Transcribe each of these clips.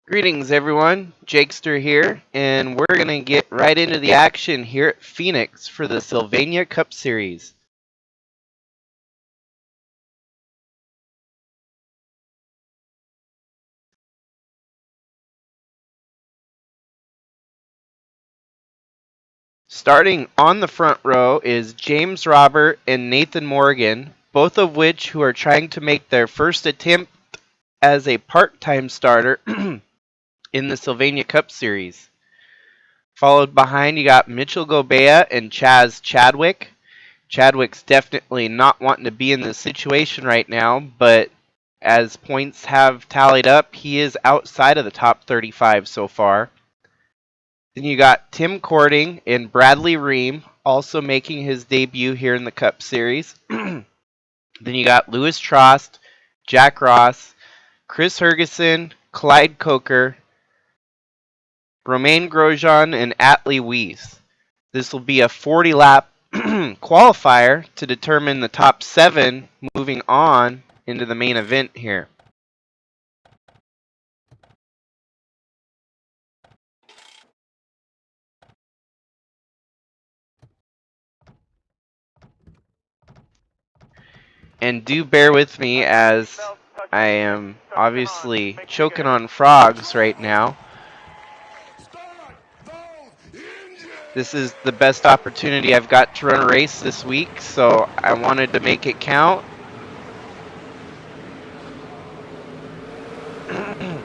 Greetings everyone, Jakester here, and we're going to get right into the action here at Phoenix for the Sylvania Cup Series. Starting on the front row is James Robert and Nathan Morgan, both of which who are trying to make their first attempt as a part-time starter in the Sylvania Cup Series. Followed behind, you got Mitchell Gobea and Chaz Chadwick. Chadwick's definitely not wanting to be in this situation right now, but as points have tallied up, he is outside of the top 35 so far. Then you got Tim Cording and Bradley Reim also making his debut here in the Cup Series. Then you got Lewis Trost, Jack Ross, Chris Hergeson, Clyde Coker, Romain Grosjean, and Atley Wiese. This will be a 40-lap qualifier to determine the top 7 moving on into the main event here. And do bear with me as I am obviously choking on frogs right now. This is the best opportunity I've got to run a race this week, so I wanted to make it count. I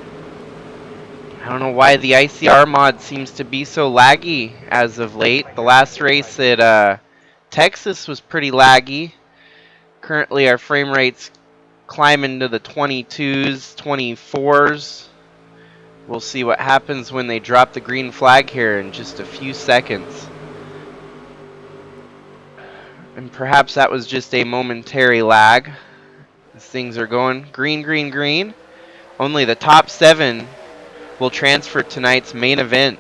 don't know why the ICR mod seems to be so laggy as of late. The last race at Texas was pretty laggy. Currently our frame rate's climbing to the 22s, 24s. We'll see what happens when they drop the green flag here in just a few seconds. And perhaps that was just a momentary lag, as things are going green, green, green. Only the top 7 will transfer tonight's main event.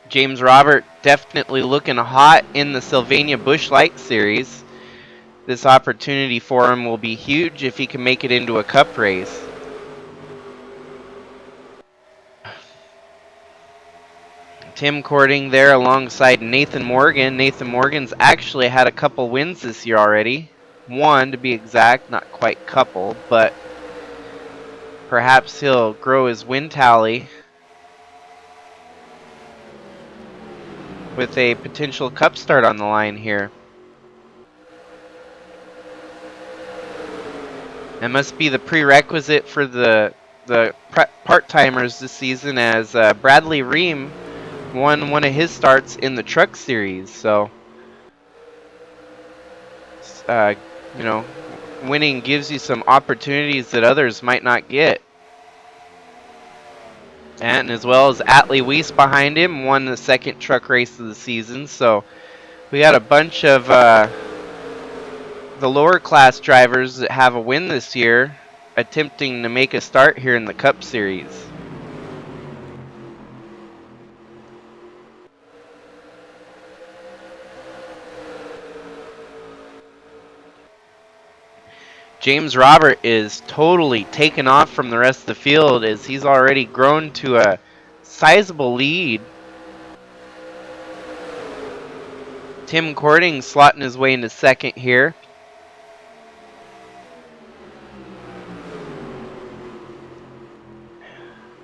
James Robert definitely looking hot in the Sylvania Busch Light Series. This opportunity for him will be huge if he can make it into a cup race. Tim Cording there alongside Nathan Morgan. Nathan Morgan's actually had a couple wins this year already. One to be exact, not quite couple, but perhaps he'll grow his win tally with a potential cup start on the line here. That must be the prerequisite for the part-timers this season, as Bradley Reim won one of his starts in the truck series. So, you know, winning gives you some opportunities that others might not get. And as well as Atley Wiese behind him, won the second truck race of the season. So we got a bunch of the lower class drivers that have a win this year attempting to make a start here in the Cup Series. James Robert is totally taken off from the rest of the field as he's already grown to a sizable lead. Tim Cording slotting his way into second here.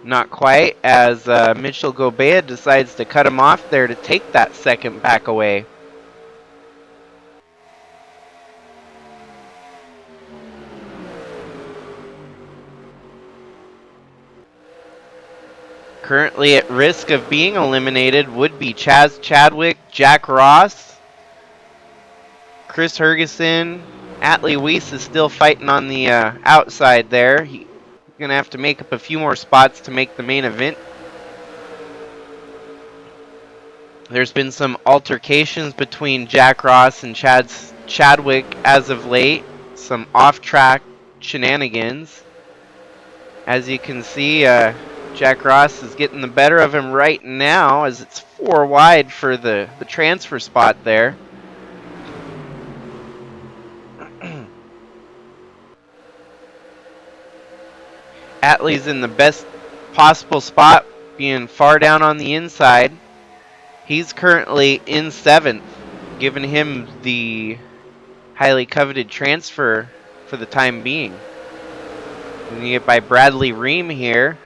Not quite, as Mitchell Gobea decides to cut him off there to take that second back away. Currently at risk of being eliminated would be Chaz Chadwick, Jack Ross, Chris Hergeson. Atley Wiese is still fighting on the outside there. He's going to have to make up a few more spots to make the main event. There's been some altercations between Jack Ross and Chadwick as of late. Some off-track shenanigans. As you can see, Jack Ross is getting the better of him right now as it's 4 wide for the transfer spot there. Atley's in the best possible spot, being far down on the inside. He's currently in 7th, giving him the highly coveted transfer for the time being. And you get by Bradley Reim here.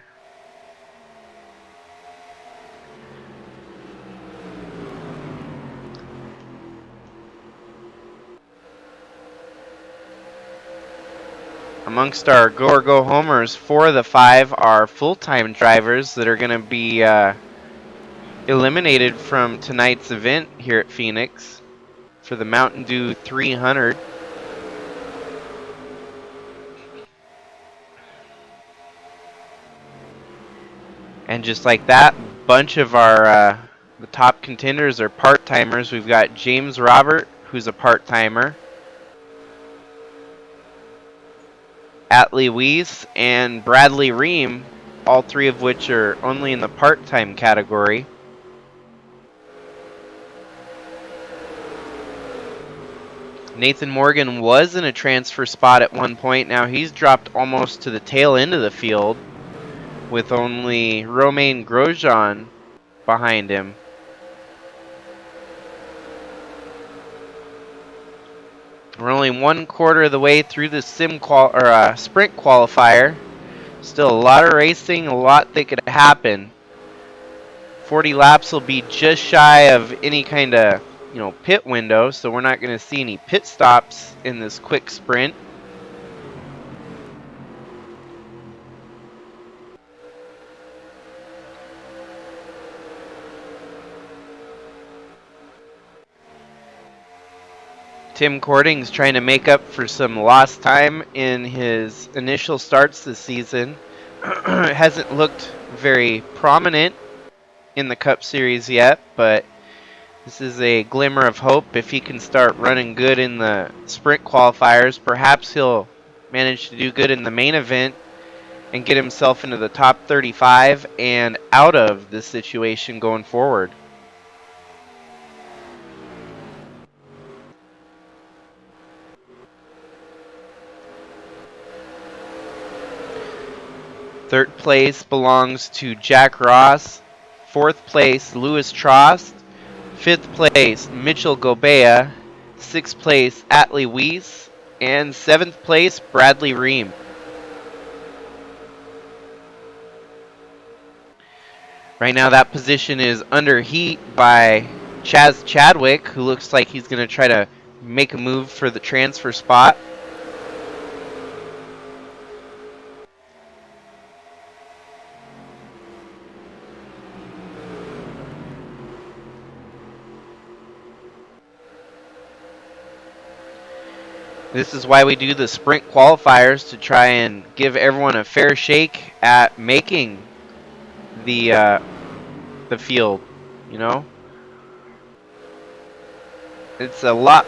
Amongst our go or go homers, 4 of the 5 are full-time drivers that are going to be eliminated from tonight's event here at Phoenix for the Mountain Dew 300. And just like that, a bunch of our the top contenders are part-timers. We've got James Robert, who's a part-timer, Atley Wiese, and Bradley Reim, all 3 of which are only in the part-time category. Nathan Morgan was in a transfer spot at one point. Now he's dropped almost to the tail end of the field with only Romain Grosjean behind him. We're only 1/4 of the way through the sprint qualifier. Still a lot of racing, a lot that could happen. 40 laps will be just shy of any kind of, pit window, so we're not going to see any pit stops in this quick sprint. Tim Cording's trying to make up for some lost time in his initial starts this season. Hasn't looked very prominent in the Cup Series yet, but this is a glimmer of hope. If he can start running good in the sprint qualifiers, perhaps he'll manage to do good in the main event and get himself into the top 35 and out of this situation going forward. Third place belongs to Jack Ross. 4th place, Louis Trost. 5th place, Mitchell Gobea. 6th place, Atley Wiese. And 7th place, Bradley Reim. Right now that position is under heat by Chaz Chadwick, who looks like he's going to try to make a move for the transfer spot. This is why we do the sprint qualifiers, to try and give everyone a fair shake at making the field. It's a lot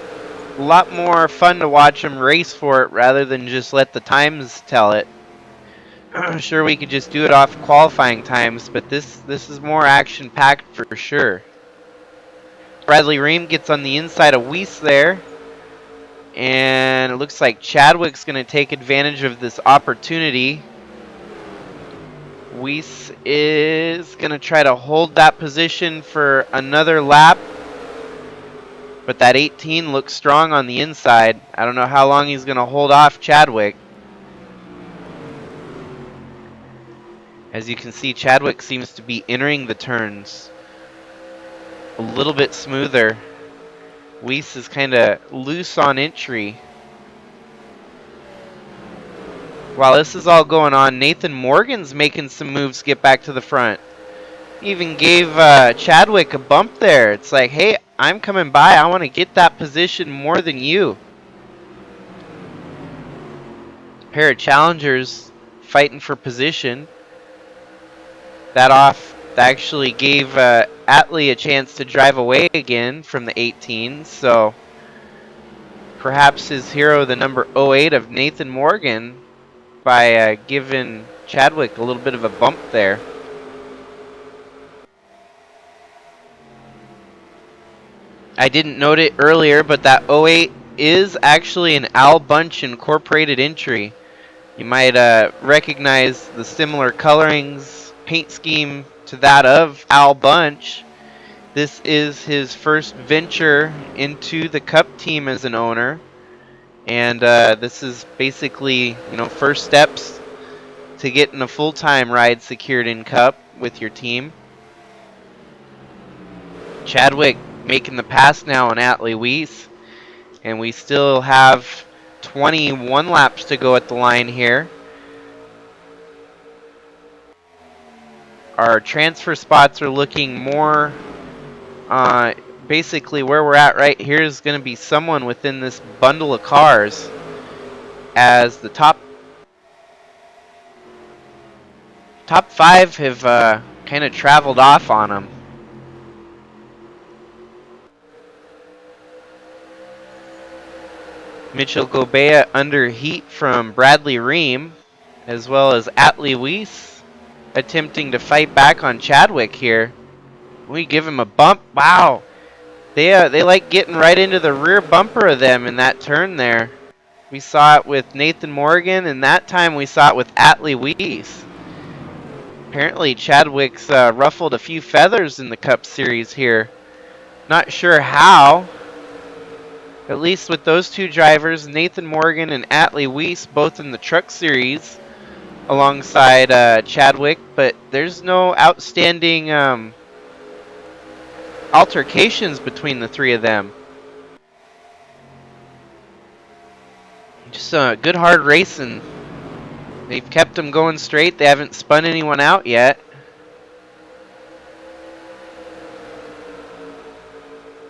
more fun to watch them race for it rather than just let the times tell it. Sure, we could just do it off qualifying times, but this is more action-packed for sure. Bradley Reim gets on the inside of Wiese there. And it looks like Chadwick's going to take advantage of this opportunity. Wiese is going to try to hold that position for another lap. But that 18 looks strong on the inside. I don't know how long he's going to hold off Chadwick. As you can see, Chadwick seems to be entering the turns a little bit smoother. Wiese is kind of loose on entry. While this is all going on, Nathan Morgan's making some moves to get back to the front. He even gave Chadwick a bump there. It's like, hey, I'm coming by. I want to get that position more than you. A pair of challengers fighting for position. That actually gave Atley a chance to drive away again from the 18. So perhaps his hero, the number 08 of Nathan Morgan, by giving Chadwick a little bit of a bump there. I didn't note it earlier, but that 08 is actually an Al Bunch Incorporated entry. You might recognize the similar colorings, paint scheme to that of Al Bunch. This is his first venture into the Cup team as an owner. And this is basically, first steps to getting a full-time ride secured in Cup with your team. Chadwick making the pass now on Atley Wiese. And we still have 21 laps to go at the line here. Our transfer spots are looking more, basically where we're at right here is going to be someone within this bundle of cars, as the top 5 have kind of traveled off on them. Mitchell Gobea under heat from Bradley Reim, as well as Atley Wiese attempting to fight back on Chadwick here. We give him a bump. Wow. They like getting right into the rear bumper of them in that turn there. We saw it with Nathan Morgan, and that time we saw it with Atley Wiese. Apparently Chadwick's ruffled a few feathers in the Cup Series here. Not sure how. At least with those two drivers, Nathan Morgan and Atley Wiese, both in the Truck Series alongside Chadwick, but there's no outstanding altercations between the three of them. Just good hard racing. They've kept them going straight. They haven't spun anyone out yet.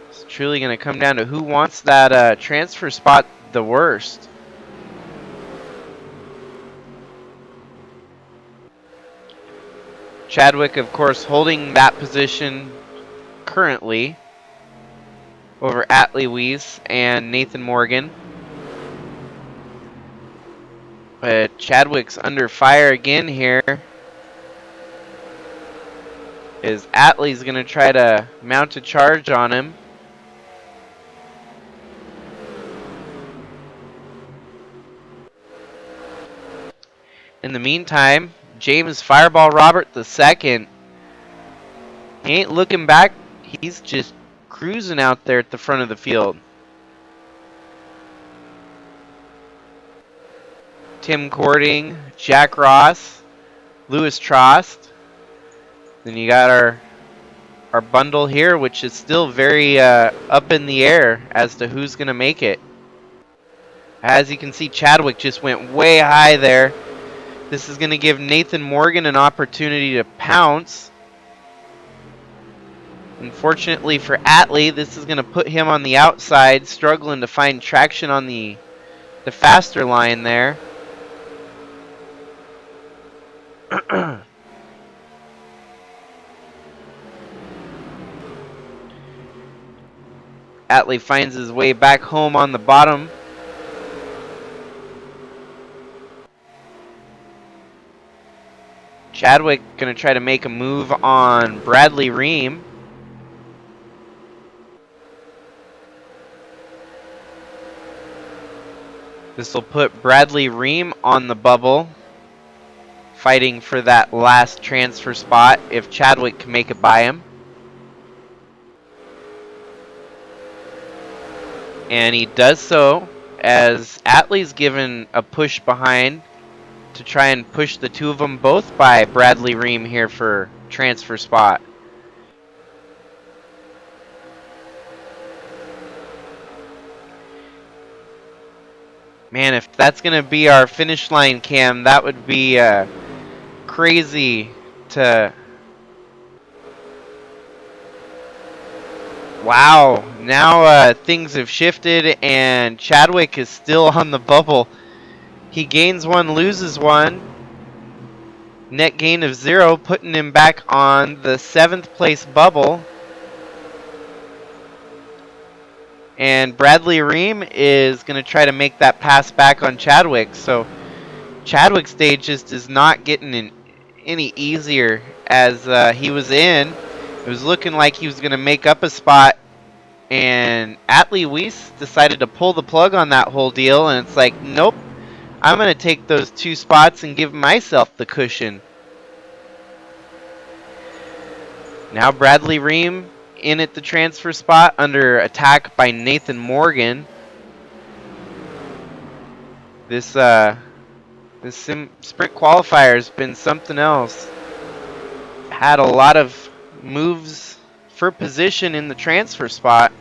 It's truly going to come down to who wants that transfer spot the worst. Chadwick, of course, holding that position currently over Atley Wiese and Nathan Morgan. But Chadwick's under fire again here, as Atley's going to try to mount a charge on him. In the meantime, James Fireball Robert II, he ain't looking back. He's just cruising out there at the front of the field. Tim Cording, Jack Ross, Lewis Trost. Then you got our bundle here, which is still very up in the air as to who's going to make it. As you can see, Chadwick just went way high there. This is going to give Nathan Morgan an opportunity to pounce. Unfortunately for Atley, this is going to put him on the outside, struggling to find traction on the faster line there. Atley finds his way back home on the bottom. Chadwick going to try to make a move on Bradley Reim. This will put Bradley Reim on the bubble, fighting for that last transfer spot if Chadwick can make it by him. And he does so as Atley's given a push behind to try and push the two of them both by Bradley Reim here for transfer spot. Man, if that's going to be our finish line cam, that would be crazy to... Wow, now things have shifted and Chadwick is still on the bubble. He gains one, loses one. Net gain of 0, putting him back on the 7th place bubble. And Bradley Reim is going to try to make that pass back on Chadwick. So Chadwick's day just is not getting any easier as he was in. It was looking like he was going to make up a spot. And Atley Wiese decided to pull the plug on that whole deal. And it's like, nope, I'm going to take those 2 spots and give myself the cushion. Now Bradley Reim in at the transfer spot under attack by Nathan Morgan. This sprint qualifier has been something else. Had a lot of moves for position in the transfer spot.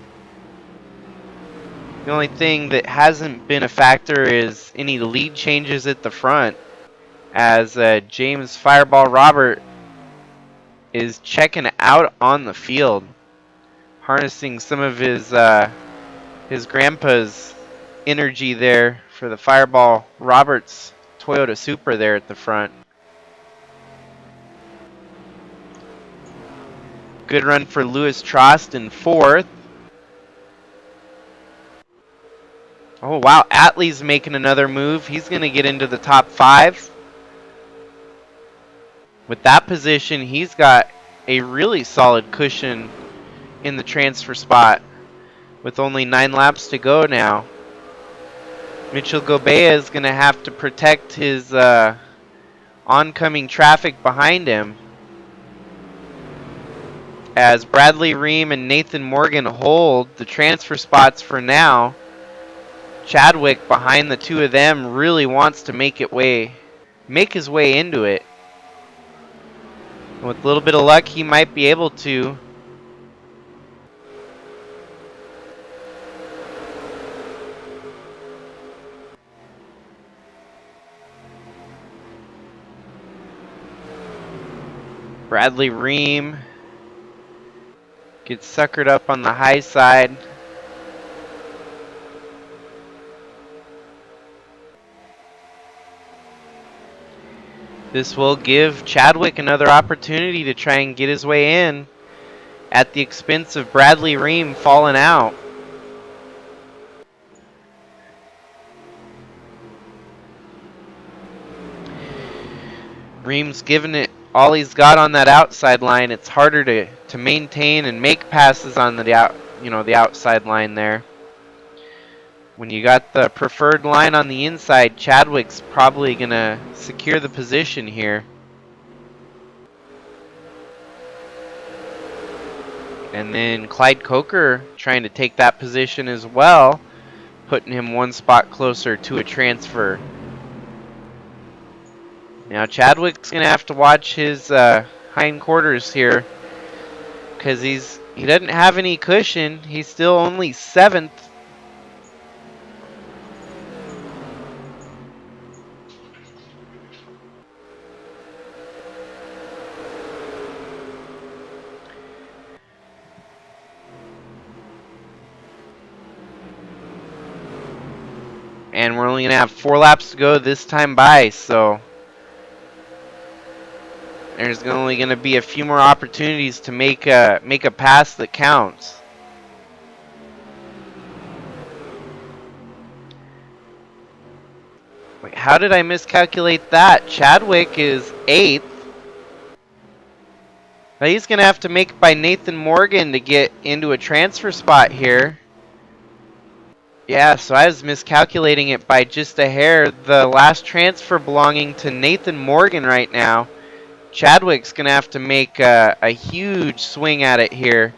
The only thing that hasn't been a factor is any lead changes at the front, as James Fireball Robert is checking out on the field, harnessing some of his grandpa's energy there for the Fireball Roberts Toyota Supra there at the front. Good run for Lewis Trost in 4th. Oh wow, Atley's making another move. He's going to get into the top 5. With that position, he's got a really solid cushion in the transfer spot with only 9 laps to go now. Mitchell Gobea is going to have to protect his oncoming traffic behind him, as Bradley Reim and Nathan Morgan hold the transfer spots for now. Chadwick behind the 2 of them really wants to make his way into it. With a little bit of luck, he might be able to. Bradley Reim gets suckered up on the high side. This will give Chadwick another opportunity to try and get his way in at the expense of Bradley Reim falling out. Reim's giving it all he's got on that outside line. It's harder to maintain and make passes on the outside line there. When you got the preferred line on the inside, Chadwick's probably going to secure the position here. And then Clyde Coker trying to take that position as well, putting him 1 spot closer to a transfer. Now Chadwick's going to have to watch his hindquarters here, because he doesn't have any cushion. He's still only 7th. And we're only going to have 4 laps to go this time by, so there's only going to be a few more opportunities to make a pass that counts. Wait, how did I miscalculate that? Chadwick is 8th. Now he's going to have to make it by Nathan Morgan to get into a transfer spot here. Yeah, so I was miscalculating it by just a hair. The last transfer belonging to Nathan Morgan right now. Chadwick's going to have to make a huge swing at it here.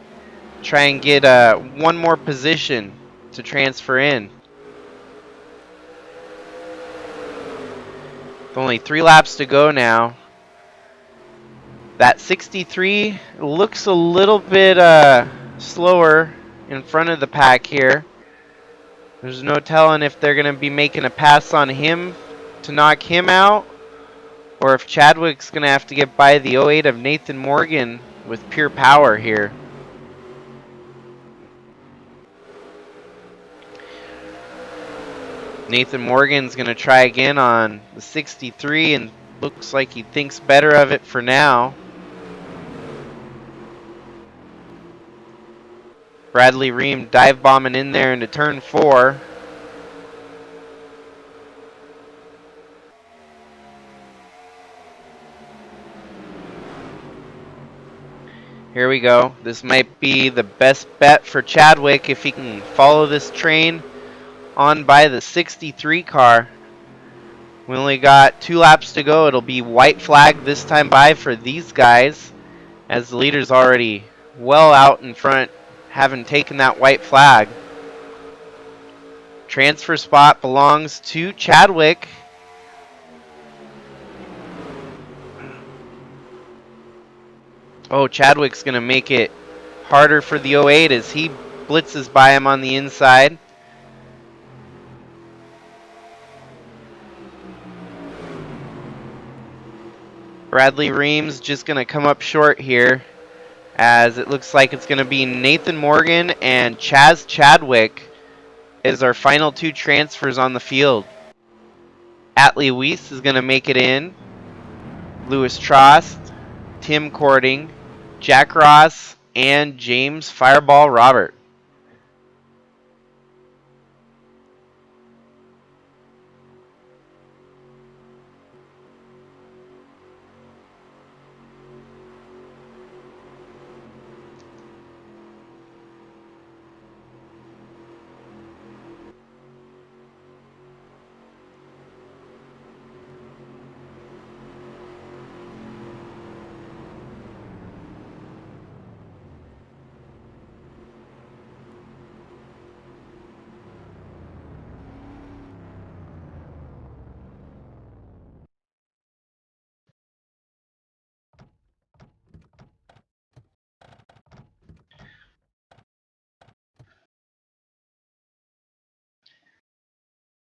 Try and get 1 more position to transfer in. With only 3 laps to go now. That 63 looks a little bit slower in front of the pack here. There's no telling if they're going to be making a pass on him to knock him out, or if Chadwick's going to have to get by the 08 of Nathan Morgan with pure power here. Nathan Morgan's going to try again on the 63, and looks like he thinks better of it for now. Bradley Reim dive bombing in there into turn 4. Here we go. This might be the best bet for Chadwick if he can follow this train on by the 63 car. We only got 2 laps to go. It'll be white flag this time by for these guys, as the leader's already well out in front, having taken that white flag. Transfer spot belongs to Chadwick. Oh, Chadwick's going to make it harder for the 08 as he blitzes by him on the inside. Bradley Reim's just going to come up short here, as it looks like it's going to be Nathan Morgan and Chaz Chadwick as our final 2 transfers on the field. Atley Wiese is going to make it in. Lewis Trost, Tim Cording, Jack Ross, and James Fireball Robert.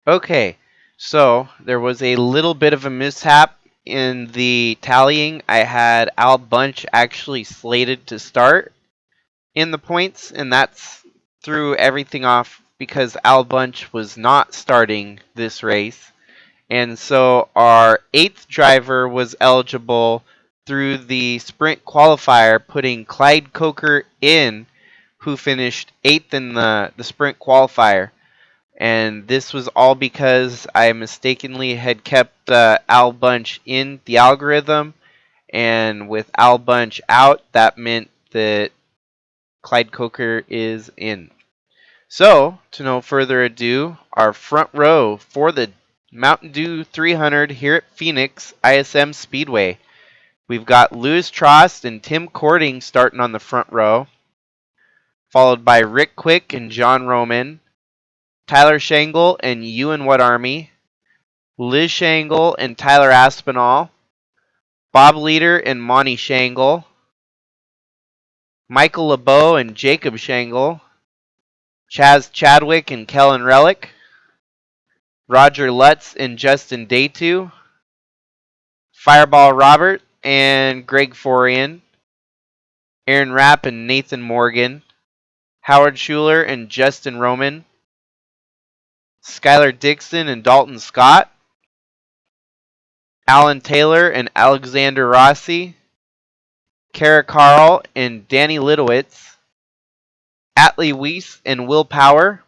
Okay, so there was a little bit of a mishap in the tallying. I had Al Bunch actually slated to start in the points, and that's threw everything off because Al Bunch was not starting this race. And so our 8th driver was eligible through the sprint qualifier, putting Clyde Coker in, who finished 8th in the sprint qualifier. And this was all because I mistakenly had kept Al Bunch in the algorithm, and with Al Bunch out, that meant that Clyde Coker is in. So, to no further ado, our front row for the Mountain Dew 300 here at Phoenix ISM Speedway. We've got Lewis Trost and Tim Cording starting on the front row, followed by Rick Quick and John Roman, Tyler Shangle and Ewan What Army, Liz Shangle and Tyler Aspinall, Bob Leader and Monte Shangle, Michael LeBeau and Jacob Shangle, Chaz Chadwick and Kellen Relic, Roger Lutz and Justin Deatu, Fireball Robert and Greg Forian, Aaron Rapp and Nathan Morgan, Howard Schuler and Justin Roman, Skylar Dixon and Dalton Scott, Allan Taylor and Alexander Rossi, Kara Carl and Danny Litowitz, Atley Wiese and Will Power,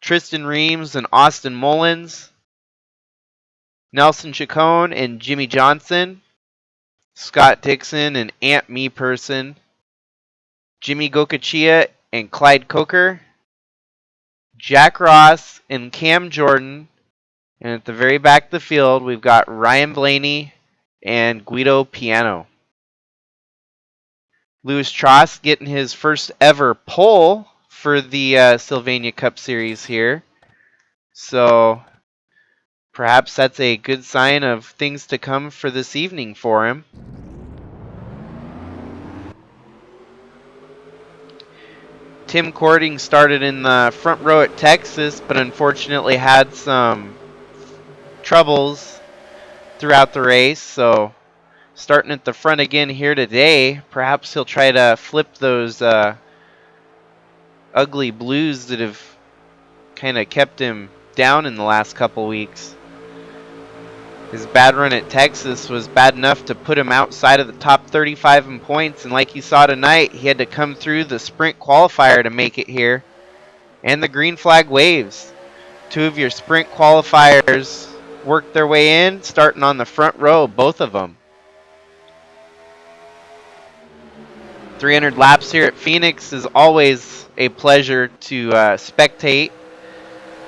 Tristan Reams and Austin Mullins, Nelson Chacon and Jimmy Johnson, Scott Dixon and Ant Me Person, Jimmy Gokachia and Clyde Coker, Jack Ross and Cam Jordan, and at the very back of the field, we've got Ryan Blaney and Guido Piano. Lewis Trost getting his first ever pole for the Sylvania Cup Series here. So perhaps that's a good sign of things to come for this evening for him. Tim Cording started in the front row at Texas, but unfortunately had some troubles throughout the race. So starting at the front again here today, perhaps he'll try to flip those ugly blues that have kind of kept him down in the last couple weeks. His bad run at Texas was bad enough to put him outside of the top 35 in points, and like you saw tonight, he had to come through the sprint qualifier to make it here. And the green flag waves. 2 of your sprint qualifiers worked their way in, starting on the front row, both of them. 300 laps here at Phoenix is always a pleasure to spectate.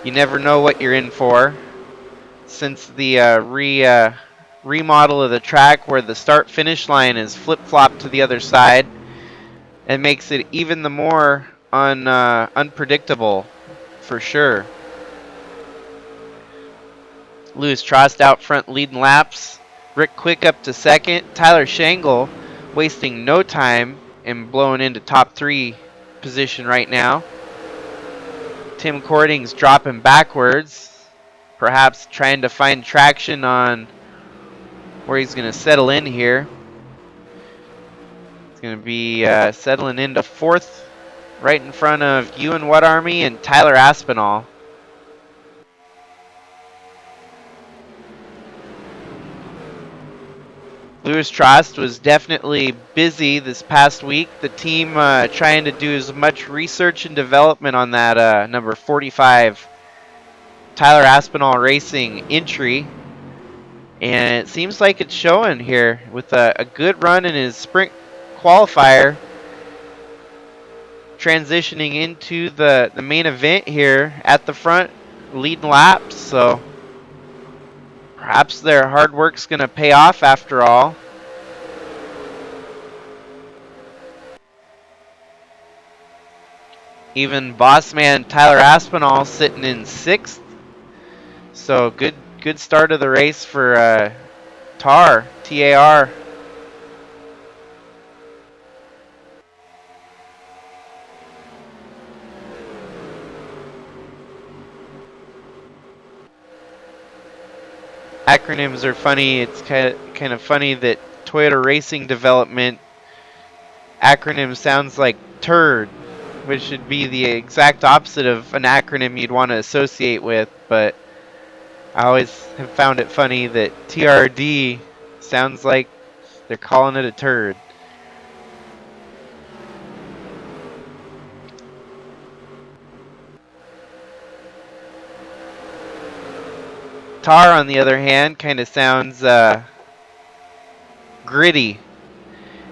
You never know what you're in for. since the remodel of the track where the start-finish line is flip-flopped to the other side. It makes it even the more unpredictable, for sure. Lewis Trost out front leading laps. Rick Quick up to second. Tyler Shangle wasting no time and blowing into top 3 position right now. Tim Cording's dropping backwards, perhaps trying to find traction on where he's going to settle in here. He's going to be settling into 4th, right in front of Ewan What Army and Tyler Aspinall. Lewis Trost was definitely busy this past week. The team trying to do as much research and development on that number 45 Tyler Aspinall Racing entry. And it seems like it's showing here with a good run in his sprint qualifier. Transitioning into the main event here at the front, leading laps. So perhaps their hard work's going to pay off after all. Even boss man Tyler Aspinall sitting in 6th. So good start of the race for TAR. Acronyms are funny. It's kind of funny that Toyota Racing Development acronym sounds like turd, which should be the exact opposite of an acronym you'd want to associate with, but I always have found it funny that TRD sounds like they're calling it a turd. TAR, on the other hand, kind of sounds gritty.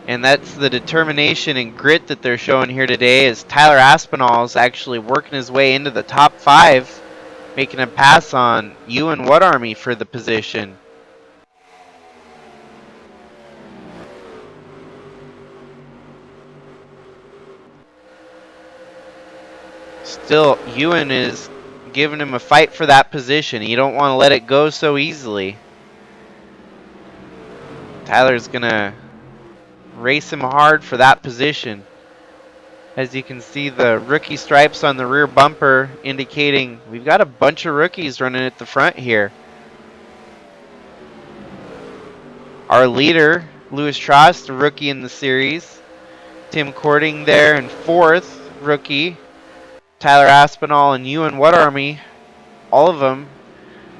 And that's the determination and grit that they're showing here today, as Tyler Aspinall is actually working his way into the top 5, making a pass on Ewan What Army for the position. Still, Ewan is giving him a fight for that position. You don't want to let it go so easily. Tyler's going to race him hard for that position. As you can see, the rookie stripes on the rear bumper indicating we've got a bunch of rookies running at the front here. Our leader, Lewis Trost, a rookie in the series. Tim Cording there in 4th, rookie. Tyler Aspinall and Ewan What Army, all of them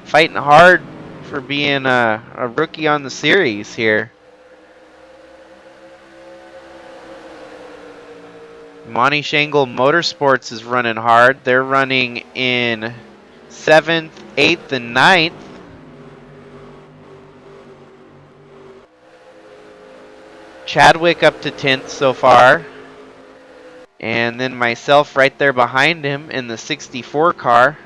fighting hard for being a rookie on the series here. Monte Shangle Motorsports is running hard. They're running in 7th, 8th, and 9th. Chadwick up to 10th so far. And then myself right there behind him in the 64 car.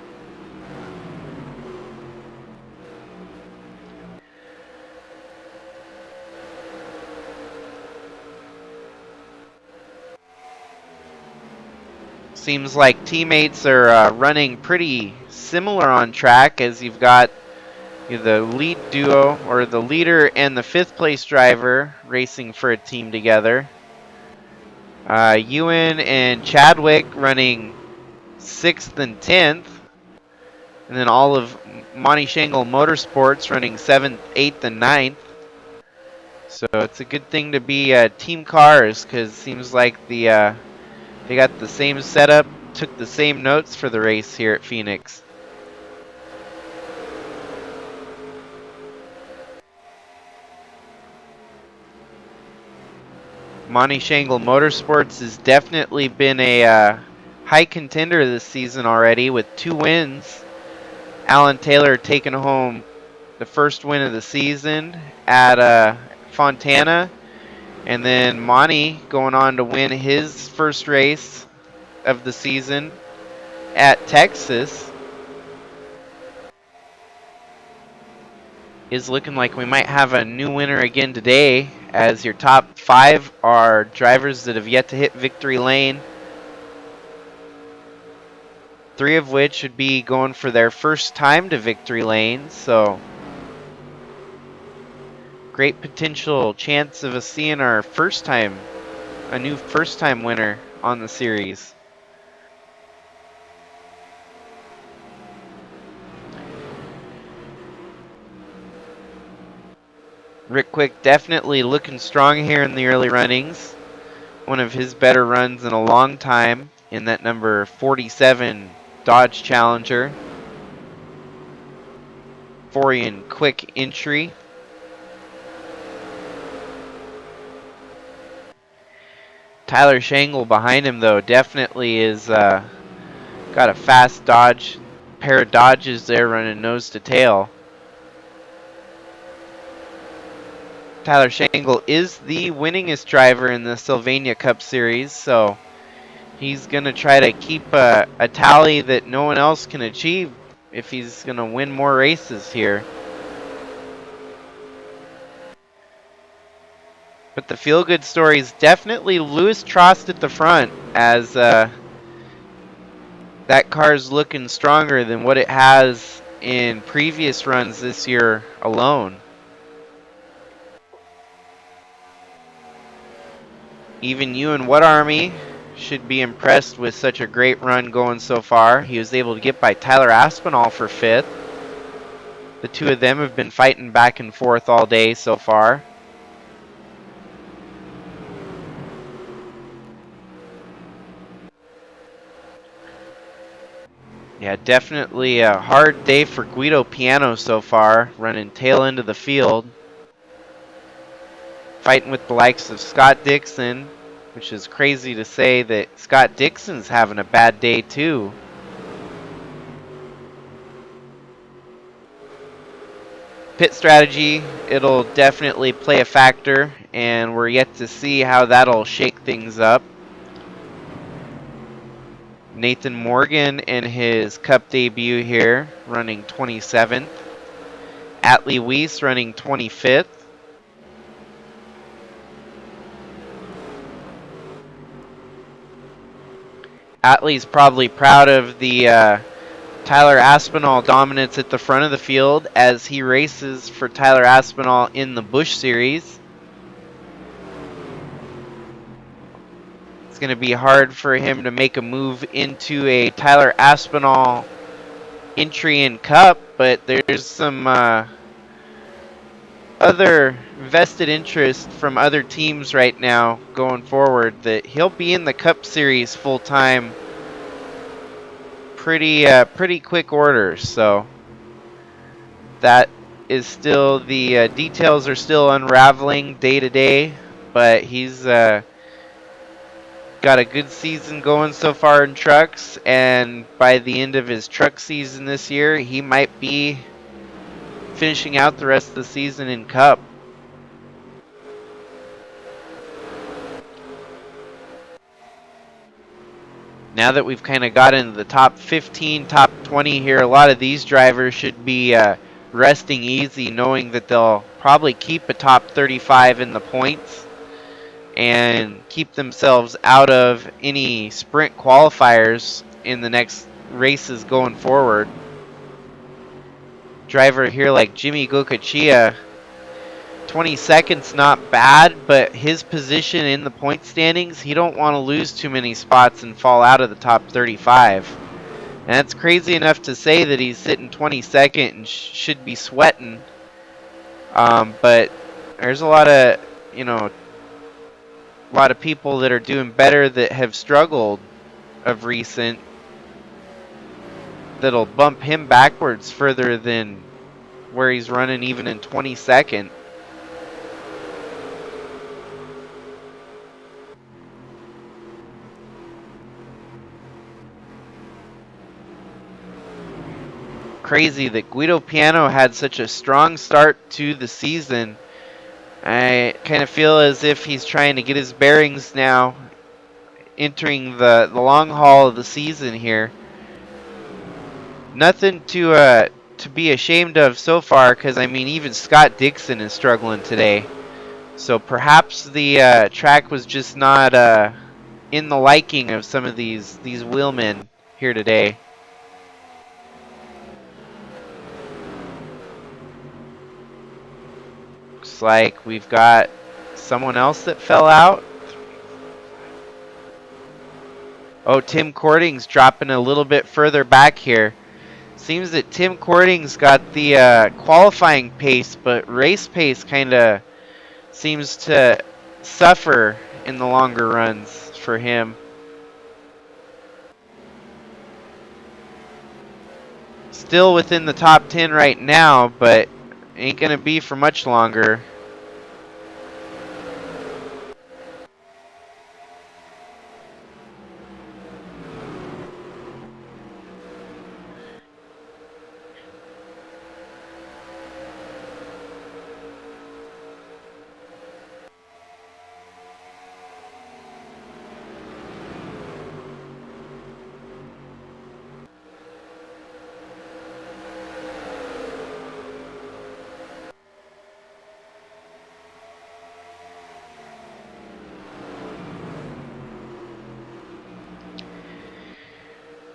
Seems like teammates are running pretty similar on track, as you've got the lead duo, or the leader and the 5th place driver, racing for a team together. Ewan and Chadwick running 6th and 10th. And then all of Monte Shangle Motorsports running 7th, 8th, and 9th. So it's a good thing to be team cars, because it seems like they got the same setup, took the same notes for the race here at Phoenix. Monte Shangle Motorsports has definitely been a high contender this season already with 2 wins. Allan Taylor taking home the first win of the season at Fontana, and then Monte going on to win his first race of the season at Texas. is looking like we might have a new winner again today, as your top 5 are drivers that have yet to hit victory lane. 3 of which should be going for their first time to victory lane, so great potential chance of us seeing our a new first time winner on the series. Rick Quick definitely looking strong here in the early runnings. One of his better runs in a long time in that number 47 Dodge Challenger. Forian quick entry. Tyler Shangle behind him, though, definitely is got a fast Dodge, pair of Dodges there running nose to tail. Tyler Shangle is the winningest driver in the Sylvania Cup Series, so he's going to try to keep a tally that no one else can achieve if he's going to win more races here. But the feel-good story is definitely Lewis Trost at the front, as that car's looking stronger than what it has in previous runs this year alone. Even Ewan What Army should be impressed with such a great run going so far. He was able to get by Tyler Aspinall for 5th. The two of them have been fighting back and forth all day so far. Yeah, definitely a hard day for Guido Piano so far, running tail end of the field. Fighting with the likes of Scott Dixon, which is crazy to say that Scott Dixon's having a bad day too. Pit strategy, it'll definitely play a factor, and we're yet to see how that'll shake things up. Nathan Morgan in his Cup debut here, running 27th. Atley Wiese running 25th. Atley's probably proud of the Tyler Aspinall dominance at the front of the field as he races for Tyler Aspinall in the Busch Series. It's going to be hard for him to make a move into a Tyler Aspinall entry in Cup, but there's some other vested interest from other teams right now going forward that he'll be in the Cup Series full time pretty quick order. So that is still the details are still unraveling day to day, but he's got a good season going so far in trucks, and by the end of his truck season this year, he might be finishing out the rest of the season in Cup. Now that we've kind of got into the top 15, top 20 here, a lot of these drivers should be resting easy, knowing that they'll probably keep a top 35 in the points and keep themselves out of any sprint qualifiers in the next races going forward. Driver here like Jimmy Gokachia, 20 seconds not bad, but his position in the point standings, he don't want to lose too many spots and fall out of the top 35. And that's crazy enough to say that he's sitting 22nd and should be sweating. But there's a lot of people that are doing better that have struggled of recent that'll bump him backwards further than where he's running even in 22nd. Crazy that Guido Piano had such a strong start to the season. I kind of feel as if he's trying to get his bearings now entering the long haul of the season here. Nothing to to be ashamed of so far, because I mean even Scott Dixon is struggling today. So perhaps the track was just not in the liking of some of these wheelmen here today. Looks like we've got someone else that fell out. Oh, Tim Cording's dropping a little bit further back here. Seems that Tim Cording's got the qualifying pace, but race pace kind of seems to suffer in the longer runs for him. Still within the top 10 right now, but ain't going to be for much longer.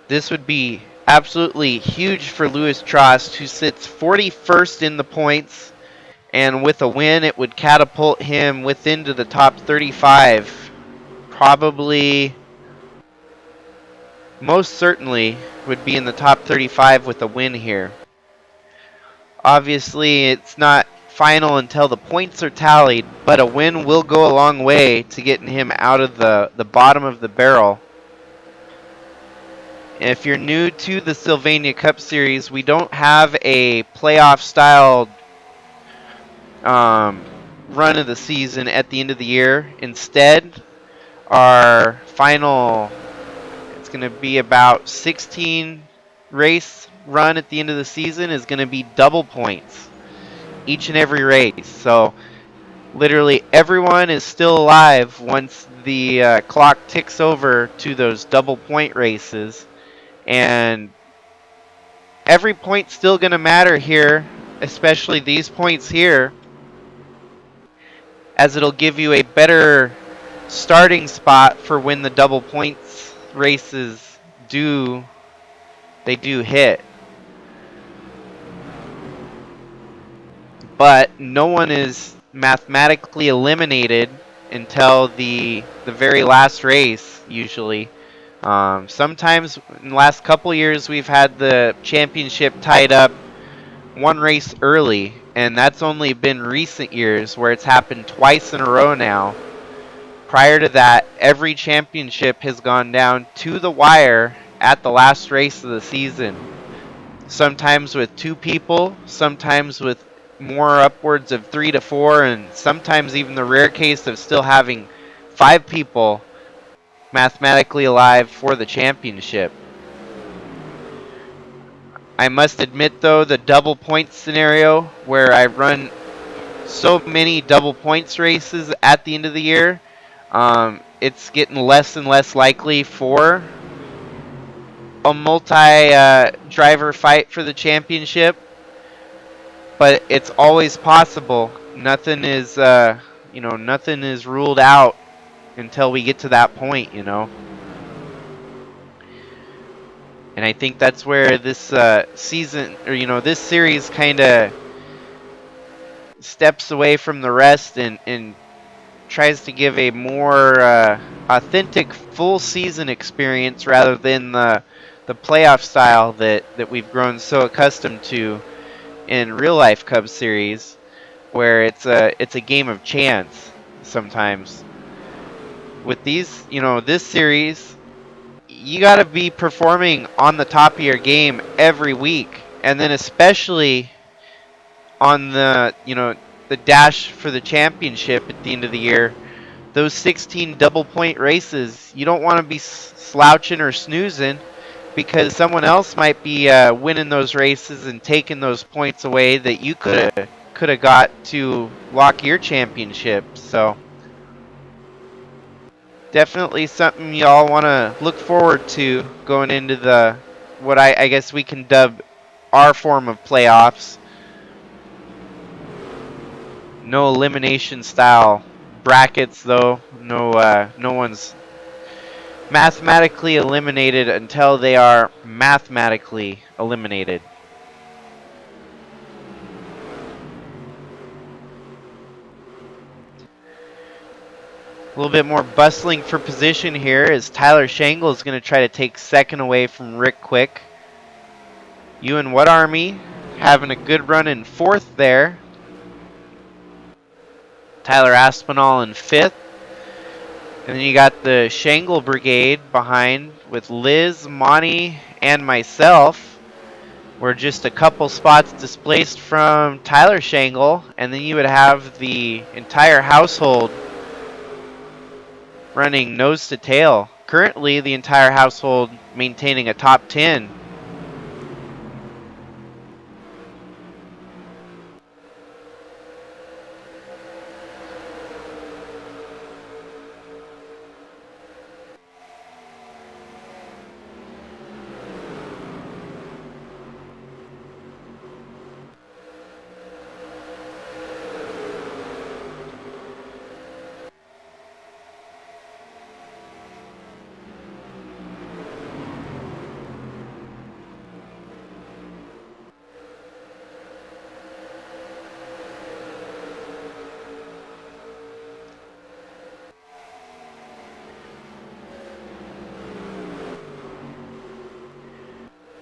This would be absolutely huge for Louis Trost, who sits 41st in the points, and with a win it would catapult him within to the top 35. Probably, most certainly, would be in the top 35 with a win here. Obviously, it's not final until the points are tallied, but a win will go a long way to getting him out of the bottom of the barrel. If you're new to the Sylvania Cup Series, we don't have a playoff-style run of the season at the end of the year. Instead, our final, it's going to be about 16 race run at the end of the season, is going to be double points each and every race. So literally everyone is still alive once the clock ticks over to those double point races. And every point's still going to matter here, especially these points here, as it'll give you a better starting spot for when the double points races do hit. But no one is mathematically eliminated until the very last race, usually. Sometimes in the last couple years we've had the championship tied up one race early, and that's only been recent years where it's happened twice in a row now. Prior to that, every championship has gone down to the wire at the last race of the season. Sometimes with 2 people, sometimes with more upwards of 3 to 4, and sometimes even the rare case of still having 5 people mathematically alive for the championship. I must admit though, the double points scenario where I run so many double points races at the end of the year, it's getting less and less likely for a multi-driver fight for the championship, but it's always possible. Nothing is, nothing is ruled out until we get to that point, And I think that's where this season, or this series kind of steps away from the rest and tries to give a more authentic full season experience rather than the playoff style that we've grown so accustomed to in real life Cub Series, where it's a game of chance sometimes. With these, this series, you got to be performing on the top of your game every week, and then especially on the dash for the championship at the end of the year. Those 16 double point races, you don't want to be slouching or snoozing, because someone else might be winning those races and taking those points away that you could have got to lock your championship. So definitely something y'all want to look forward to going into the what I guess we can dub our form of playoffs. No elimination style brackets though. No one's mathematically eliminated until they are mathematically eliminated. A little bit more bustling for position here as Tyler Shangle is going to try to take second away from Rick Quick. Ewan What Army having a good run in fourth there. Tyler Aspinall in fifth. And then you got the Shangle Brigade behind with Liz, Monty, and myself. We're just a couple spots displaced from Tyler Shangle. And then you would have the entire household running nose to tail. Currently, the entire household maintaining a top 10.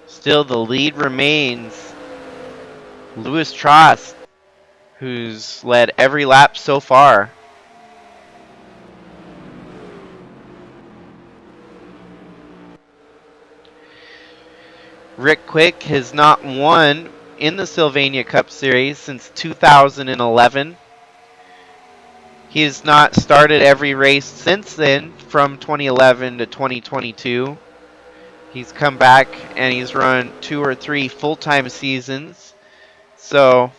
Still, the lead remains Louis Trost, who's led every lap so far. Rick Quick has not won in the Sylvania Cup Series since 2011. He has not started every race since then, from 2011 to 2022. He's come back and he's run 2 or 3 full-time seasons. So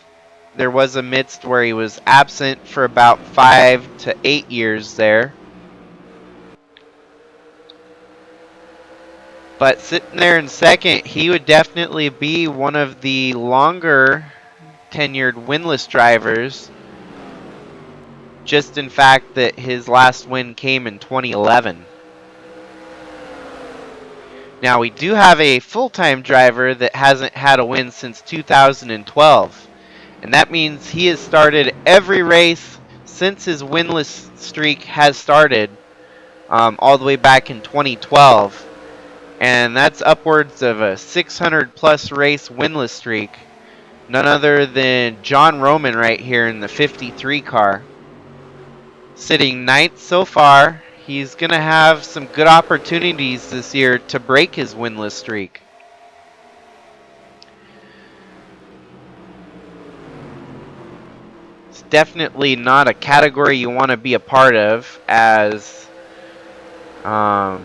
there was a midst where he was absent for about 5 to 8 years there. But sitting there in second, he would definitely be one of the longer tenured winless drivers. Just in fact that his last win came in 2011. Now we do have a full-time driver that hasn't had a win since 2012. And that means he has started every race since his winless streak has started, all the way back in 2012. And that's upwards of a 600 plus race winless streak. None other than John Roman right here in the 53 car. Sitting ninth so far. He's going to have some good opportunities this year to break his winless streak. It's definitely not a category you want to be a part of, as yeah,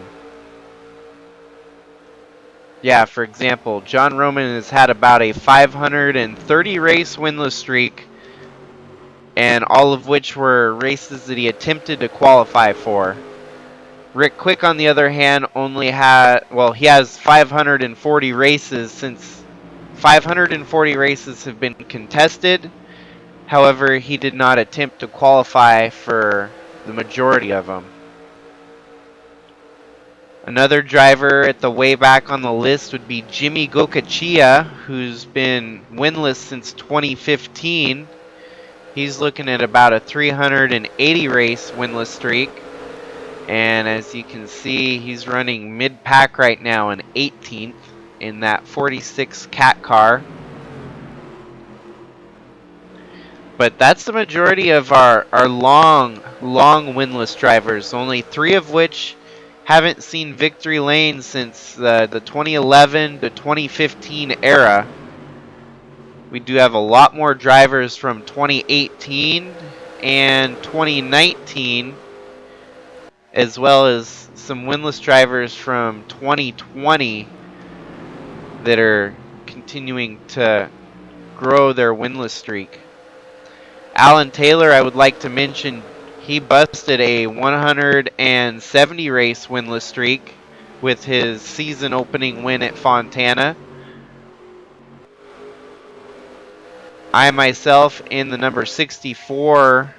for example, John Roman has had about a 530 race winless streak, and all of which were races that he attempted to qualify for. Rick Quick, on the other hand, only he has 540 races since 540 races have been contested. However, he did not attempt to qualify for the majority of them. Another driver at the way back on the list would be Jimmy Gokachia, who's been winless since 2015. He's looking at about a 380 race winless streak. And as you can see, he's running mid-pack right now in 18th in that 46 cat car. But that's the majority of our long winless drivers, only 3 of which haven't seen victory lane since the 2011 to 2015 era. We do have a lot more drivers from 2018 and 2019, as well as some winless drivers from 2020 that are continuing to grow their winless streak. Allan Taylor, I would like to mention, he busted a 170 race winless streak with his season opening win at Fontana. I myself in the number 64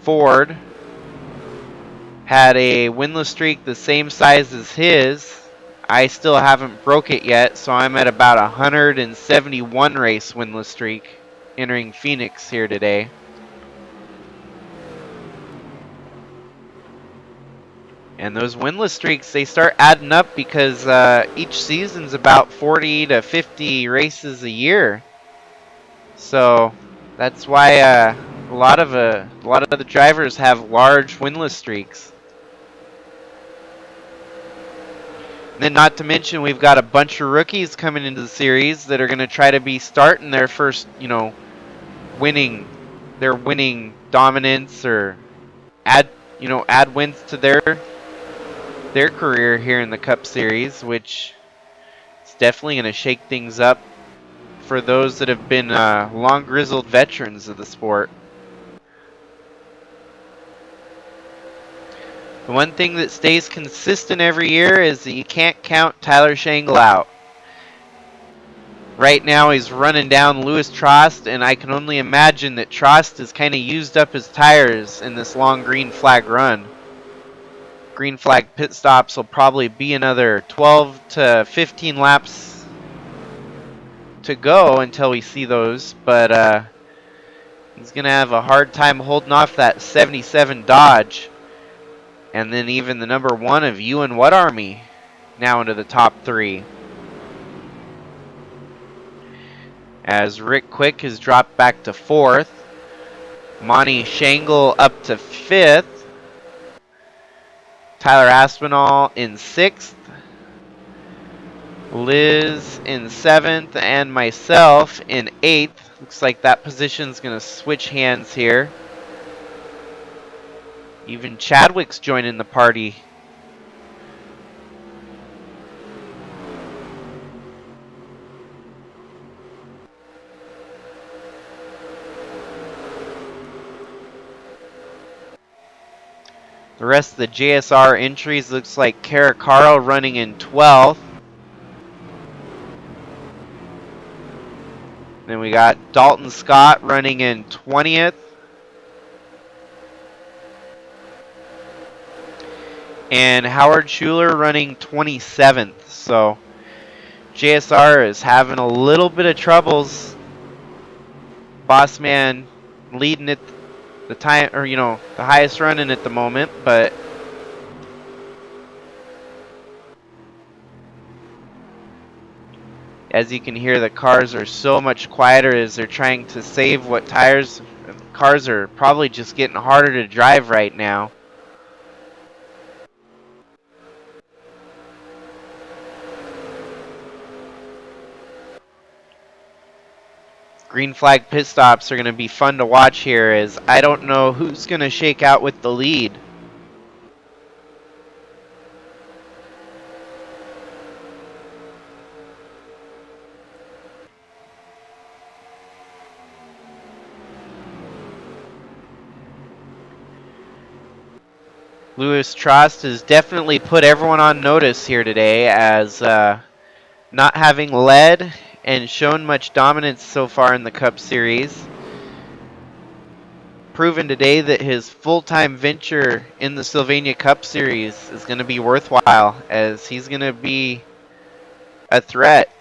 Ford had a winless streak the same size as his. I still haven't broke it yet, so I'm at about 171 race winless streak entering Phoenix here today. And those winless streaks, they start adding up because each season's about 40 to 50 races a year. So that's why a lot of the drivers have large winless streaks. And then not to mention we've got a bunch of rookies coming into the series that are going to try to be starting their first, winning dominance or add wins to their career here in the Cup Series, which is definitely going to shake things up for those that have been long grizzled veterans of the sport. The one thing that stays consistent every year is that you can't count Tyler Shangle out. Right now he's running down Louis Trost, and I can only imagine that Trost has kind of used up his tires in this long green flag run. Green flag pit stops will probably be another 12 to 15 laps to go until we see those, but he's going to have a hard time holding off that 77 Dodge. And then even the number 1 of You and What Army now into the top 3. As Rick Quick has dropped back to 4th. Monte Shangle up to 5th. Tyler Aspinall in 6th. Liz in 7th. And myself in 8th. Looks like that position's going to switch hands here. Even Chadwick's joining the party. The rest of the JSR entries looks like Caracaro running in 12th. Then we got Dalton Scott running in 20th. And Howard Schuler running 27th. So JSR is having a little bit of troubles. Bossman leading it the time, or the highest running at the moment, but as you can hear, the cars are so much quieter as they're trying to save what tires. Cars are probably just getting harder to drive right now. Green flag pit stops are going to be fun to watch here, as I don't know who's going to shake out with the lead. Louis Trost has definitely put everyone on notice here today, as not having led and shown much dominance so far in the Cup Series. Proven today that his full-time venture in the Sylvania Cup Series is going to be worthwhile, as he's going to be a threat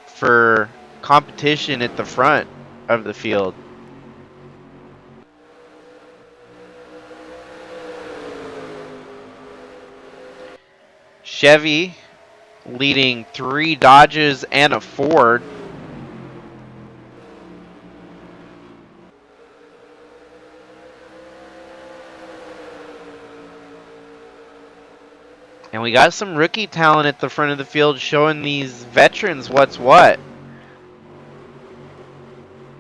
for competition at the front of the field. Chevy leading 3 Dodges and a Ford. And we got some rookie talent at the front of the field showing these veterans what's what.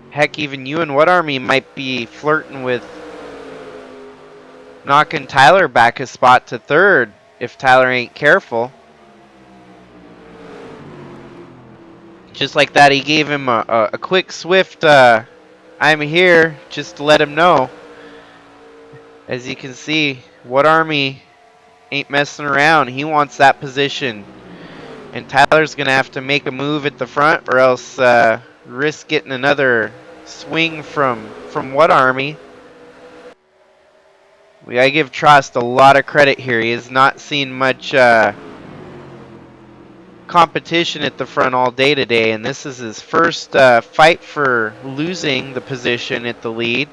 Heck, even You and What Army might be flirting with knocking Tyler back a spot to 3rd if Tyler ain't careful. Just like that, he gave him a quick, swift, I'm here, just to let him know. As you can see, What Army ain't messing around. He wants that position. And Tyler's going to have to make a move at the front, or else risk getting another swing from What Army. We gotta give Trost a lot of credit here. He has not seen much competition at the front all day today, and this is his first fight for losing the position at the lead,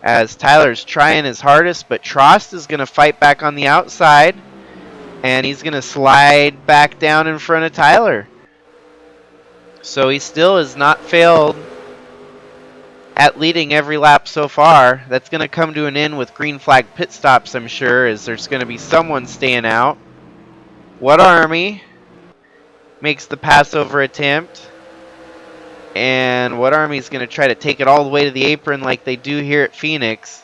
as Tyler's trying his hardest, but Trost is going to fight back on the outside, and he's going to slide back down in front of Tyler. So he still has not failed at leading every lap so far. That's going to come to an end with green flag pit stops, I'm sure, as there's going to be someone staying out. What Army makes the passover attempt, and What Army is going to try to take it all the way to the apron like they do here at Phoenix.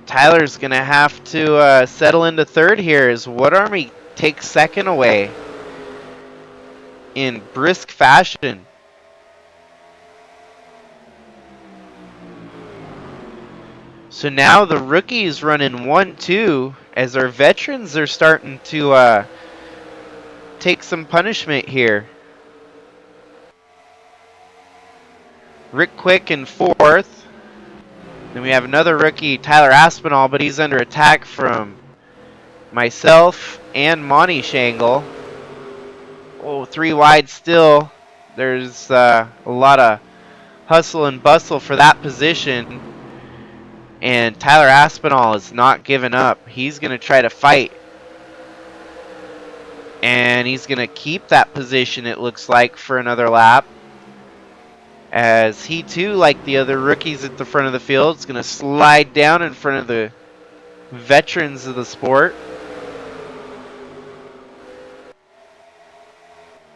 Tyler's going to have to settle into third here as What Army takes second away in brisk fashion. So now the rookies running 1-2 as our veterans are starting to take some punishment here. Rick Quick in fourth. Then we have another rookie, Tyler Aspinall, but he's under attack from myself and Monte Shangle. Oh, 3 wide still. There's a lot of hustle and bustle for that position. And Tyler Aspinall is not giving up. He's going to try to fight. And he's going to keep that position, it looks like, for another lap. As he too, like the other rookies at the front of the field, is going to slide down in front of the veterans of the sport.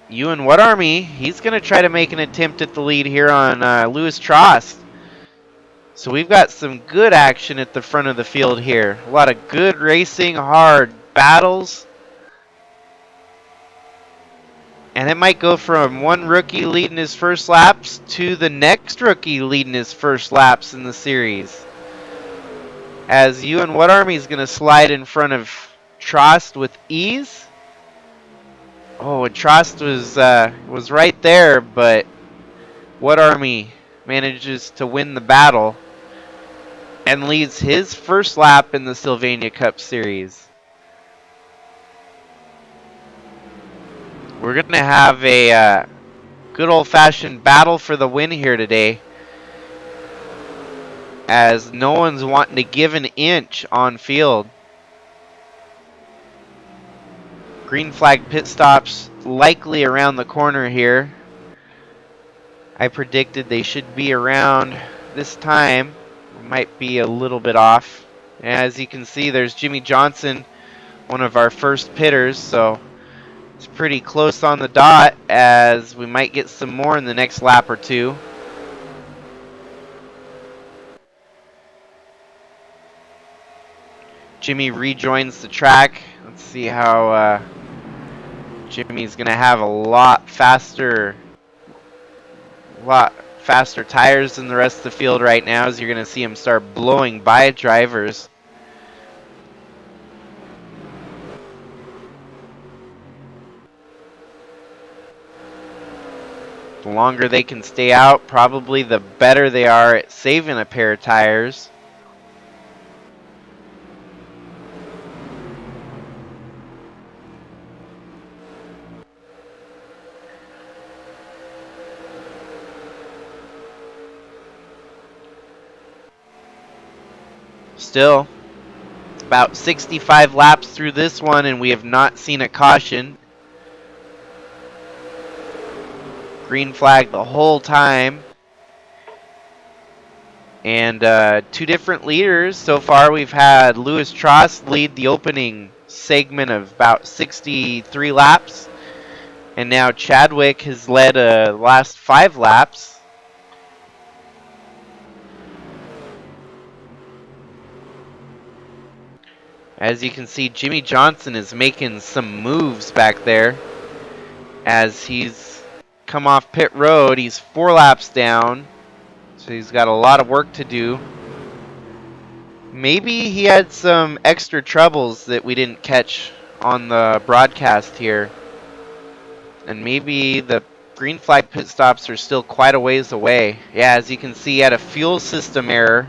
Ewan What Army, he's going to try to make an attempt at the lead here on Lewis Trost. So we've got some good action at the front of the field here. A lot of good racing, hard battles. And it might go from one rookie leading his first laps to the next rookie leading his first laps in the series. As Ewan What Army is going to slide in front of Trost with ease. Oh, and Trost was right there, but What Army manages to win the battle and leads his first lap in the Sylvania Cup Series. We're going to have a good old-fashioned battle for the win here today, as no one's wanting to give an inch on field. Green flag pit stops likely around the corner here. I predicted they should be around this time. Might be a little bit off. As you can see, there's Jimmy Johnson, one of our first pitters, so it's pretty close on the dot, as we might get some more in the next lap or two. Jimmy rejoins the track. Let's see how Jimmy's going to have a lot faster tires than the rest of the field right now, as you're going to see him start blowing by drivers. The longer they can stay out, probably the better they are at saving a pair of tires. Still, about 65 laps through this one, and we have not seen a caution. Green flag the whole time. And 2 different leaders. So far we've had Lewis Trost lead the opening segment of about 63 laps. And now Chadwick has led the last 5 laps. As you can see, Jimmy Johnson is making some moves back there, as he's come off pit road. He's 4 laps down, so he's got a lot of work to do. Maybe he had some extra troubles that we didn't catch on the broadcast here, And maybe the green flag pit stops are still quite a ways away. Yeah, as you can see, he had a fuel system error.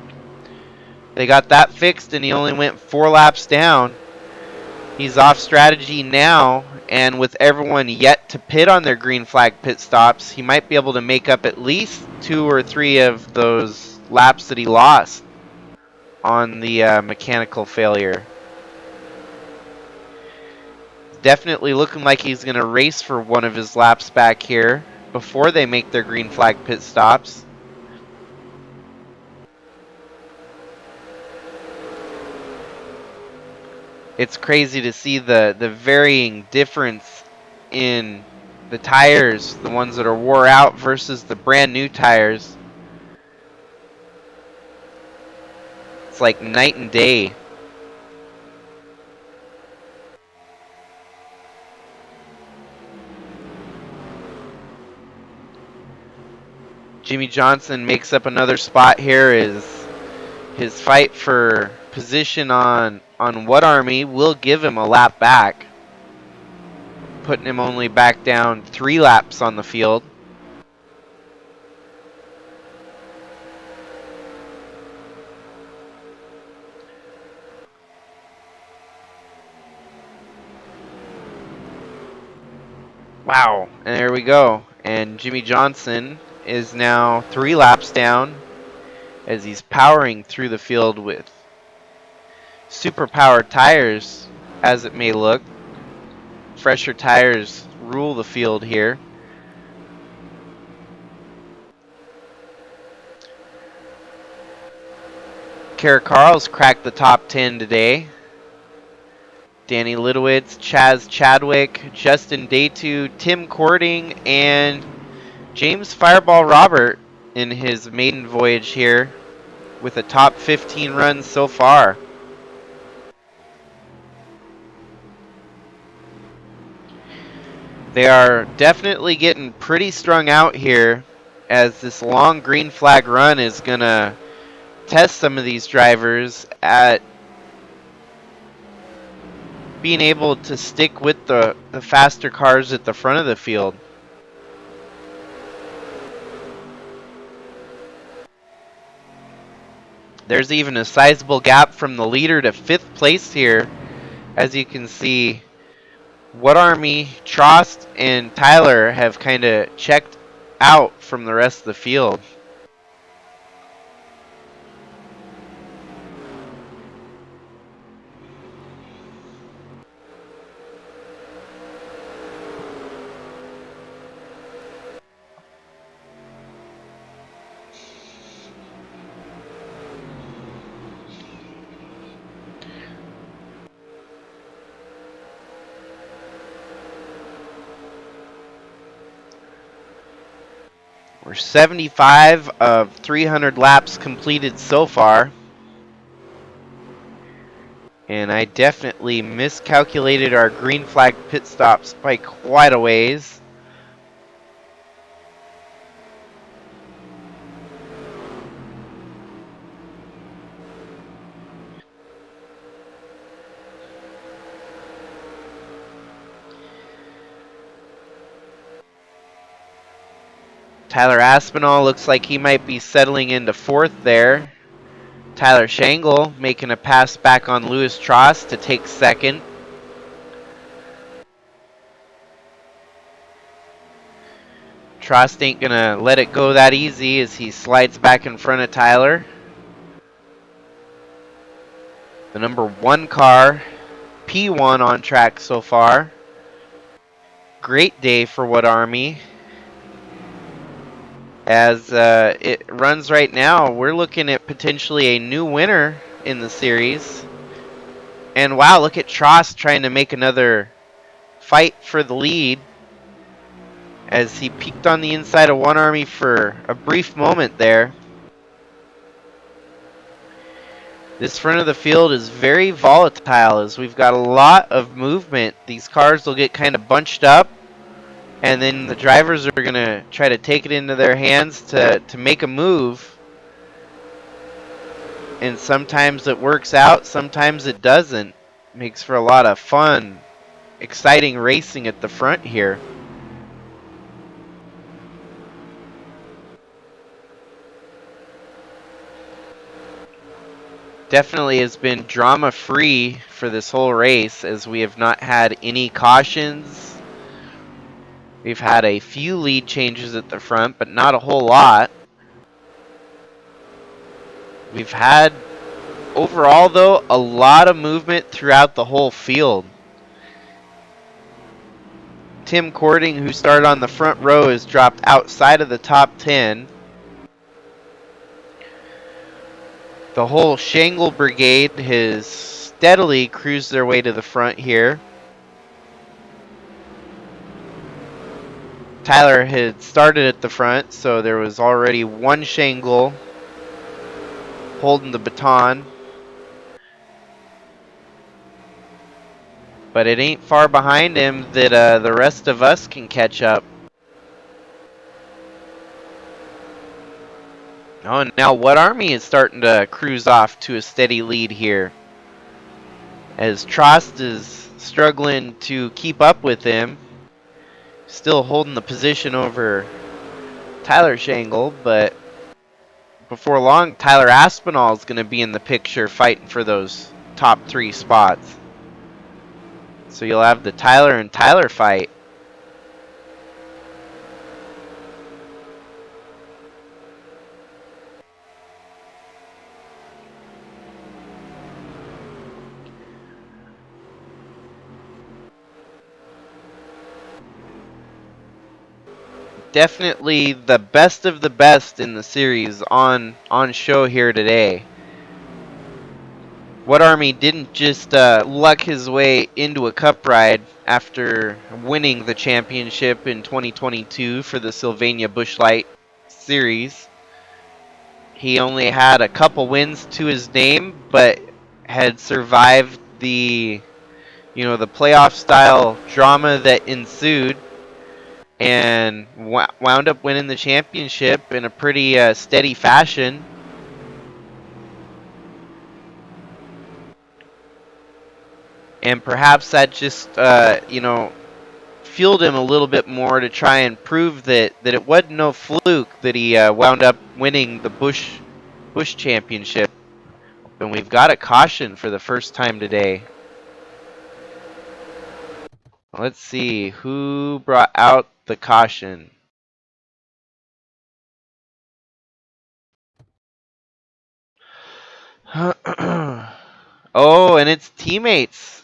They got that fixed and he only went 4 laps down. He's off strategy now, and with everyone yet to pit on their green flag pit stops, he might be able to make up at least 2 or 3 of those laps that he lost on the mechanical failure. Definitely looking like he's going to race for one of his laps back here before they make their green flag pit stops. It's crazy to see the varying difference in the tires, the ones that are wore out versus the brand new tires. It's like night and day. Jimmy Johnson makes up another spot here. His fight for position on What Army will give him a lap back, putting him only back down 3 laps on the field. Wow, and there we go. And Jimmy Johnson is now 3 laps down as he's powering through the field with super powered tires, as it may look. Fresher tires rule the field here. Kara Carl's cracked the top 10 today. Danny Litowitz, Chaz Chadwick, Justin Deatu, Tim Cording, and James Fireball Robert in his maiden voyage here with a top 15 run so far. They are definitely getting pretty strung out here, as this long green flag run is going to test some of these drivers at being able to stick with the faster cars at the front of the field. There's even a sizable gap from the leader to 5th place here. As you can see, What Army, Trost, and Tyler have kind of checked out from the rest of the field. We're 75 of 300 laps completed so far. And I definitely miscalculated our green flag pit stops by quite a ways. Tyler Aspinall looks like he might be settling into 4th there. Tyler Shangle making a pass back on Lewis Trost to take 2nd. Trost ain't gonna let it go that easy as he slides back in front of Tyler. The number 1 car, P1 on track so far. Great day for What Army. As it runs right now, we're looking at potentially a new winner in the series. And wow, look at Trost trying to make another fight for the lead as he peeked on the inside of One Army for a brief moment there. This front of the field is very volatile as we've got a lot of movement. These cars will get kind of bunched up, and then the drivers are going to try to take it into their hands to make a move. And sometimes it works out, sometimes it doesn't. Makes for a lot of fun, exciting racing at the front here. Definitely has been drama-free for this whole race, as we have not had any cautions. We've had a few lead changes at the front, but not a whole lot. We've had, overall though, a lot of movement throughout the whole field. Tim Cording, who started on the front row, has dropped outside of the top 10. The whole Shangle Brigade has steadily cruised their way to the front here. Tyler had started at the front, so there was already one Shangle holding the baton. But it ain't far behind him that the rest of us can catch up. Oh, and now What Army is starting to cruise off to a steady lead here, as Trost is struggling to keep up with him. Still holding the position over Tyler Shangle, but before long, Tyler Aspinall is going to be in the picture fighting for those top 3 spots. So you'll have the Tyler and Tyler fight. Definitely the best of the best in the series on show here today. What Army didn't just luck his way into a cup ride after winning the championship in 2022 for the Sylvania Busch Light Series. He only had a couple wins to his name, but had survived the playoff style drama that ensued, and wound up winning the championship in a pretty steady fashion. And perhaps that just fueled him a little bit more to try and prove that it wasn't no fluke that he wound up winning the Busch championship. And we've got a caution for the first time today. Let's see who brought out the caution. Oh, and it's teammates.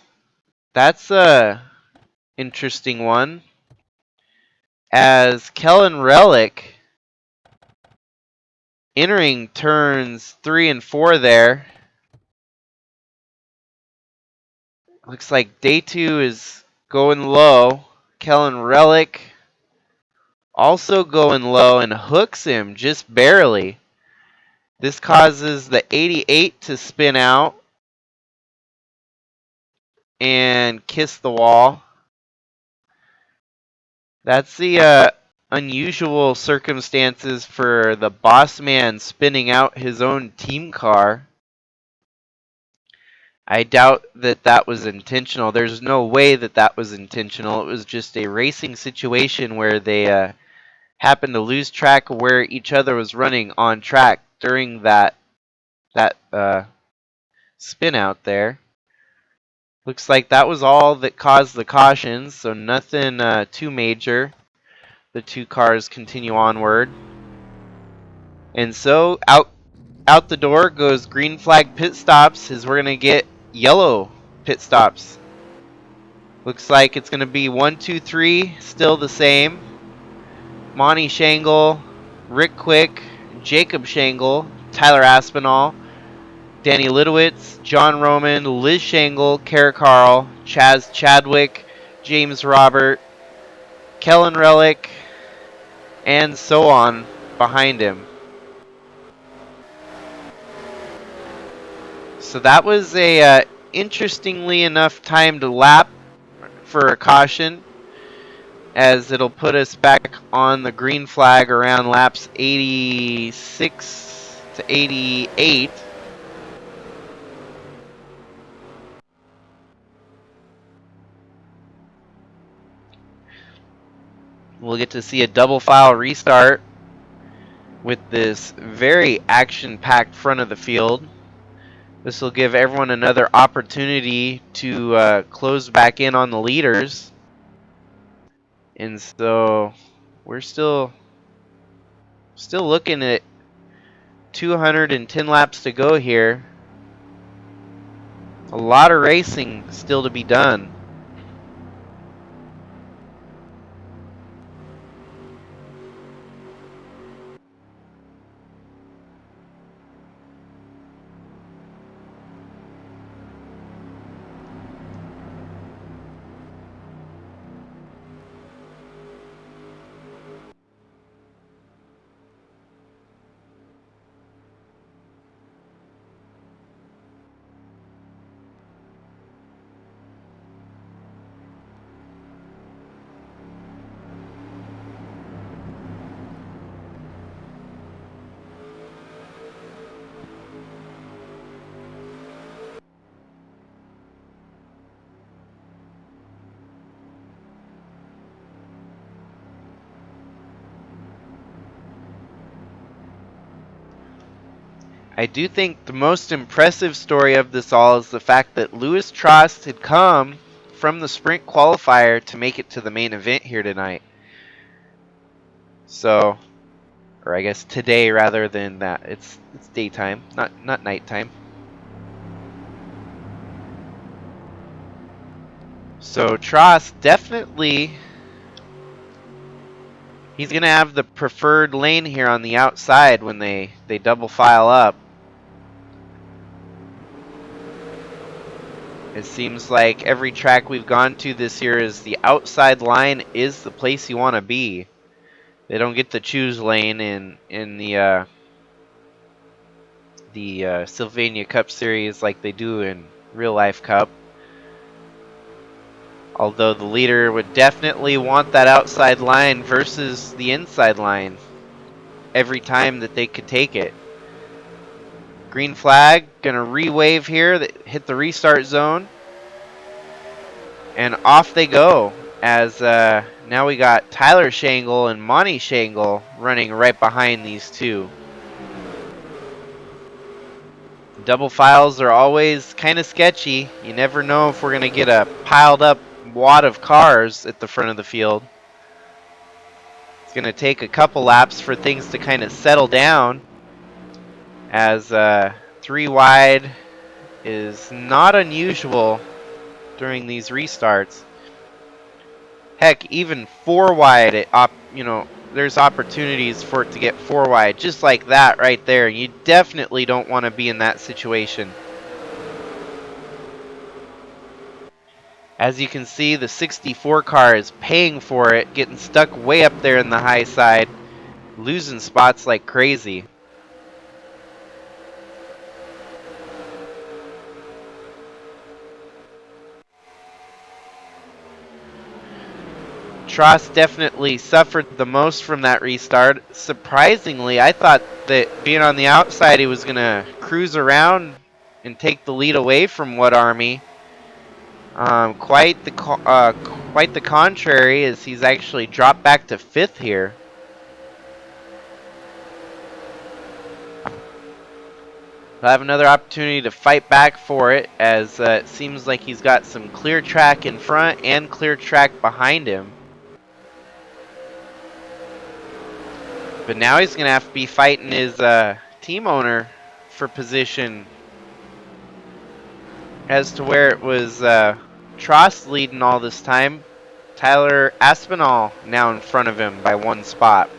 That's a interesting one. As Kellen Relic entering turns 3 and 4 there. Looks like Deatu is going low. Kellen Relic also going low and hooks him just barely. This causes the 88 to spin out and kiss the wall. That's the unusual circumstances for the boss man spinning out his own team car. I doubt that was intentional. There's no way that was intentional. It was just a racing situation where they happened to lose track of where each other was running on track during that spin out there. Looks like that was all that caused the cautions, so nothing too major. The 2 cars continue onward. And so out the door goes green flag pit stops, as we're going to get yellow pit stops. Looks like it's going to be 1, 2, 3, still the same. Monte Shangle, Rick Quick, Jacob Shangle, Tyler Aspinall, Danny Lidowitz, John Roman, Liz Shangle, Kara Carl, Chaz Chadwick, James Robert, Kellen Relic, and so on behind him. So that was a interestingly enough timed lap for a caution, as it'll put us back on the green flag around laps 86 to 88. We'll get to see a double file restart with this very action-packed front of the field. This will give everyone another opportunity to close back in on the leaders. And so we're still looking at 210 laps to go here. A lot of racing still to be done. I do think the most impressive story of this all is the fact that Louis Trost had come from the sprint qualifier to make it to the main event here tonight. So, or I guess today rather than that. It's daytime, not nighttime. So Trost definitely, he's gonna have the preferred lane here on the outside when they double file up. It seems like every track we've gone to this year is the outside line is the place you want to be. They don't get to choose lane in the Sylvania Cup Series like they do in Real Life Cup. Although the leader would definitely want that outside line versus the inside line every time that they could take it. Green flag, gonna re-wave here, hit the restart zone. And off they go as now we got Tyler Shangle and Monte Shangle running right behind these two. Double files are always kind of sketchy. You never know if we're going to get a piled up wad of cars at the front of the field. It's going to take a couple laps for things to kind of settle down, as 3 wide is not unusual during these restarts. Heck, even 4 wide, there's opportunities for it to get 4 wide, just like that right there. You definitely don't want to be in that situation. As you can see, the 64 car is paying for it, getting stuck way up there in the high side, losing spots like crazy. Trost definitely suffered the most from that restart. Surprisingly, I thought that being on the outside, he was going to cruise around and take the lead away from What Army. Quite the contrary, as he's actually dropped back to 5th here. He'll have another opportunity to fight back for it, as it seems like he's got some clear track in front and clear track behind him. But now he's going to have to be fighting his team owner for position, as to where it was Trost leading all this time. Tyler Aspinall now in front of him by 1 spot.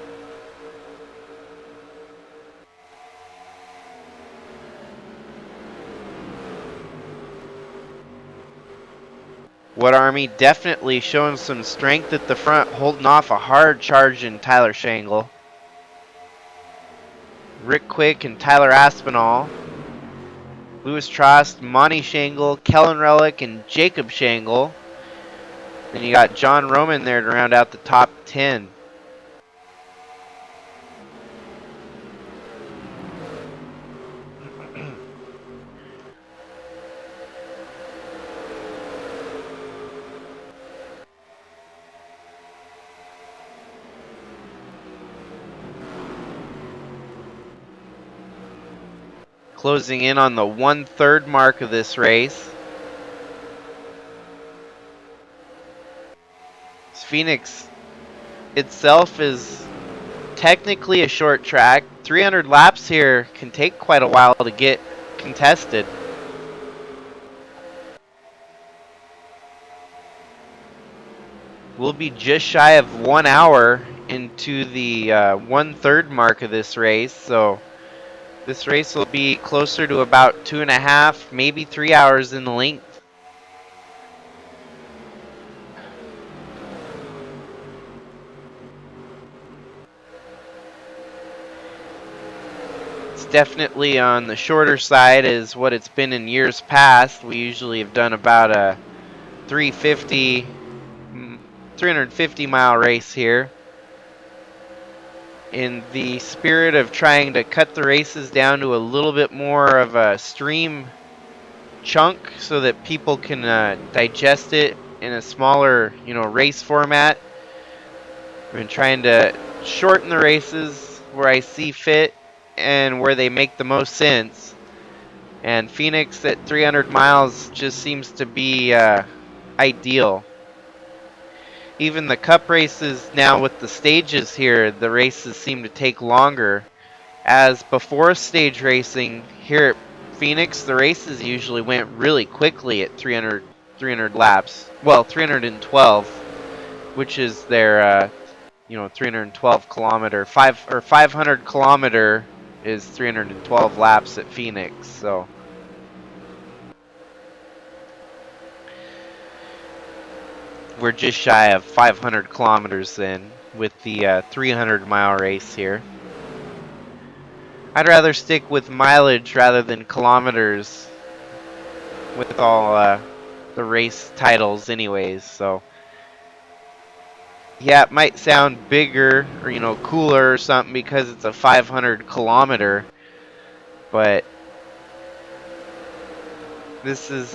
What Army definitely showing some strength at the front, holding off a hard charge in Tyler Shangle. Rick Quick and Tyler Aspinall. Louis Trost, Monte Shangle, Kellen Relic, and Jacob Shangle. Then you got John Roman there to round out the top 10. closing in on the 1/3 mark of this race. Phoenix itself is technically a short track. 300 laps here can take quite a while to get contested. We'll be just shy of 1 hour into the 1/3 mark of this race, so this race will be closer to about 2.5, maybe 3 hours in the length. It's definitely on the shorter side as what it's been in years past. We usually have done about a 350 mile race here. In the spirit of trying to cut the races down to a little bit more of a stream chunk so that people can digest it in a smaller, race format. I've been trying to shorten the races where I see fit and where they make the most sense. And Phoenix at 300 miles just seems to be ideal. Even the cup races now with the stages here, the races seem to take longer. As before stage racing here at Phoenix, the races usually went really quickly at 300 laps. Well, 312, which is their 312 kilometer, 500 kilometer is 312 laps at Phoenix. So we're just shy of 500 kilometers then with the 300 mile race here. I'd rather stick with mileage rather than kilometers with all the race titles anyways, so yeah, it might sound bigger or cooler or something because it's a 500 kilometer, but this is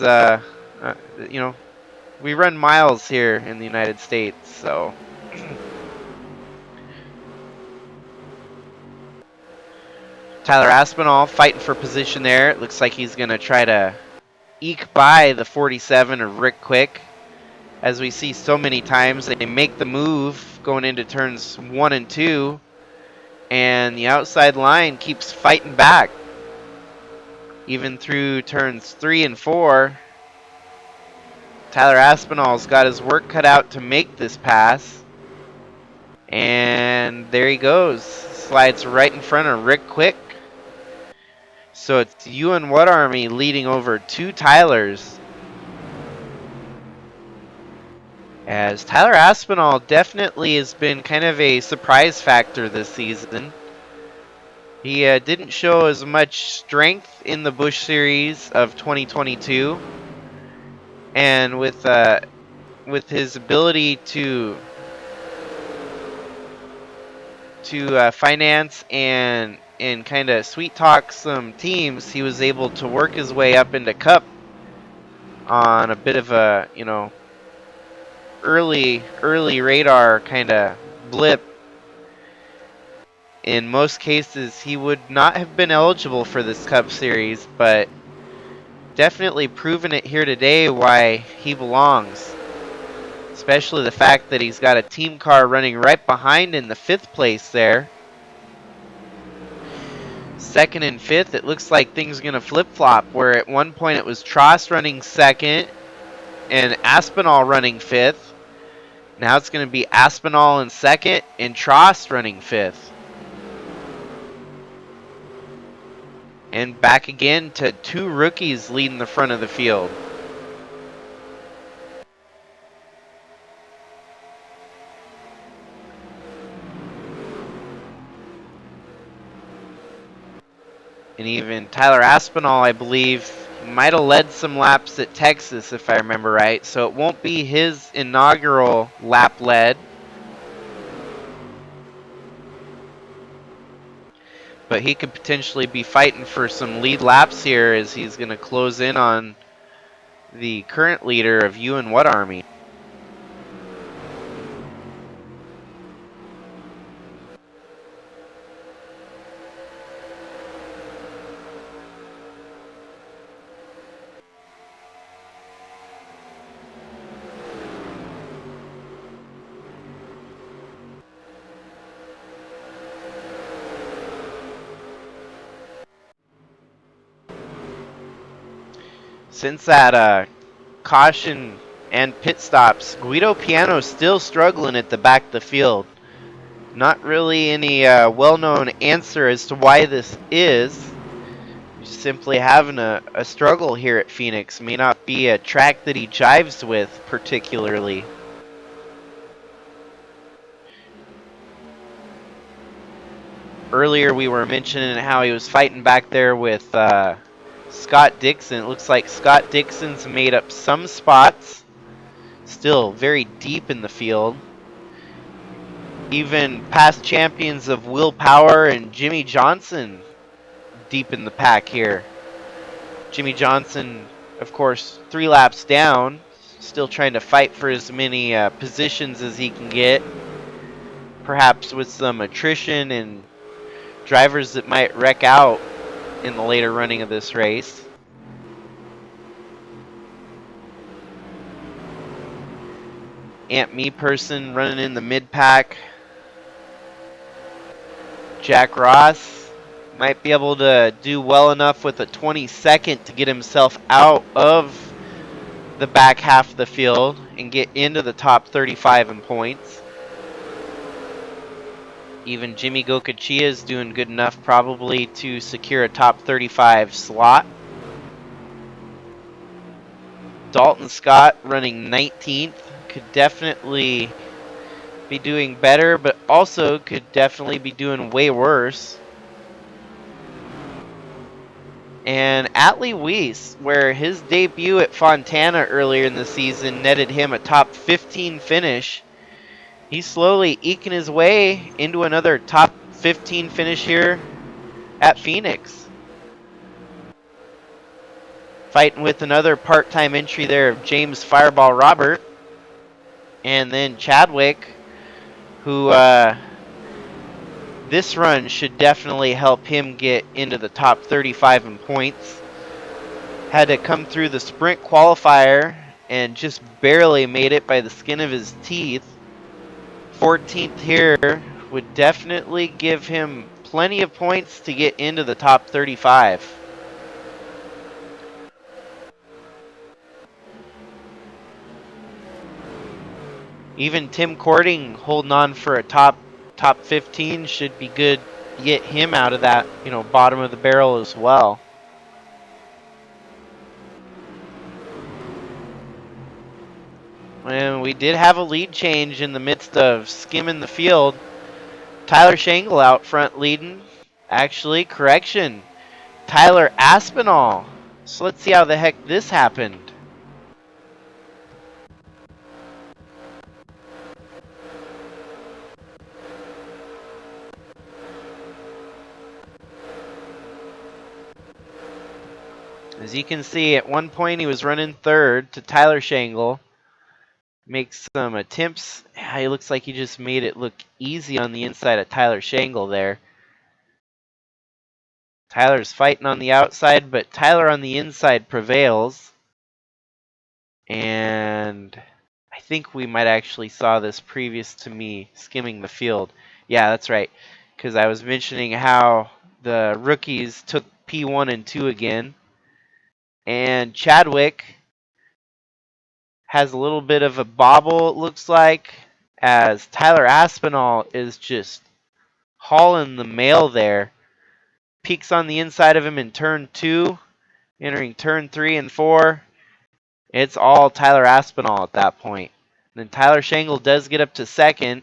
we run miles here in the United States, so Tyler Aspinall fighting for position there. It looks like he's gonna try to eke by the 47 of Rick Quick. As we see so many times, they make the move going into turns 1 and 2, and the outside line keeps fighting back. Even through turns 3 and 4, Tyler Aspinall's got his work cut out to make this pass. And there he goes. Slides right in front of Rick Quick. So it's you and What Army leading over 2 Tylers. As Tyler Aspinall definitely has been kind of a surprise factor this season. He didn't show as much strength in the Busch Series of 2022. And with his ability to finance and kind of sweet talk some teams, he was able to work his way up into Cup on a bit of a early radar kind of blip. In most cases, he would not have been eligible for this Cup Series, but definitely proven it here today why he belongs. Especially the fact that he's got a team car running right behind in the 5th place there. 2nd and 5th, it looks like things are going to flip-flop, where at one point it was Trost running 2nd and Aspinall running 5th. Now it's going to be Aspinall in 2nd and Trost running 5th. And back again to 2 rookies leading the front of the field. And even Tyler Aspinall, I believe, might have led some laps at Texas, if I remember right. So it won't be his inaugural lap lead. But he could potentially be fighting for some lead laps here as he's going to close in on the current leader of You and What Army. Since that caution and pit stops, Guido Piano's still struggling at the back of the field. Not really any well-known answer as to why this is. He's simply having a struggle here at Phoenix. May not be a track that he jives with particularly. Earlier we were mentioning how he was fighting back there with Scott Dixon. It looks like Scott Dixon's made up some spots. Still very deep in the field. Even past champions of Will Power and Jimmy Johnson deep in the pack here. Jimmy Johnson, of course, 3 laps down, still trying to fight for as many positions as he can get. Perhaps with some attrition and drivers that might wreck out in the later running of this race. Aunt Me Person running in the mid-pack. Jack Ross might be able to do well enough with a 22nd to get himself out of the back half of the field and get into the top 35 in points. Even Jimmy Gokachia is doing good enough probably to secure a top 35 slot. Dalton Scott running 19th could definitely be doing better, but also could definitely be doing way worse. And Atley Wiese, where his debut at Fontana earlier in the season netted him a top 15 finish, he's slowly eking his way into another top 15 finish here at Phoenix. Fighting with another part-time entry there of James Fireball Robert. And then Chadwick, who this run should definitely help him get into the top 35 in points. Had to come through the sprint qualifier and just barely made it by the skin of his teeth. 14th here would definitely give him plenty of points to get into the top 35. Even Tim Cording holding on for a top 15 should be good to get him out of that, bottom of the barrel as well. And we did have a lead change in the midst of skimming the field. Tyler Shangle out front leading. Actually, correction. Tyler Aspinall. So let's see how the heck this happened. As you can see, at one point he was running third to Tyler Shangle. Makes some attempts. It looks like he just made it look easy on the inside of Tyler Shangle there. Tyler's fighting on the outside, but Tyler on the inside prevails. And I think we might actually saw this previous to me skimming the field. Yeah, that's right. Because I was mentioning how the rookies took P1 and 2 again. And Chadwick has a little bit of a bobble, it looks like, as Tyler Aspinall is just hauling the mail there. Peaks on the inside of him in turn 2, entering turn 3 and 4. It's all Tyler Aspinall at that point. And then Tyler Shangle does get up to second,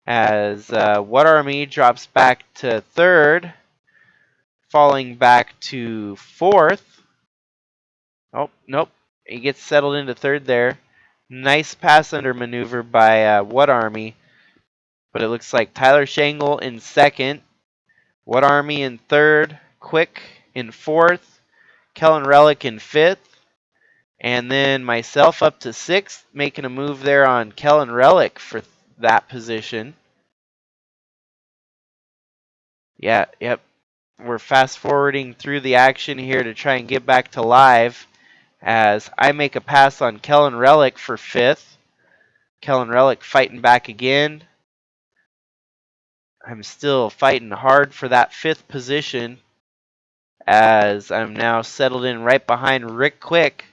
as What Army drops back to third, falling back to fourth. Oh, nope. He gets settled into third there. Nice pass under maneuver by What Army. But it looks like Tyler Shangle in second. What Army in third. Quick in fourth. Kellen Relic in fifth. And then myself up to sixth, making a move there on Kellen Relic for that position. Yeah, yep. We're fast forwarding through the action here to try and get back to live as I make a pass on Kellen Relic for fifth. Kellen Relic fighting back again. I'm still fighting hard for that fifth position as I'm now settled in right behind Rick Quick,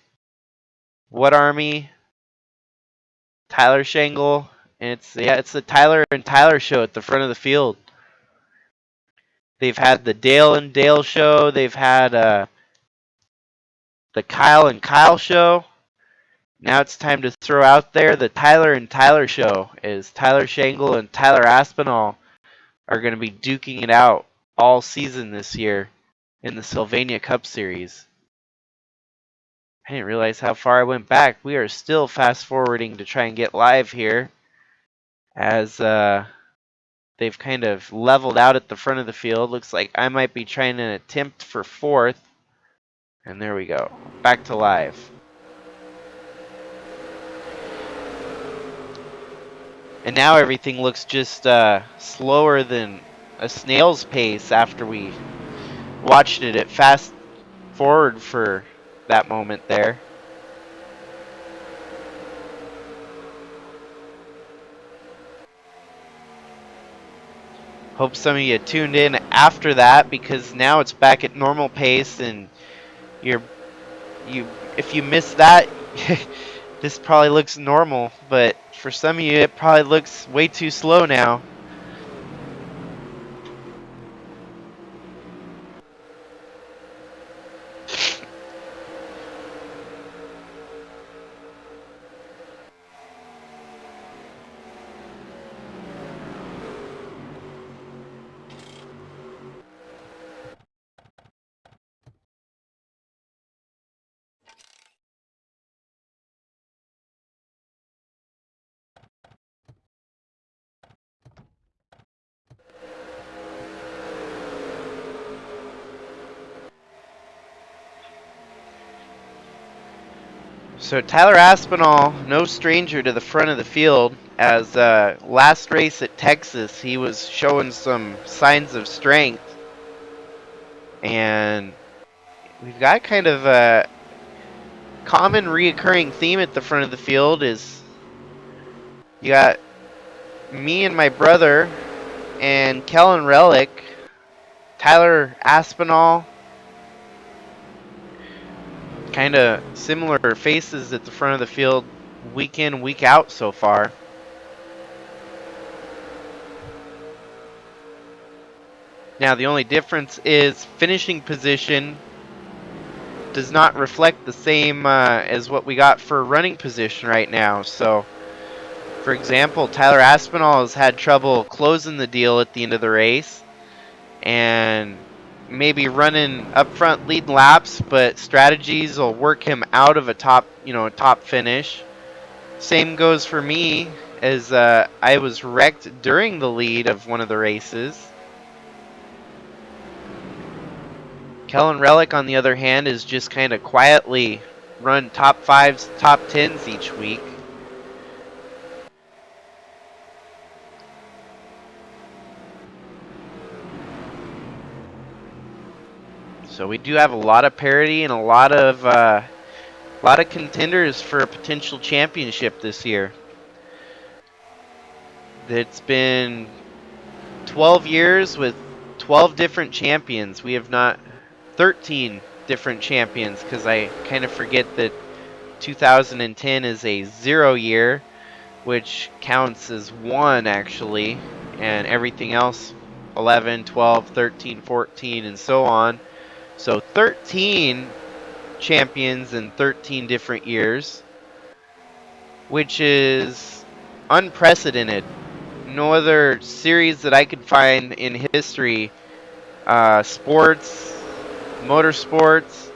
What Army, Tyler Shangle, and it's the Tyler and Tyler show at the front of the field. They've had the Dale and Dale show. They've had the Kyle and Kyle show. Now it's time to throw out there the Tyler and Tyler show, as Tyler Shangle and Tyler Aspinall are going to be duking it out all season this year in the Sylvania Cup Series. I didn't realize how far I went back. We are still fast forwarding to try and get live here, as they've kind of leveled out at the front of the field. Looks like I might be trying an attempt for fourth. And there we go. Back to live. And now everything looks just slower than a snail's pace after we watched it at fast forward for that moment there. Hope some of you tuned in after that, because now it's back at normal pace, and if you missed that, this probably looks normal, but for some of you it probably looks way too slow now. So Tyler Aspinall, no stranger to the front of the field, as last race at Texas, he was showing some signs of strength. And we've got kind of a common reoccurring theme at the front of the field is you got me and my brother and Kellen Relic, Tyler Aspinall, kind of similar faces at the front of the field week in, week out so far. Now the only difference is finishing position does not reflect the same as what we got for running position right now. So, for example, Tyler Aspinall has had trouble closing the deal at the end of the race, and maybe running up front leading laps, but strategies will work him out of a top finish. Same goes for me, as I was wrecked during the lead of one of the races. Kellen Relic, on the other hand, is just kind of quietly run top 5s, top 10s each week. So we do have a lot of parity and a lot of contenders for a potential championship this year. It's been 12 years with 12 different champions. We have not 13 different champions, because I kind of forget that 2010 is a 0 year, which counts as 1 actually, and everything else 11, 12, 13, 14, and so on. So 13 champions in 13 different years, which is unprecedented. No other series that I could find in history, sports, motorsports,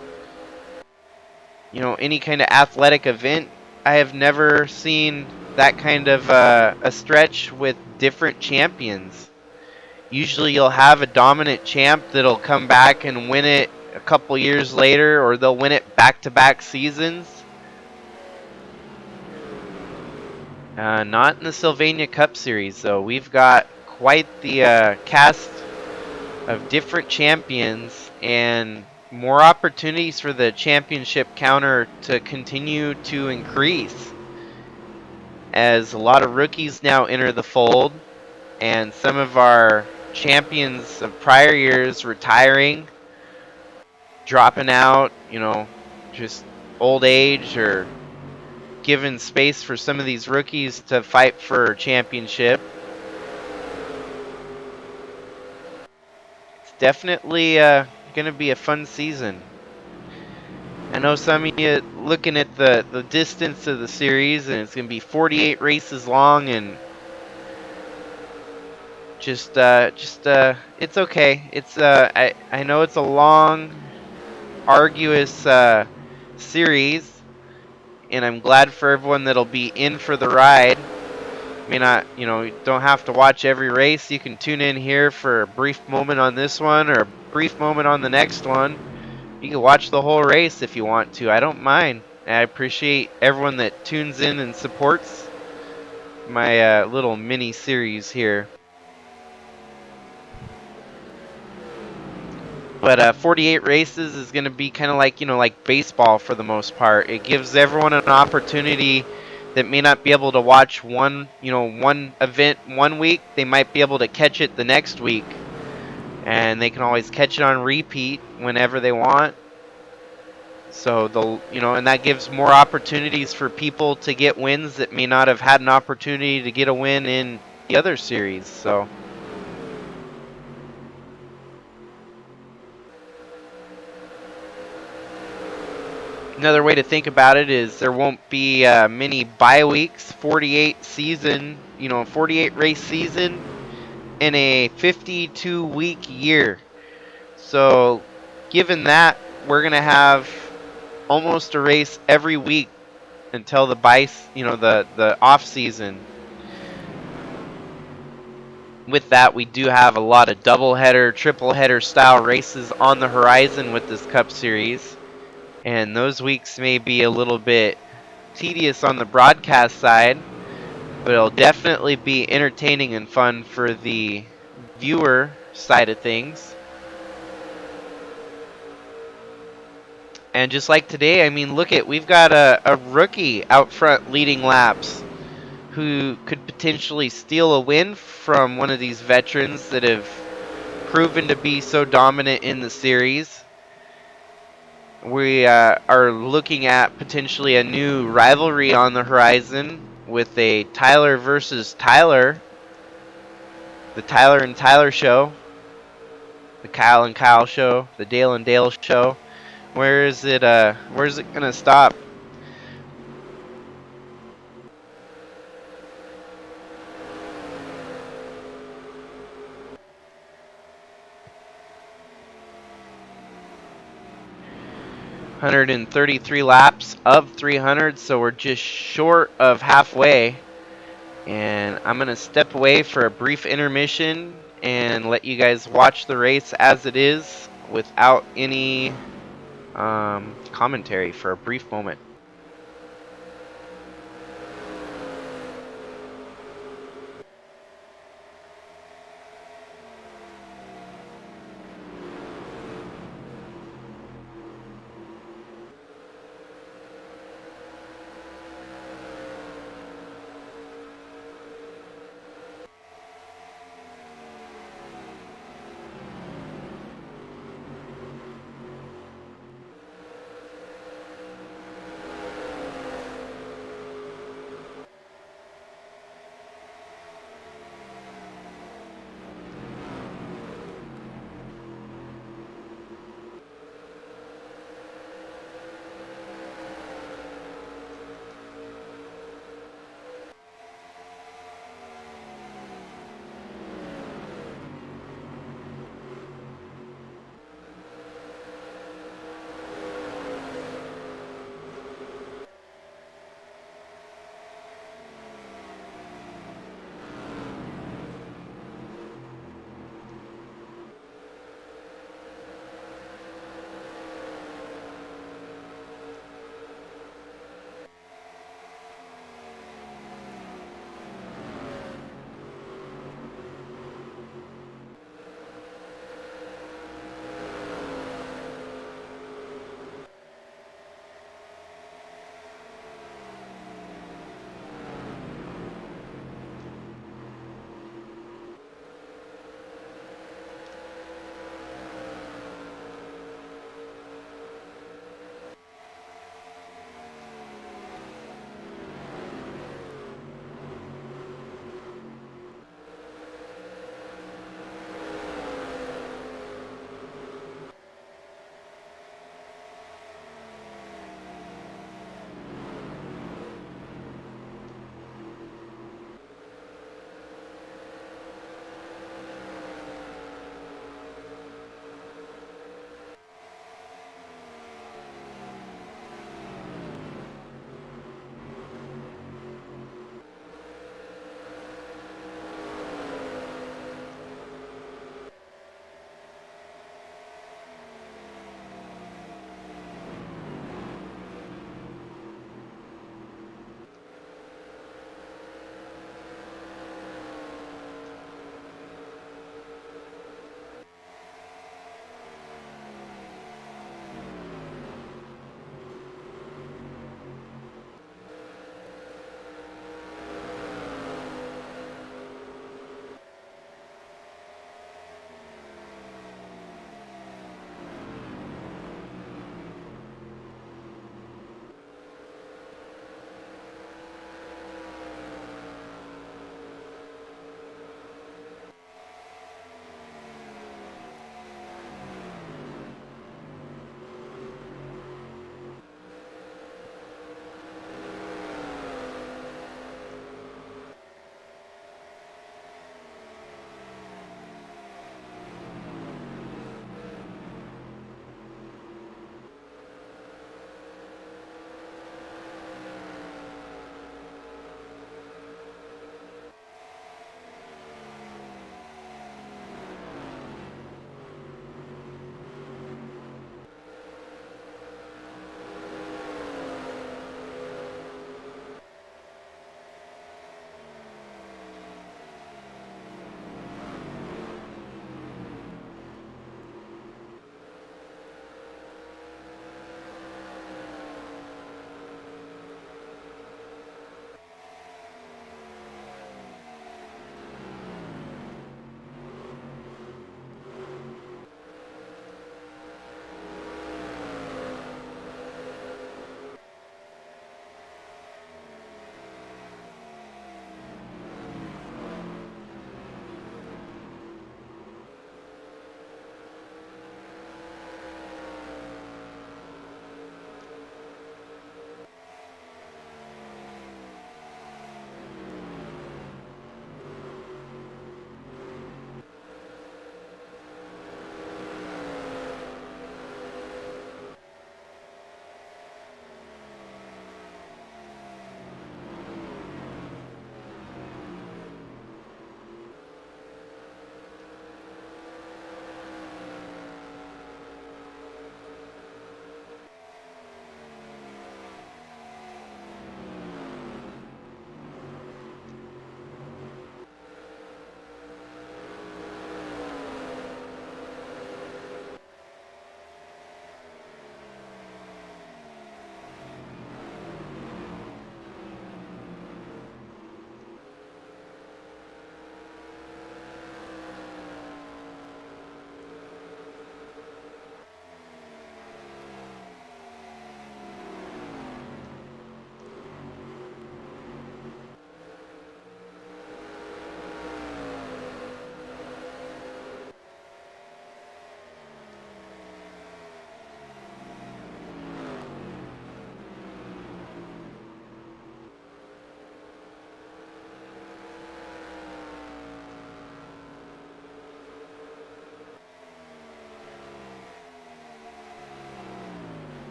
any kind of athletic event, I have never seen that kind of a stretch with different champions. Usually you'll have a dominant champ that'll come back and win it a couple years later, or they'll win it back-to-back seasons. Not in the Sylvania Cup Series, though. We've got quite the cast of different champions, and more opportunities for the championship counter to continue to increase, as a lot of rookies now enter the fold, and some of our champions of prior years retiring. dropping out, just old age, or giving space for some of these rookies to fight for a championship. It's definitely going to be a fun season. I know some of you looking at the distance of the series, and it's going to be 48 races long, and just it's okay. It's I know it's a long, arduous series, and I'm glad for everyone that'll be in for the ride. May not, you don't have to watch every race. You can tune in here for a brief moment on this one or a brief moment on the next one. You can watch the whole race if you want to. I don't mind. I appreciate everyone that tunes in and supports my little mini series here. But 48 races is going to be kind of like, like baseball for the most part. It gives everyone an opportunity that may not be able to watch one event one week. They might be able to catch it the next week. And they can always catch it on repeat whenever they want. So and that gives more opportunities for people to get wins that may not have had an opportunity to get a win in the other series. So another way to think about it is there won't be many bye weeks. 48 race season in a 52-week year. So given that, we're gonna have almost a race every week until the the off season. With that, we do have a lot of double-header, triple-header style races on the horizon with this Cup Series. And those weeks may be a little bit tedious on the broadcast side, but it'll definitely be entertaining and fun for the viewer side of things. And just like today, I mean, we've got a rookie out front leading laps who could potentially steal a win from one of these veterans that have proven to be so dominant in the series. We are looking at potentially a new rivalry on the horizon with a Tyler versus Tyler, the Tyler and Tyler show, the Kyle and Kyle show, the Dale and Dale show. Where's it gonna stop? ...133 laps of 300, so we're just short of halfway. And I'm going to step away for a brief intermission and let you guys watch the race as it is without any commentary for a brief moment.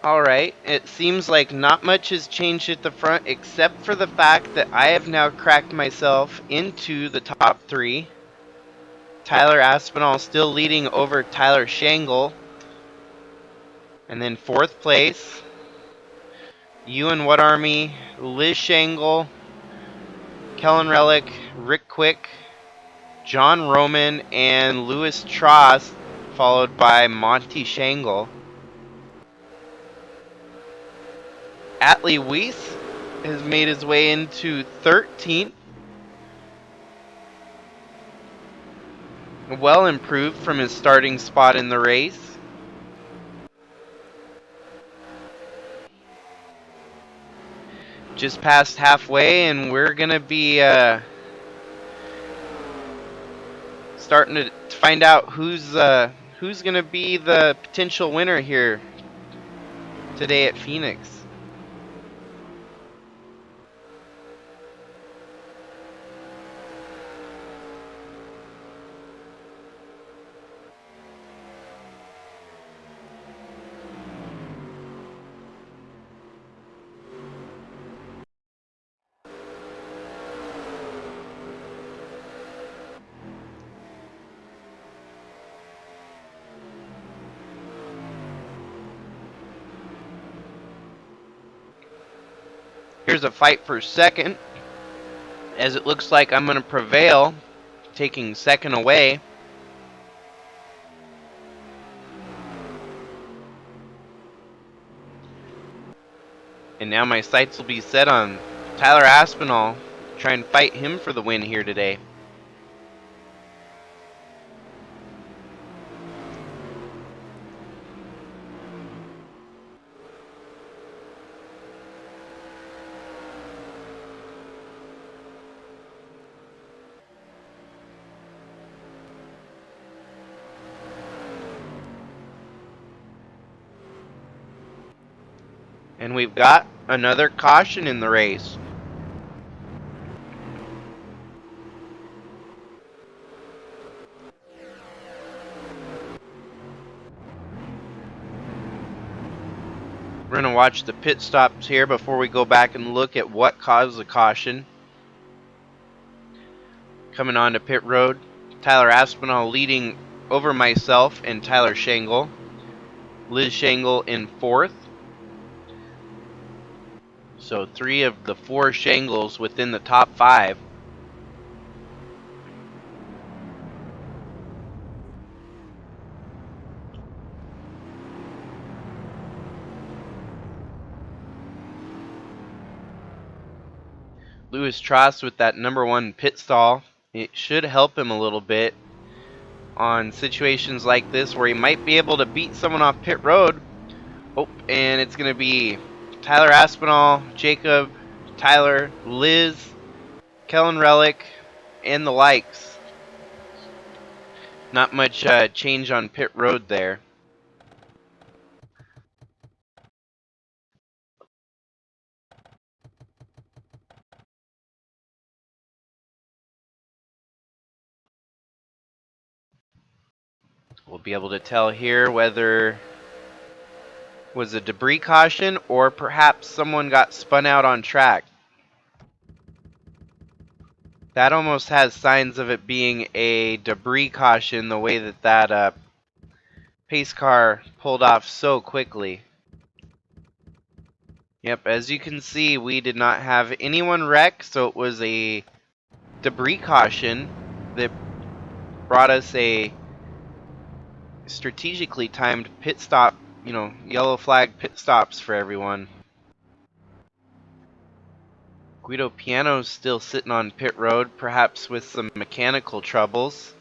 Alright, it seems like not much has changed at the front except for the fact that I have now cracked myself into the top 3. Tyler Aspinall still leading over Tyler Shangle. And then 4th place, Ewan What Army, Liz Shangle, Kellen Relic, Rick Quick, John Roman, and Louis Trost, followed by Monte Shangle. Atley Wiese has made his way into 13th. Well improved from his starting spot in the race. Just past halfway, and we're going to be starting to find out who's going to be the potential winner here today at Phoenix. Here's a fight for second, as it looks like I'm going to prevail, taking second away. And now my sights will be set on Tyler Aspinall, try and fight him for the win here today. And we've got another caution in the race. We're going to watch the pit stops here before we go back and look at what caused the caution. Coming onto pit road, Tyler Aspinall leading over myself and Tyler Shangle. Liz Shangle in 4th. So 3 of the 4 Shangles within the top 5. Louis Trost with that number 1 pit stall. It should help him a little bit on situations like this where he might be able to beat someone off pit road. Oh, and it's going to be Tyler Aspinall, Jacob, Tyler, Liz, Kellen Relic, and the likes. Not much change on pit road there. We'll be able to tell here whether it was a debris caution or perhaps someone got spun out on track. That almost has signs of it being a debris caution, the way that pace car pulled off so quickly. Yep, as you can see, we did not have anyone wreck, so it was a debris caution that brought us a strategically timed pit stop, yellow flag pit stops for everyone. Guido Piano's still sitting on pit road, perhaps with some mechanical troubles.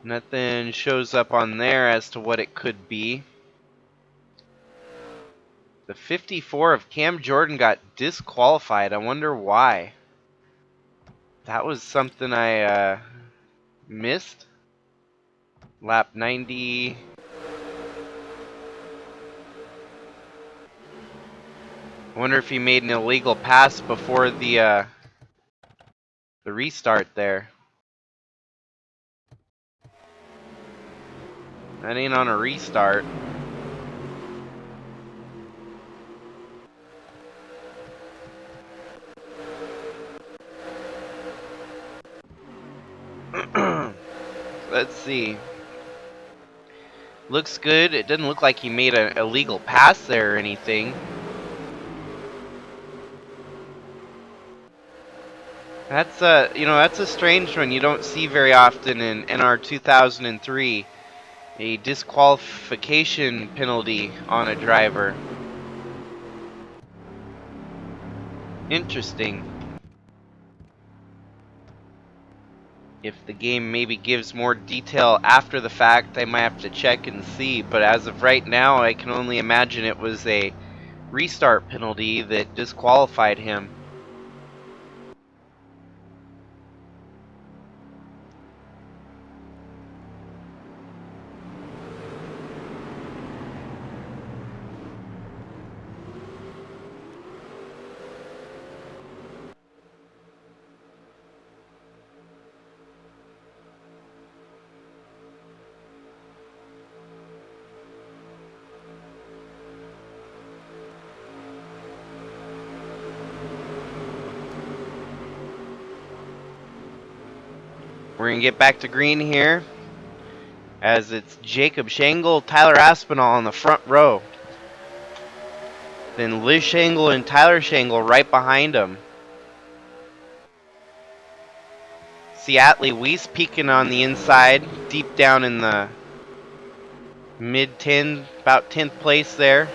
Nothing shows up on there as to what it could be. The 54 of Cam Jordan got disqualified. I wonder why. That was something I missed. Lap 90. I wonder if he made an illegal pass before the restart there. That ain't on a restart. let's see. Looks good. It didn't look like he made an illegal pass there or anything. That's that's a strange one you don't see very often in NR 2003. A disqualification penalty on a driver. Interesting. If the game maybe gives more detail after the fact, I might have to check and see, but as of right now, I can only imagine it was a restart penalty that disqualified him. We're going to get back to green here, as it's Jacob Shangle, Tyler Aspinall on the front row. Then Liz Shangle and Tyler Shangle right behind him. See Atley Wiese peeking on the inside, deep down in the mid-10, about 10th place there.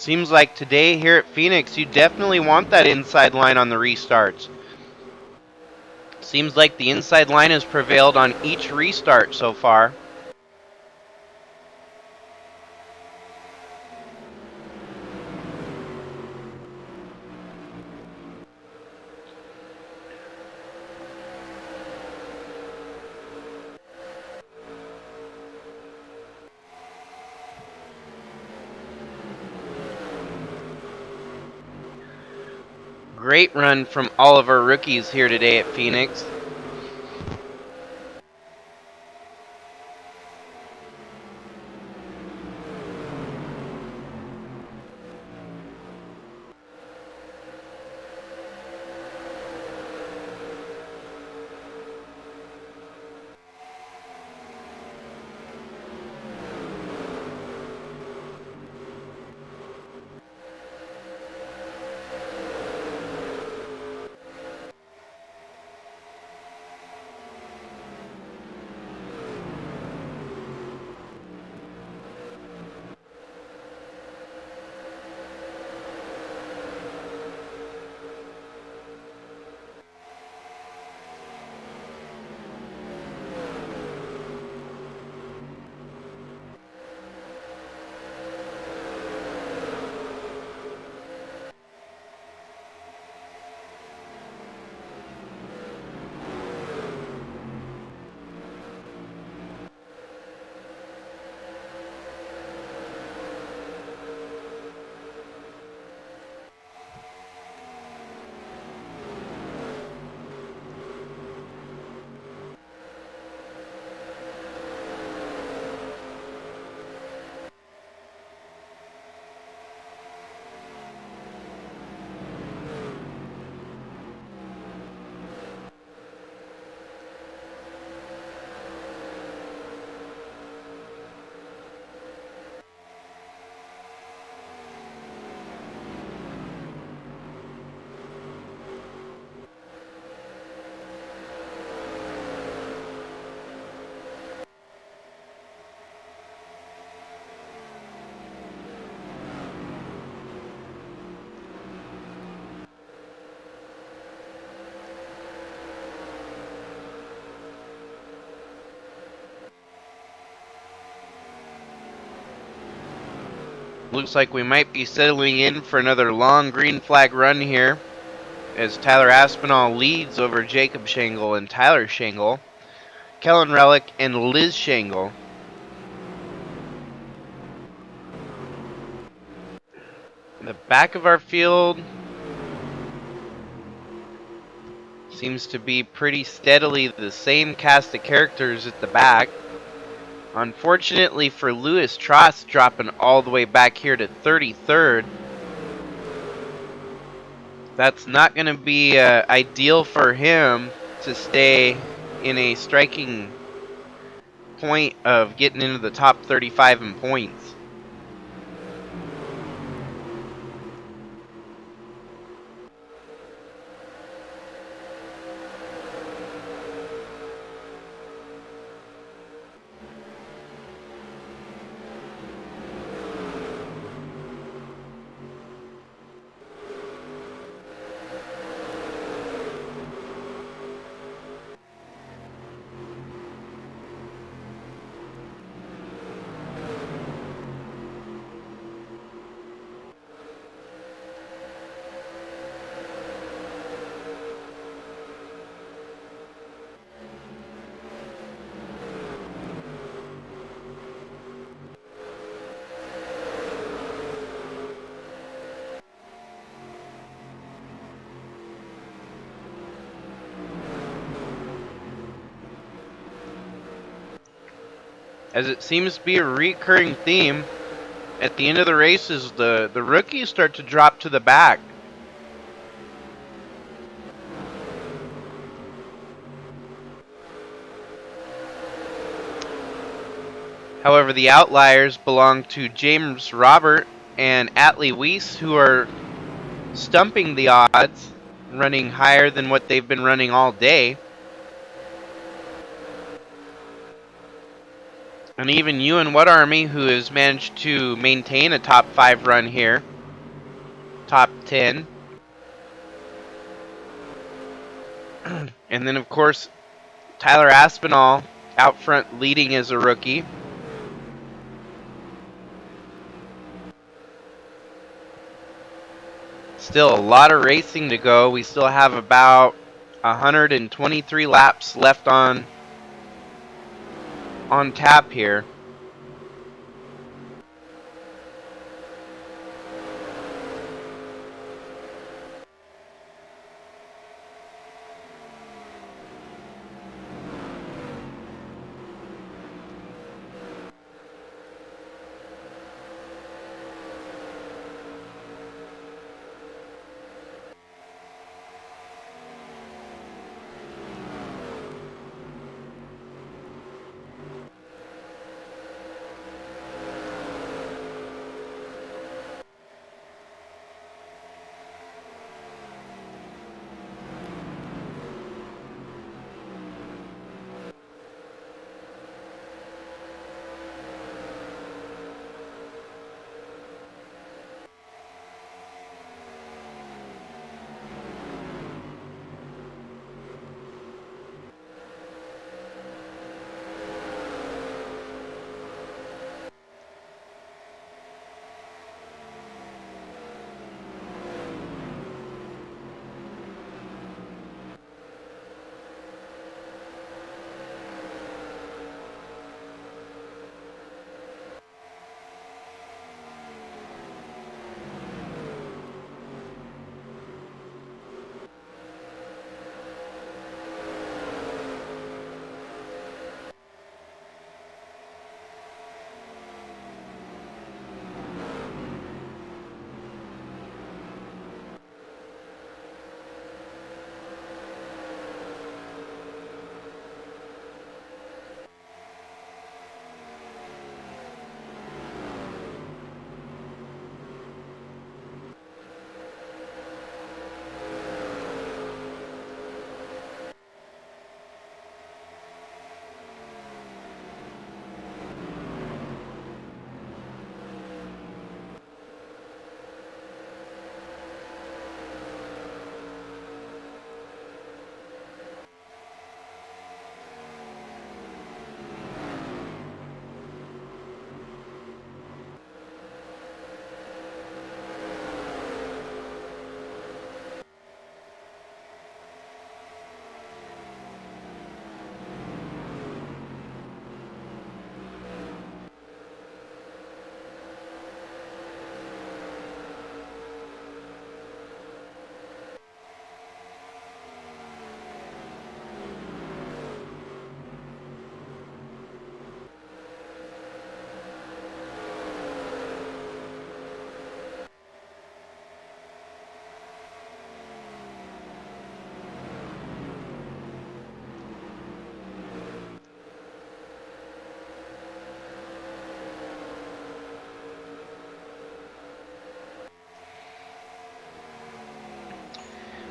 Seems like today here at Phoenix, you definitely want that inside line on the restarts. Seems like the inside line has prevailed on each restart so far. Great run from all of our rookies here today at Phoenix. Looks like we might be settling in for another long green flag run here, as Tyler Aspinall leads over Jacob Shangle and Tyler Shangle, Kellen Relic and Liz Shangle. In the back of our field, Seems to be pretty steadily the same cast of characters at the back. Unfortunately for Lewis Tross, dropping all the way back here to 33rd. That's not going to be ideal for him to stay in a striking point of getting into the top 35 in points. As it seems to be a recurring theme, at the end of the races, the rookies start to drop to the back. However, the outliers belong to James Robert and Atley Wiese, who are stumping the odds, running higher than what they've been running all day. And even Ewan What Army, who has managed to maintain a top 5 run here. Top 10. And then, of course, Tyler Aspinall out front leading as a rookie. Still a lot of racing to go. We still have about 123 laps left on tap here.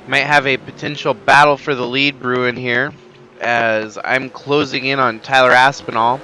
Might have a potential battle for the lead brewing here, as I'm closing in on Tyler Aspinall.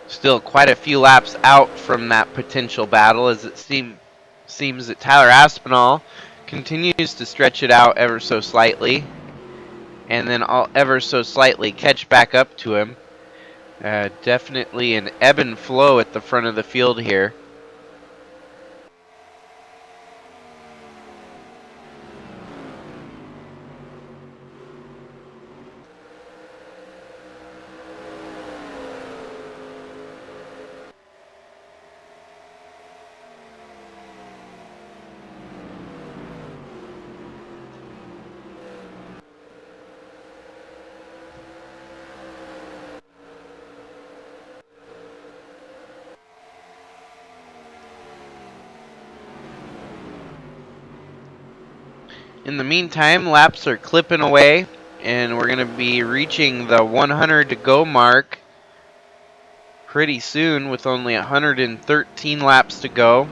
Still quite a few laps out from that potential battle, as it seems that Tyler Aspinall continues to stretch it out ever so slightly, and then I'll ever so slightly catch back up to him. Definitely an ebb and flow at the front of the field here. In the meantime, laps are clipping away, and we're going to be reaching the 100 to go mark pretty soon with only 113 laps to go.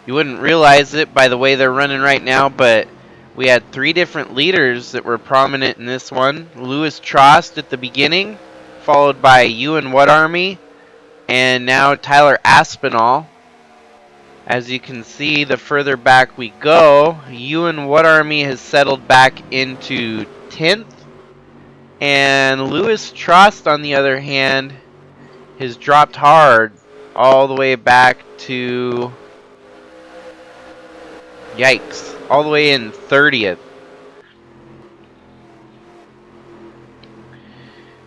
You wouldn't realize it by the way they're running right now, but we had 3 different leaders that were prominent in this one. Louis Trost at the beginning, followed by Ewan What Army, and now Tyler Aspinall. As you can see, the further back we go, Ewan What Army has settled back into 10th, and Louis Trost, on the other hand, has dropped hard all the way back to, yikes, all the way in 30th.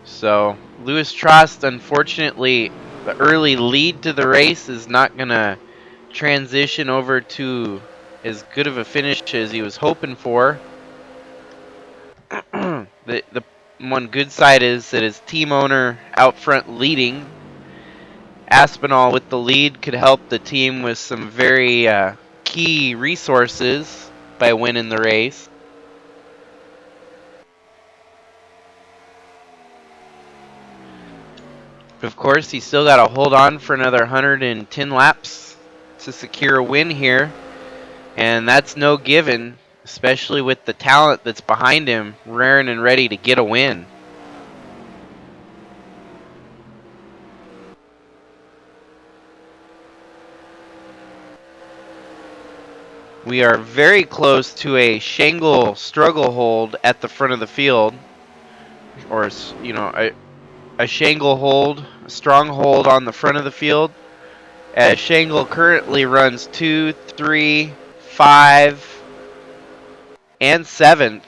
So Louis Trost, unfortunately, the early lead to the race is not going to transition over to as good of a finish as he was hoping for. The one good side is that his team owner out front leading, Aspinall with the lead, could help the team with some very key resources by winning the race. But of course, he's still got to hold on for another 110 laps to secure a win here, and that's no given, especially with the talent that's behind him, raring and ready to get a win. We are very close to a Shangle struggle hold at the front of the field, or a Shangle hold, a strong hold on the front of the field, as Shangle currently runs 2, 3, 5, and 7th.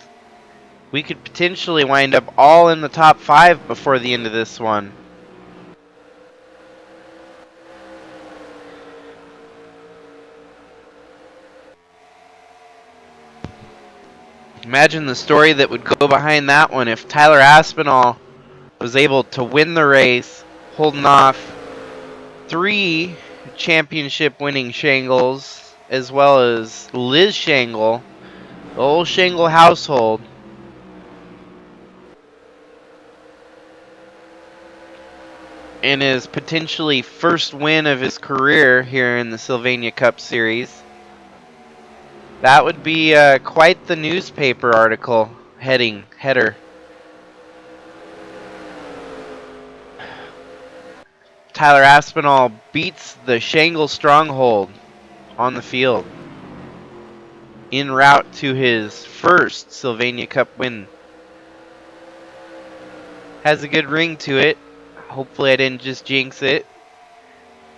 We could potentially wind up all in the top 5 before the end of this one. Imagine the story that would go behind that one if Tyler Aspinall was able to win the race, holding off 3 championship-winning Shangles, as well as Liz Shangle, the whole Shangle household. In his potentially first win of his career here in the Sylvania Cup Series. That would be quite the newspaper article header. Tyler Aspinall beats the Shangle stronghold on the field, en route to his first Sylvania Cup win. Has a good ring to it. Hopefully I didn't just jinx it,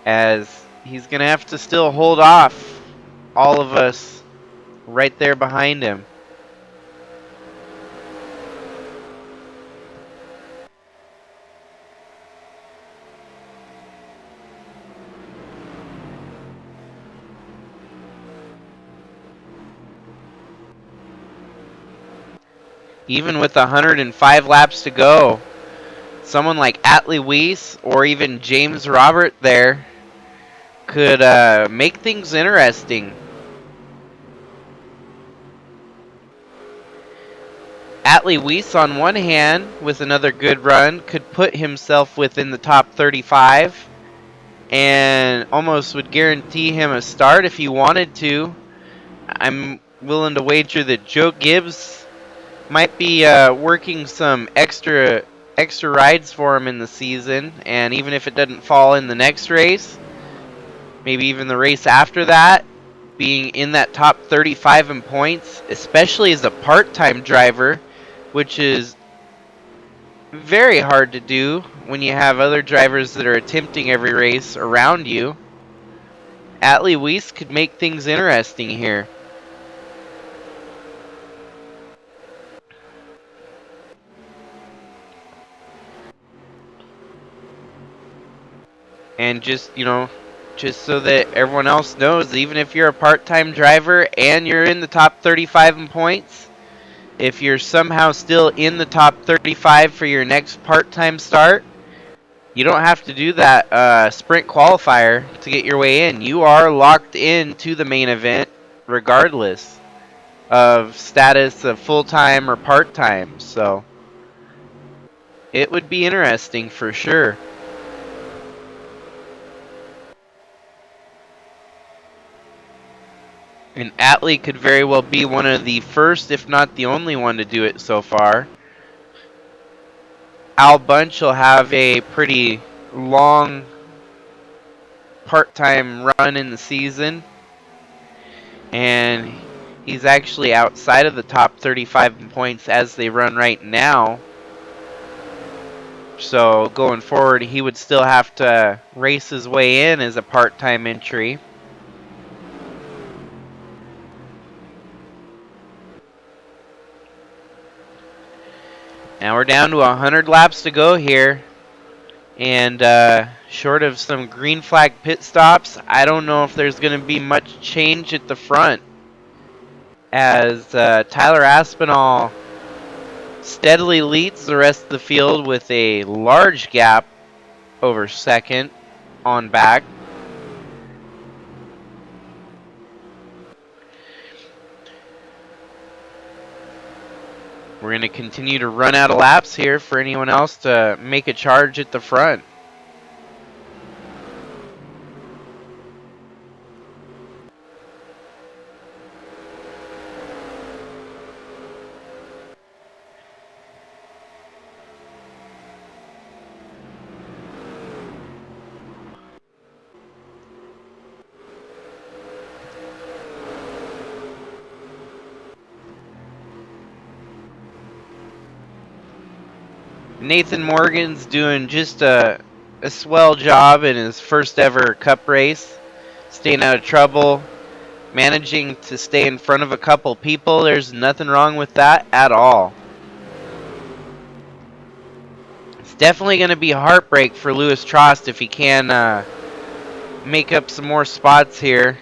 as he's going to have to still hold off all of us right there behind him. Even with 105 laps to go, someone like Atley Wiese or even James Robert there could make things interesting. Atley Wiese, on one hand, with another good run, could put himself within the top 35 and almost would guarantee him a start if he wanted to. I'm willing to wager that Joe Gibbs might be working some extra rides for him in the season, and even if it doesn't fall in the next race, maybe even the race after that, being in that top 35 in points, especially as a part-time driver, which is very hard to do when you have other drivers that are attempting every race around you. Atley Wiese could make things interesting here. And just so that everyone else knows, even if you're a part-time driver and you're in the top 35 in points, if you're somehow still in the top 35 for your next part-time start, you don't have to do that sprint qualifier to get your way in. You are locked into the main event regardless of status of full-time or part-time. So it would be interesting for sure. And Atley could very well be one of the first, if not the only one, to do it so far. Al Bunch will have a pretty long part-time run in the season, and he's actually outside of the top 35 in points as they run right now. So going forward, he would still have to race his way in as a part-time entry. Now we're down to 100 laps to go here, and short of some green flag pit stops, I don't know if there's going to be much change at the front, as Tyler Aspinall steadily leads the rest of the field with a large gap over second on back. We're going to continue to run out of laps here for anyone else to make a charge at the front. Nathan Morgan's doing just a swell job in his first ever cup race, staying out of trouble, managing to stay in front of a couple people. There's nothing wrong with that at all. It's definitely going to be a heartbreak for Lewis Trost if he can make up some more spots here.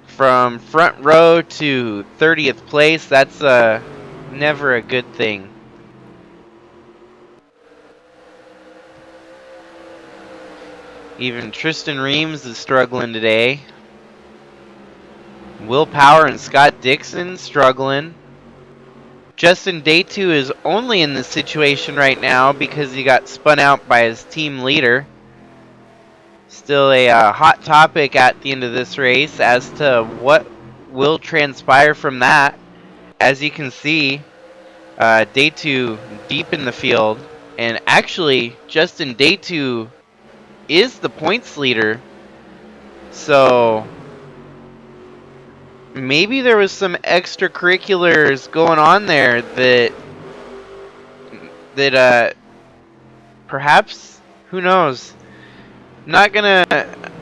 From front row to 30th place, that's never a good thing. Even Tristan Reams is struggling today. Will Power and Scott Dixon struggling. Justin Deatu is only in this situation right now because he got spun out by his team leader. Still a hot topic at the end of this race as to what will transpire from that. As you can see, Deatu deep in the field. And actually, Justin Deatu is the points leader. So maybe there was some extracurriculars going on there that perhaps, who knows. Not gonna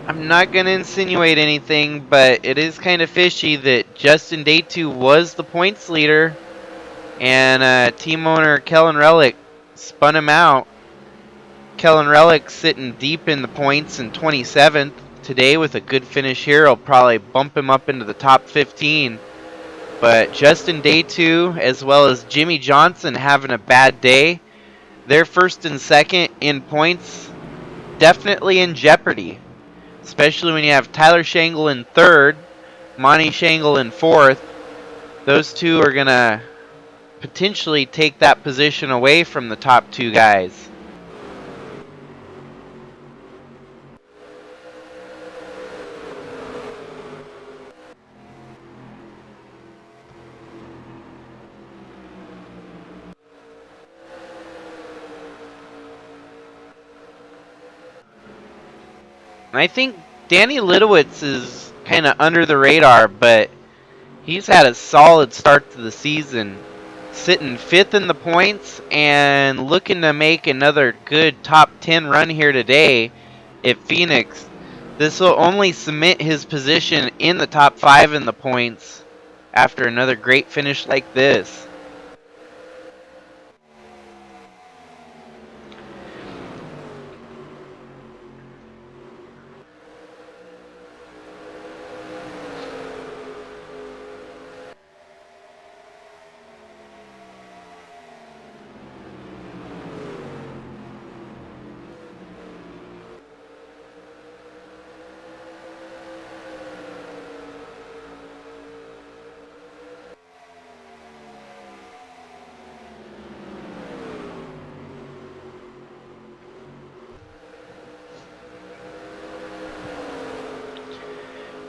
I'm not going to insinuate anything, but it is kind of fishy that Justin Deatu was the points leader and team owner Kellen Relic spun him out. Kellen Relic sitting deep in the points in 27th. Today with a good finish here, I'll probably bump him up into the top 15. But Justin Deatu as well as Jimmy Johnson having a bad day. They're first and second in points, definitely in jeopardy. Especially when you have Tyler Shangle in third, Monte Shangle in fourth. Those two are going to potentially take that position away from the top two guys. And I think Danny Lidowitz is kind of under the radar, but he's had a solid start to the season. Sitting fifth in the points and looking to make another good top 10 run here today at Phoenix. This will only cement his position in the top 5 in the points after another great finish like this.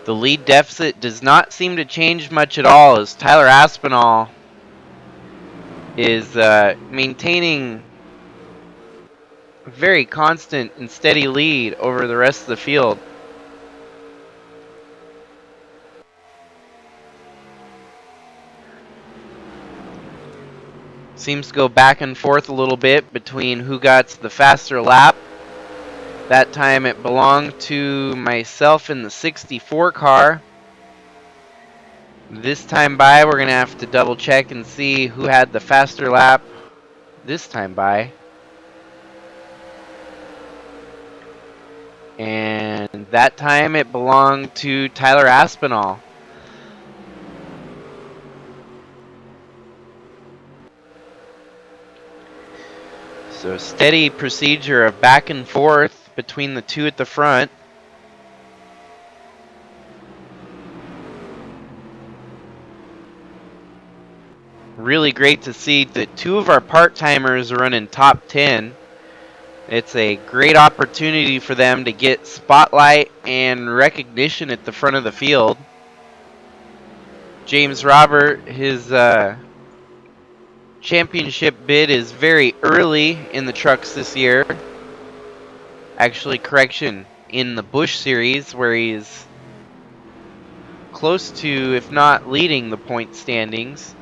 The lead deficit does not seem to change much at all as Tyler Aspinall is maintaining a very constant and steady lead over the rest of the field. Seems to go back and forth a little bit between who got the faster lap. That time it belonged to myself in the 64 car. This time by, we're going to have to double check and see who had the faster lap this time by. And that time it belonged to Tyler Aspinall. So steady procedure of back and forth between the two at the front. Really great to see that two of our part-timers are running top 10. It's a great opportunity for them to get spotlight and recognition at the front of the field. James Robert, his championship bid is very early in the trucks this year. Actually, correction, in the Busch Series where he's close to, if not leading, the point standings.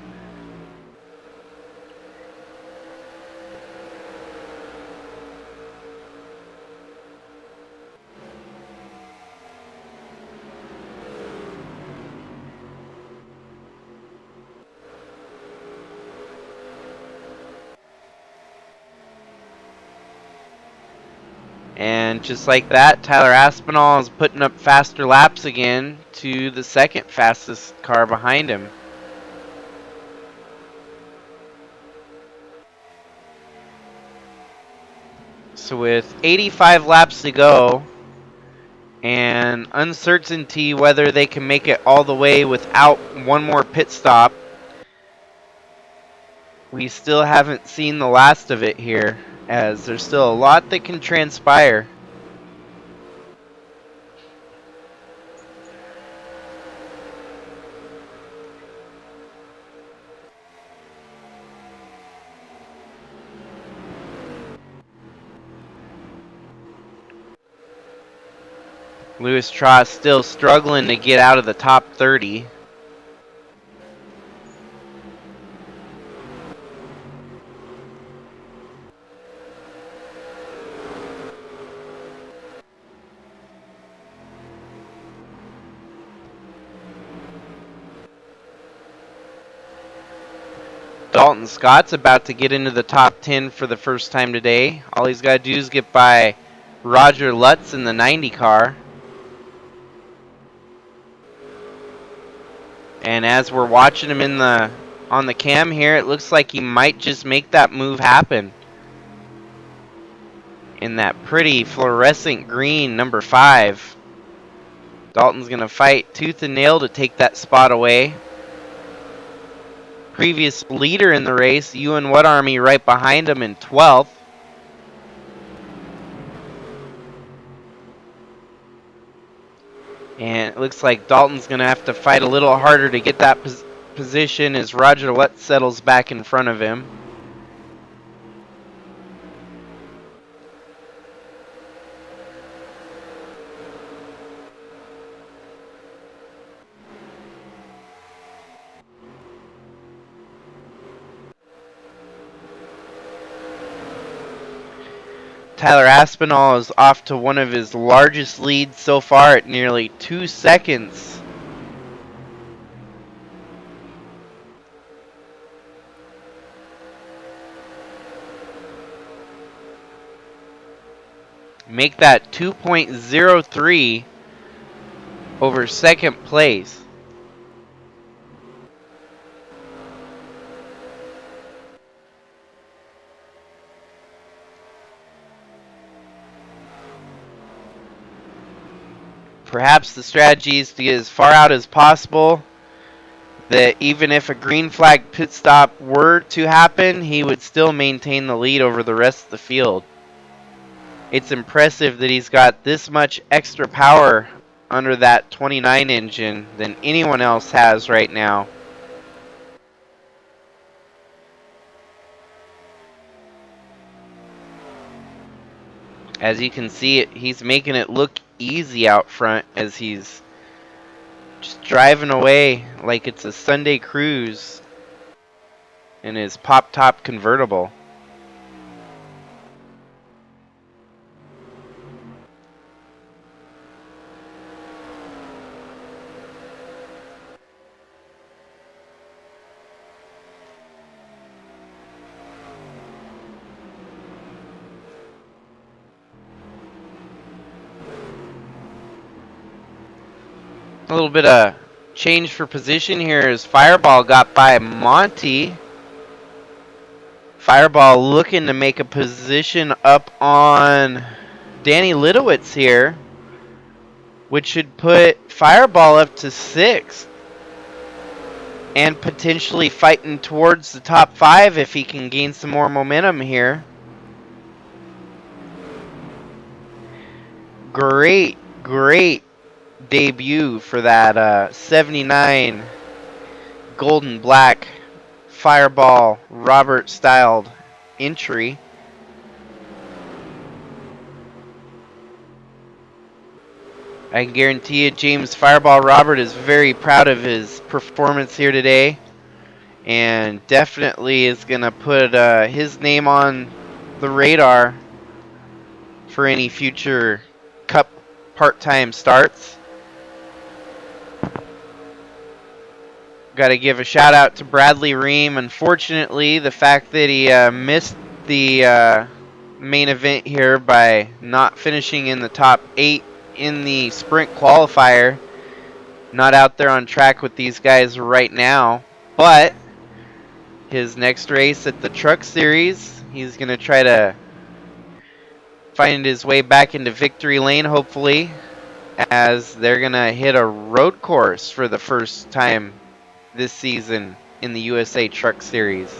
And just like that, Tyler Aspinall is putting up faster laps again to the second fastest car behind him. So with 85 laps to go and uncertainty whether they can make it all the way without one more pit stop, we still haven't seen the last of it here, as there's still a lot that can transpire. Lewis Tross still struggling to get out of the top 30. Dalton Scott's about to get into the top 10 for the first time today. All he's got to do is get by Roger Lutz in the 90 car. And as we're watching him on the cam here, it looks like he might just make that move happen. In that pretty fluorescent green number 5. Dalton's going to fight tooth and nail to take that spot away. Previous leader in the race, Ewan What Army, right behind him in 12th. And it looks like Dalton's going to have to fight a little harder to get that position as Roger Lutz settles back in front of him. Tyler Aspinall is off to one of his largest leads so far at nearly 2 seconds. Make that 2.03 over second place. Perhaps the strategy is to get as far out as possible, that even if a green flag pit stop were to happen, he would still maintain the lead over the rest of the field. It's impressive that he's got this much extra power under that 29 engine than anyone else has right now. As you can see, he's making it look easy out front as he's just driving away like it's a Sunday cruise in his pop-top convertible. A little bit of change for position here as Fireball got by Monte. Fireball looking to make a position up on Danny Lidowitz here, which should put Fireball up to 6th and potentially fighting towards the top 5 if he can gain some more momentum here. Great debut for that 79 golden black Fireball Robert styled entry. I can guarantee you James Fireball Robert is very proud of his performance here today, and definitely is going to put his name on the radar for any future Cup part-time starts. Got to give a shout out to Bradley Reim. Unfortunately, the fact that he missed the main event here by not finishing in the top 8 in the sprint qualifier. Not out there on track with these guys right now, but his next race at the Truck Series, he's going to try to find his way back into victory lane, hopefully, as they're going to hit a road course for the first time this season in the USA Truck Series.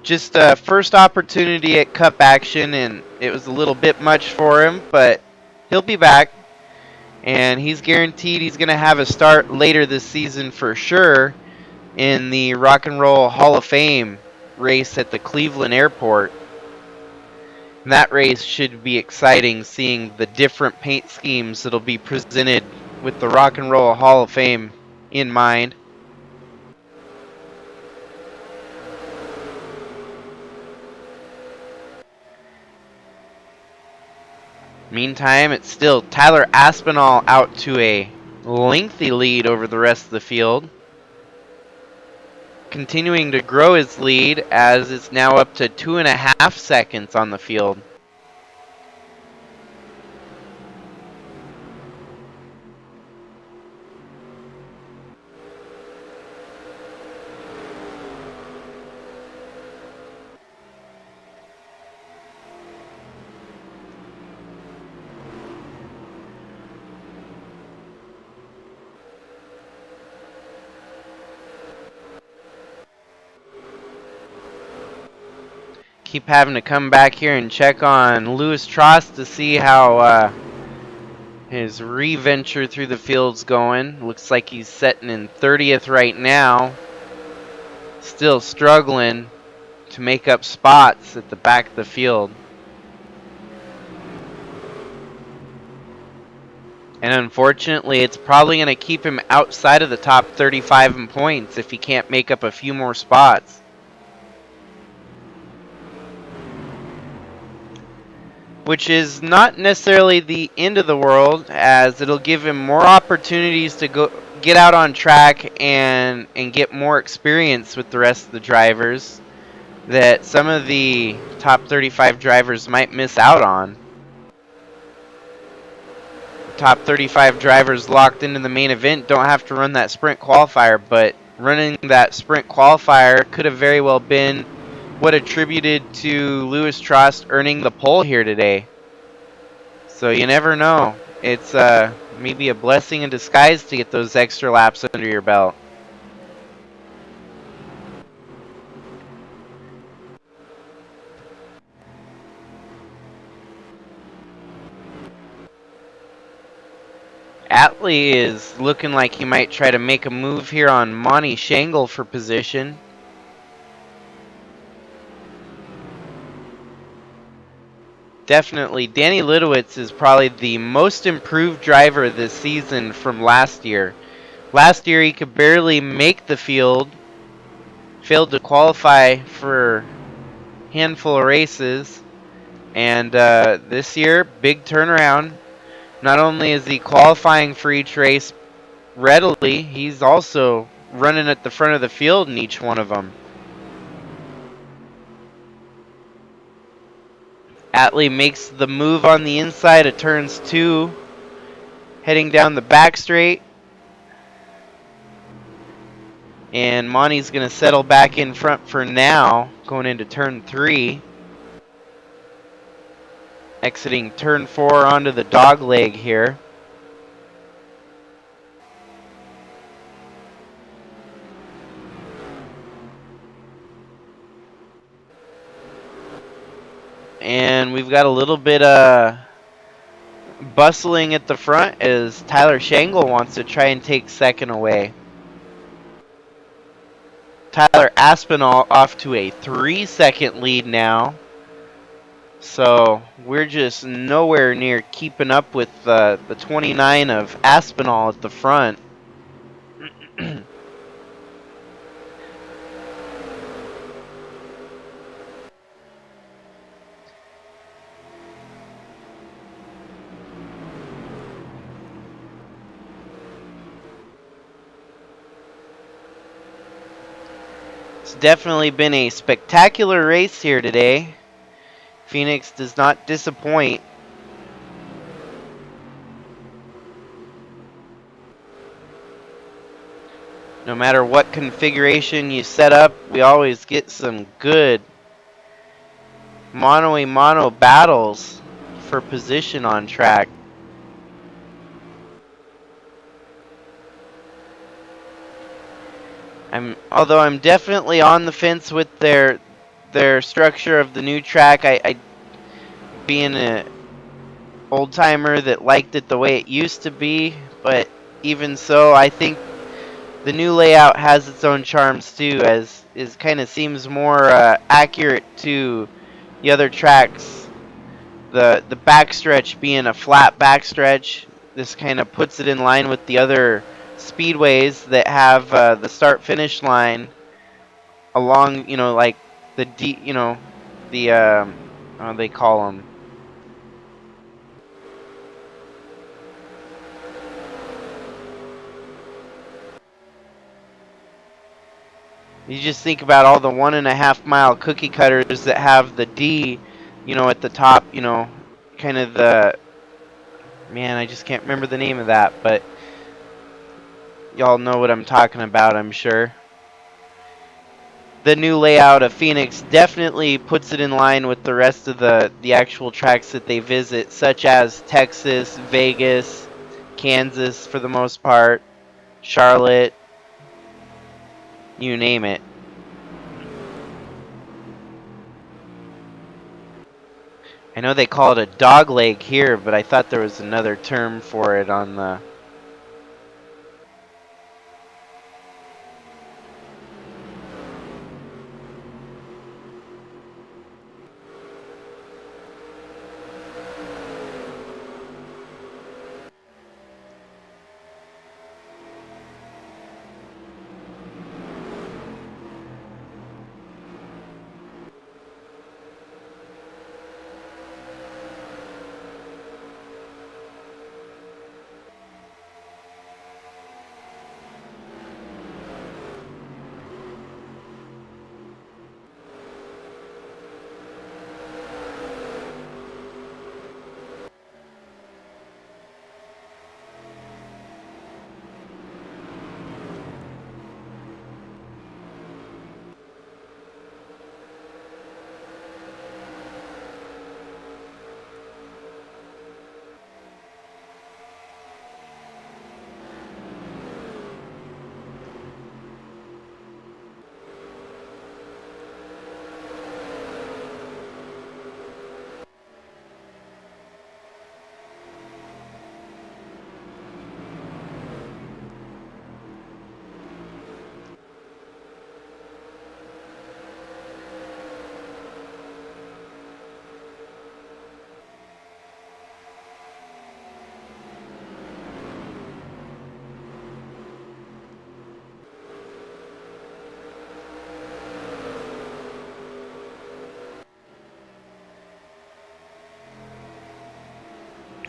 Just a first opportunity at Cup action, and it was a little bit much for him, but he'll be back, and he's guaranteed he's going to have a start later this season for sure in the Rock and Roll Hall of Fame race at the Cleveland Airport. And that race should be exciting, seeing the different paint schemes that'll be presented with the Rock and Roll Hall of Fame in mind. Meantime, it's still Tyler Aspinall out to a lengthy lead over the rest of the field. continuing to grow his lead as it's now up to 2.5 seconds on the field. Keep having to come back here and check on Louis Trost to see how his re-venture through the field's going. Looks like he's sitting in 30th right now. Still struggling to make up spots at the back of the field. And unfortunately, it's probably going to keep him outside of the top 35 in points if he can't make up a few more spots. Which is not necessarily the end of the world, as it'll give him more opportunities to go get out on track and get more experience with the rest of the drivers that some of the top 35 drivers might miss out on. Top 35 drivers locked into the main event don't have to run that sprint qualifier, but running that sprint qualifier could have very well been what attributed to Louis Trost earning the pole here today. So you never know. It's maybe a blessing in disguise to get those extra laps under your belt. Atley is looking like he might try to make a move here on Monte Shangle for position. Definitely, Danny Lidowitz is probably the most improved driver this season from last year. Last year he could barely make the field, failed to qualify for a handful of races, and this year, big turnaround. Not only is he qualifying for each race readily, he's also running at the front of the field in each one of them. Atley makes the move on the inside of turns 2, heading down the back straight. And Monty's going to settle back in front for now, going into turn 3. Exiting turn 4 onto the dog leg here. And we've got a little bit bustling at the front as Tyler Shangle wants to try and take second away. Tyler Aspinall off to a 3-second lead now. So we're just nowhere near keeping up with the 29 of Aspinall at the front. It's definitely been a spectacular race here today. Phoenix does not disappoint. No matter what configuration you set up, we always get some good mano-a-mano battles for position on track. Although I'm definitely on the fence with their structure of the new track. I being an old timer that liked it the way it used to be, but even so, I think the new layout has its own charms too, as it kind of seems more accurate to the other tracks. The backstretch being a flat backstretch, this kind of puts it in line with the other speedways that have the start-finish line along, like the what do they call them? You just think about all the 1.5 mile cookie cutters that have the D, at the top, kind of the, man, I just can't remember the name of that, but y'all know what I'm talking about, I'm sure. The new layout of Phoenix definitely puts it in line with the rest of the actual tracks that they visit, such as Texas, Vegas, Kansas for the most part, Charlotte, you name it. I know they call it a dog leg here, but I thought there was another term for it on the...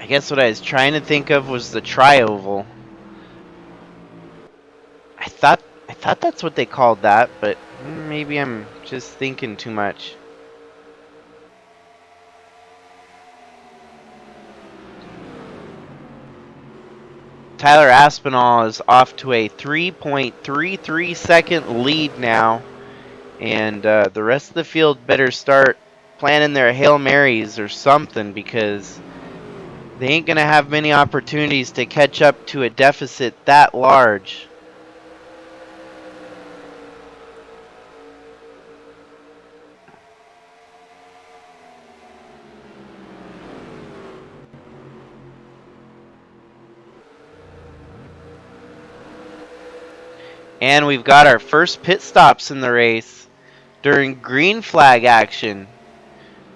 I guess what I was trying to think of was the tri-oval. I thought that's what they called that, but maybe I'm just thinking too much. Tyler Aspinall is off to a 3.33 second lead now, and the rest of the field better start planning their Hail Marys or something, because they ain't going to have many opportunities to catch up to a deficit that large. And we've got our first pit stops in the race during green flag action.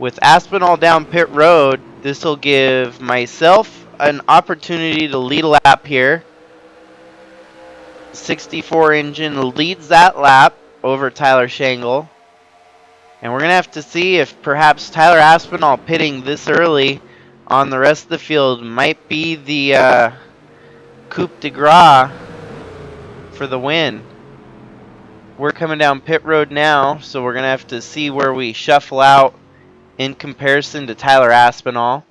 With Aspinall down pit road, this will give myself an opportunity to lead a lap here. 64 engine leads that lap over Tyler Shangle. And we're going to have to see if perhaps Tyler Aspinall pitting this early on the rest of the field might be the coup de grace for the win. We're coming down pit road now, so we're going to have to see where we shuffle out in comparison to Tyler Aspinall.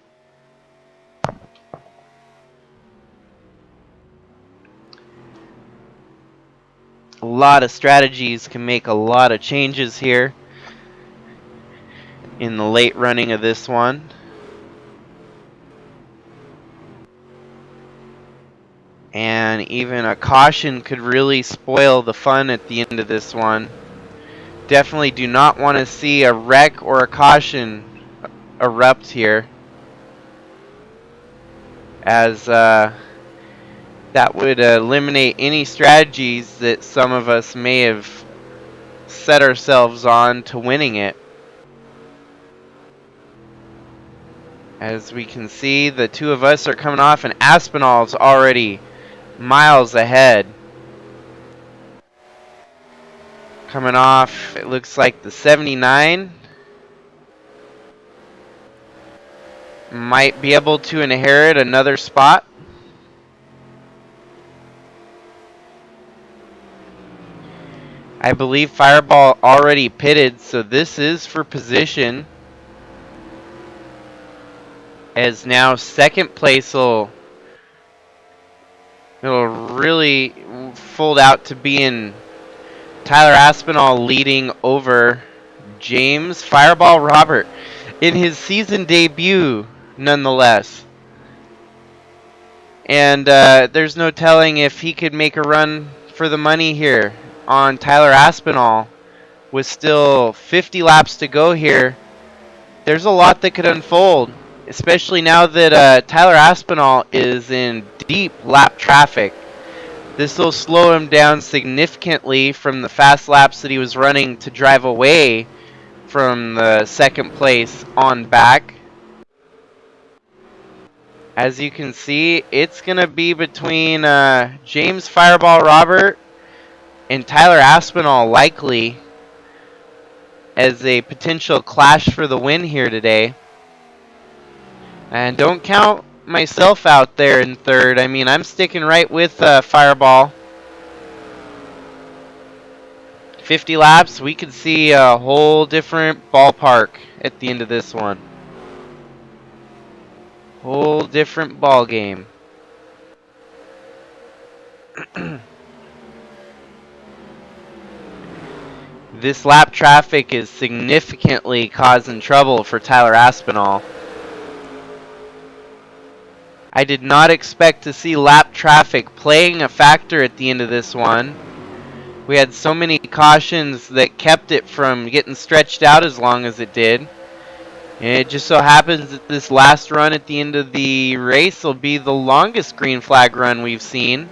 A lot of strategies can make a lot of changes here in the late running of this one. And even a caution could really spoil the fun at the end of this one. Definitely do not want to see a wreck or a caution erupt here, as that would eliminate any strategies that some of us may have set ourselves on to winning it. As we can see, the two of us are coming off, and Aspinall's already miles ahead. Coming off, it looks like the 79 might be able to inherit another spot. I believe Fireball already pitted, so this is for position. As now second place it'll really fold out to being Tyler Aspinall leading over James Fireball Robert in his season debut, nonetheless. And there's no telling if he could make a run for the money here on Tyler Aspinall. With still 50 laps to go here, there's a lot that could unfold, especially now that Tyler Aspinall is in deep lap traffic. This will slow him down significantly from the fast laps that he was running to drive away from the second place on back. As you can see, it's going to be between James Fireball Robert and Tyler Aspinall likely as a potential clash for the win here today. And don't count myself out there in third. I mean, I'm sticking right with Fireball. 50 laps, we could see a whole different ballpark at the end of this one. Whole different ball game. This lap traffic is significantly causing trouble for Tyler Aspinall. I did not expect to see lap traffic playing a factor at the end of this one. We had so many cautions that kept it from getting stretched out as long as it did. And it just so happens that this last run at the end of the race will be the longest green flag run we've seen.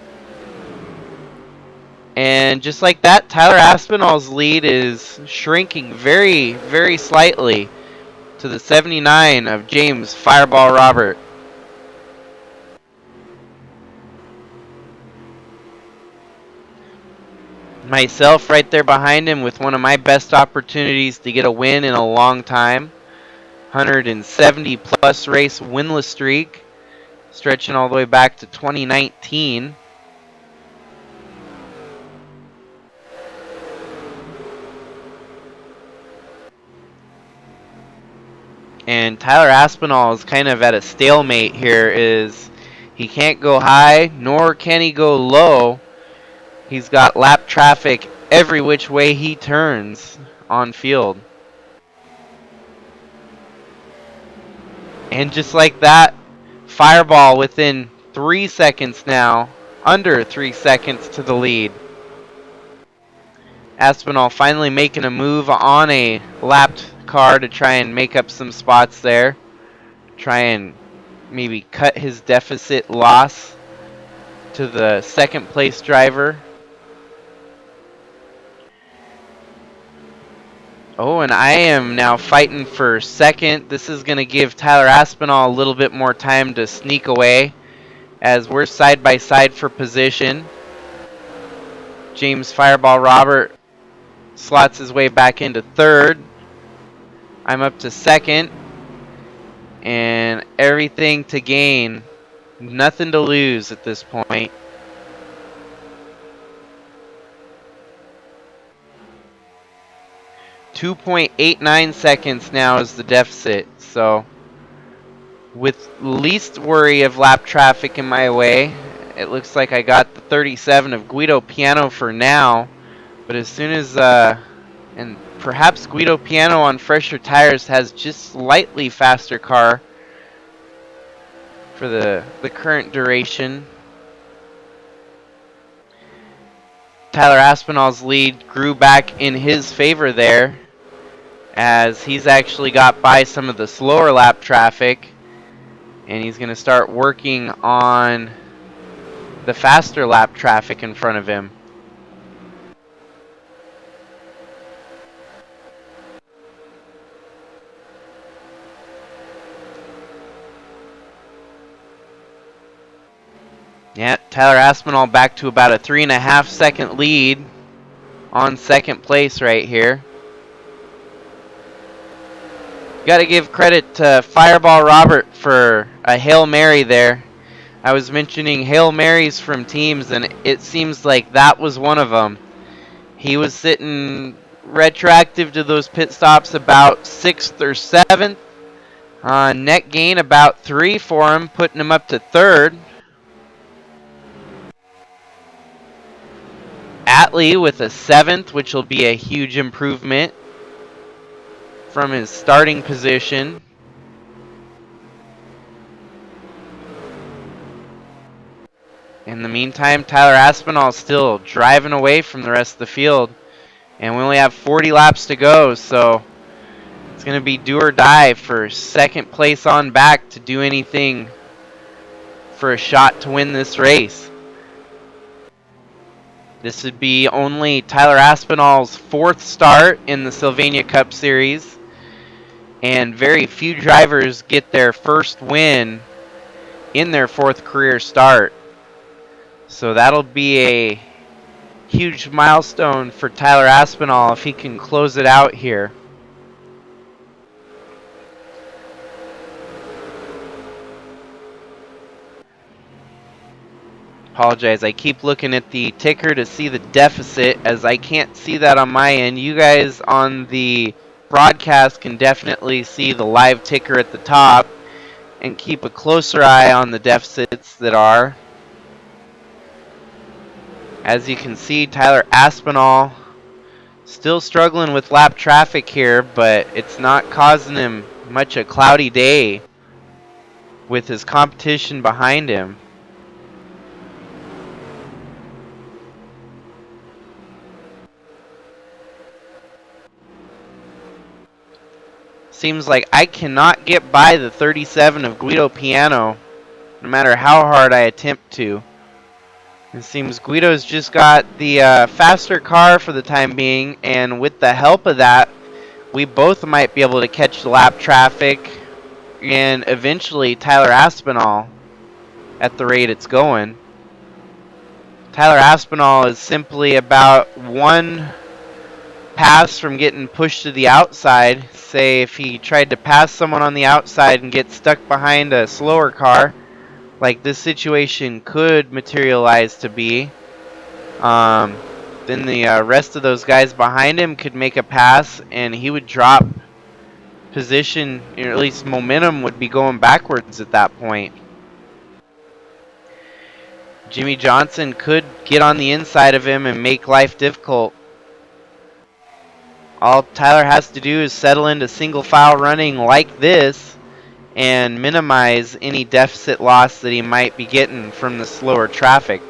And just like that, Tyler Aspinall's lead is shrinking very, very slightly to the 79 of James Fireball Robert. Myself right there behind him with one of my best opportunities to get a win in a long time. 170 plus race winless streak, stretching all the way back to 2019. And Tyler Aspinall is kind of at a stalemate here. Is he can't go high, nor can he go low. He's got lap traffic every which way he turns on field. And just like that, Fireball within 3 seconds now, under 3 seconds to the lead. Aspinall finally making a move on a lapped car to try and make up some spots there. Try and maybe cut his deficit loss to the second place driver. Oh, and I am now fighting for second. This is going to give Tyler Aspinall a little bit more time to sneak away as we're side by side for position. James Fireball Robert slots his way back into third. I'm up to second. And everything to gain. Nothing to lose at this point. .89 seconds now is the deficit. So with least worry of lap traffic in my way, it looks like I got the 37 of Guido Piano for now. But as soon as and perhaps Guido Piano on fresher tires has just slightly faster car for the current duration. Tyler Aspinall's lead grew back in his favor there, as he's actually got by some of the slower lap traffic, and he's going to start working on the faster lap traffic in front of him. Yeah, Tyler Aspinall back to about a 3.5 second lead on second place right here. Got to give credit to Fireball Robert for a Hail Mary there. I was mentioning Hail Marys from teams, and it seems like that was one of them. He was sitting retroactive to those pit stops about 6th or 7th. Net gain about 3 for him, putting him up to 3rd. Atley with a 7th, which will be a huge improvement from his starting position. In the meantime, Tyler Aspinall still driving away from the rest of the field. And we only have 40 laps to go, so it's going to be do or die for 2nd place on back to do anything for a shot to win this race. This would be only Tyler Aspinall's 4th start in the Sylvania Cup Series, and very few drivers get their first win in their 4th career start. So that'll be a huge milestone for Tyler Aspinall if he can close it out here. Apologize, I keep looking at the ticker to see the deficit, as I can't see that on my end. You guys on the broadcast can definitely see the live ticker at the top and keep a closer eye on the deficits that are. As you can see, Tyler Aspinall still struggling with lap traffic here, but it's not causing him much a cloudy day with his competition behind him. Seems like I cannot get by the 37 of Guido Piano, no matter how hard I attempt to. It seems Guido's just got the faster car for the time being, and with the help of that, we both might be able to catch the lap traffic and eventually Tyler Aspinall at the rate it's going. Tyler Aspinall is simply about 1 pass from getting pushed to the outside. Say if he tried to pass someone on the outside and get stuck behind a slower car, like this situation could materialize to be, then the rest of those guys behind him could make a pass and he would drop position, or at least momentum would be going backwards at that point. Jimmy Johnson could get on the inside of him and make life difficult. All Tyler has to do is settle into single file running like this and minimize any deficit loss that he might be getting from the slower traffic.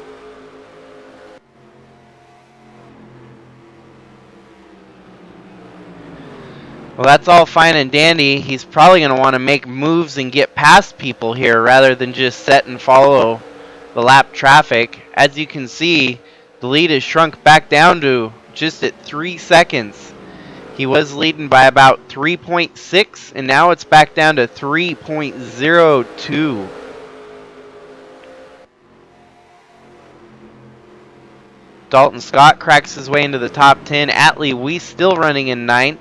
Well, that's all fine and dandy. He's probably going to want to make moves and get past people here rather than just set and follow the lap traffic. As you can see, the lead has shrunk back down to just at 3 seconds. He was leading by about 3.6, and now it's back down to 3.02. Dalton Scott cracks his way into the top 10. Atley Wiese still running in 9th.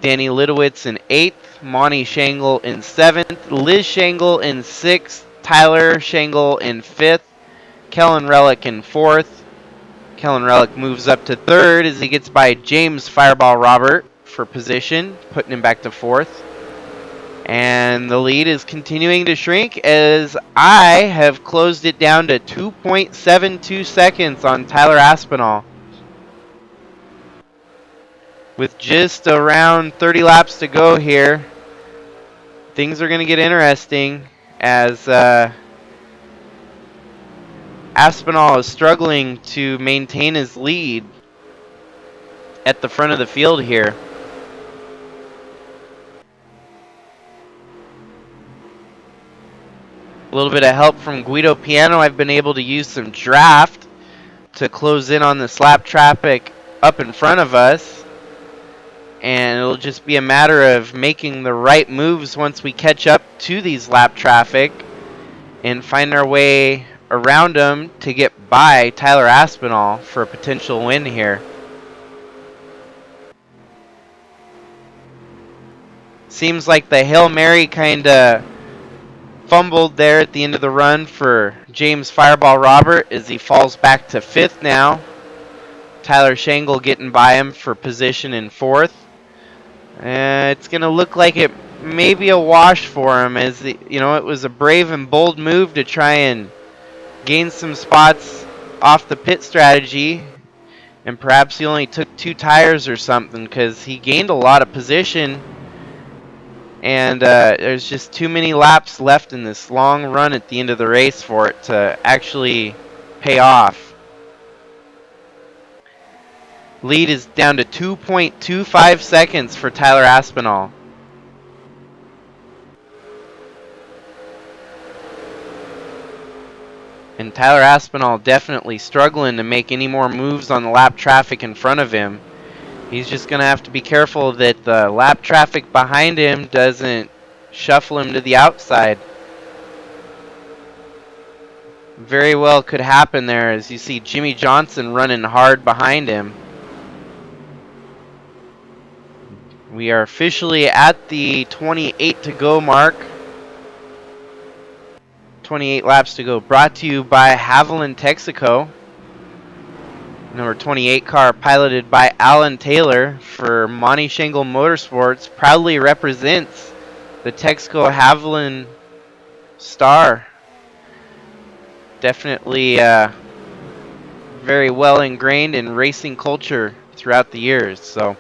Danny Lidowitz in 8th. Monte Shangle in 7th. Liz Shangle in 6th. Tyler Shangle in 5th. Kellen Relic in 4th. Kellen Relic moves up to 3rd as he gets by James Fireball Robert for position, putting him back to 4th. And the lead is continuing to shrink as I have closed it down to 2.72 seconds on Tyler Aspinall. With just around 30 laps to go here, things are going to get interesting as Aspinall is struggling to maintain his lead at the front of the field here. A little bit of help from Guido Piano. I've been able to use some draft to close in on the lap traffic up in front of us. And it'll just be a matter of making the right moves once we catch up to these lap traffic and find our way around them to get by Tyler Aspinall for a potential win here. Seems like the Hail Mary kind of fumbled there at the end of the run for James Fireball Robert as he falls back to 5th now. Tyler Shangle getting by him for position in 4th. It's going to look like it may be a wash for him, as it was a brave and bold move to try and gain some spots off the pit strategy, and perhaps he only took 2 tires or something, because he gained a lot of position, and there's just too many laps left in this long run at the end of the race for it to actually pay off. Lead is down to 2.25 seconds for Tyler Aspinall. And Tyler Aspinall definitely struggling to make any more moves on the lap traffic in front of him. He's just going to have to be careful that the lap traffic behind him doesn't shuffle him to the outside. Very well could happen there, as you see Jimmy Johnson running hard behind him. We are officially at the 28 to go mark. 28 laps to go. Brought to you by Haviland Texaco. Number 28 car piloted by Allan Taylor for Monte Shangle Motorsports. Proudly represents the Texaco Haviland star. Definitely very well ingrained in racing culture throughout the years. So,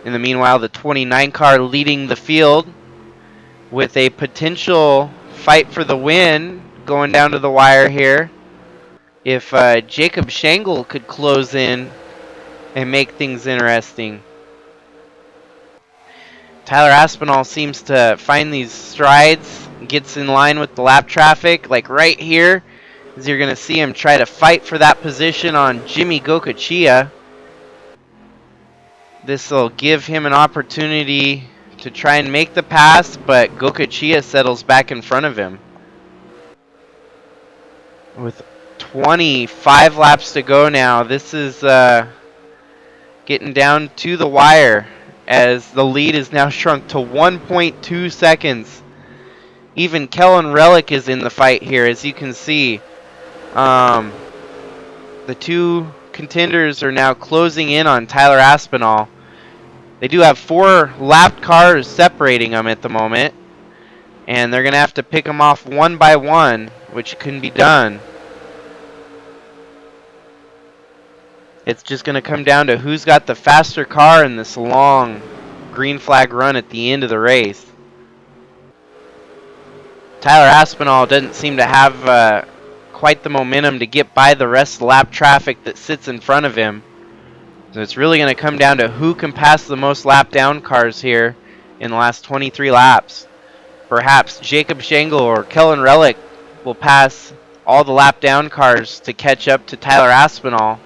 in the meanwhile, the 29 car leading the field with a potential fight for the win going down to the wire here. If Jacob Shangle could close in and make things interesting. Tyler Aspinall seems to find these strides, gets in line with the lap traffic, like right here, as you're going to see him try to fight for that position on Jimmy Gokachia. This will give him an opportunity to try and make the pass, but Gokachia settles back in front of him. With 25 laps to go now, this is getting down to the wire, as the lead is now shrunk to 1.2 seconds. Even Kellen Relic is in the fight here, as you can see. The 2 contenders are now closing in on Tyler Aspinall. They do have 4 lapped cars separating them at the moment, and they're going to have to pick them off one by one, which can be done. It's just going to come down to who's got the faster car in this long green flag run at the end of the race. Tyler Aspinall doesn't seem to have quite the momentum to get by the rest of the lap traffic that sits in front of him. So it's really going to come down to who can pass the most lap down cars here in the last 23 laps. Perhaps Jacob Shangle or Kellen Relic will pass all the lap down cars to catch up to Tyler Aspinall.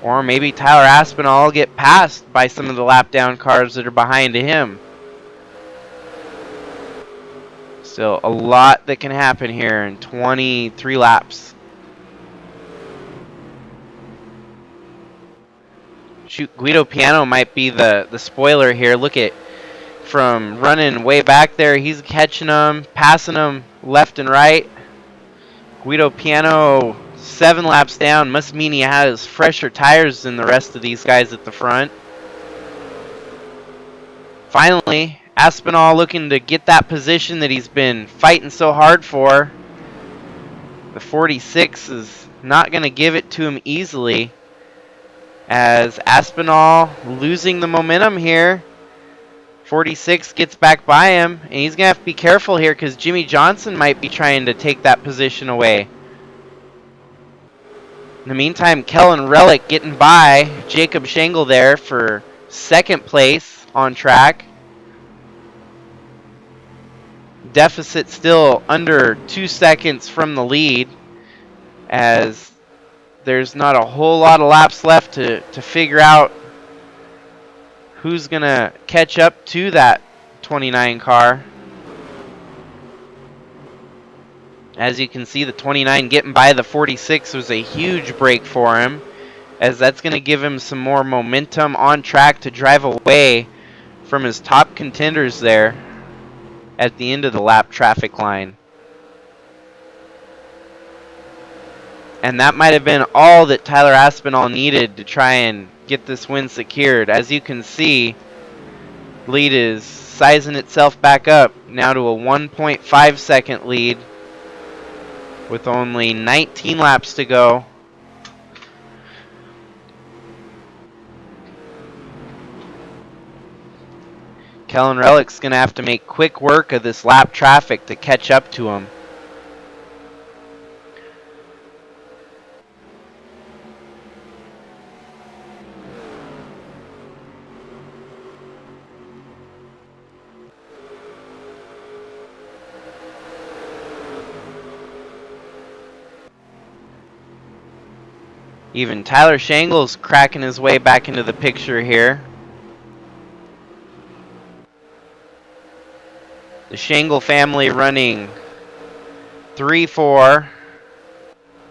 Or maybe Tyler Aspinall will get passed by some of the lap down cars that are behind him. Still a lot that can happen here in 23 laps. Shoot, Guido Piano might be the spoiler here. Look at, from running way back there, he's catching them, passing them left and right. Guido Piano 7 laps down, must mean he has fresher tires than the rest of these guys at the front. Finally, Aspinall looking to get that position that he's been fighting so hard for. The 46 is not going to give it to him easily, as Aspinall losing the momentum here. 46 gets back by him, and he's going to have to be careful here because Jimmy Johnson might be trying to take that position away. In the meantime, Kellen Relic getting by Jacob Shangle there for second place on track. Deficit still under 2 seconds from the lead, as there's not a whole lot of laps left to figure out who's going to catch up to that 29 car. As you can see, the 29 getting by the 46 was a huge break for him, as that's going to give him some more momentum on track to drive away from his top contenders there at the end of the lap traffic line. And that might have been all that Tyler Aspinall needed to try and get this win secured. As you can see, lead is sizing itself back up now to a 1.5 second lead with only 19 laps to go. Kellen Relick's going to have to make quick work of this lap traffic to catch up to him. Even Tyler Shangle's cracking his way back into the picture here. The Shangle family running 3-4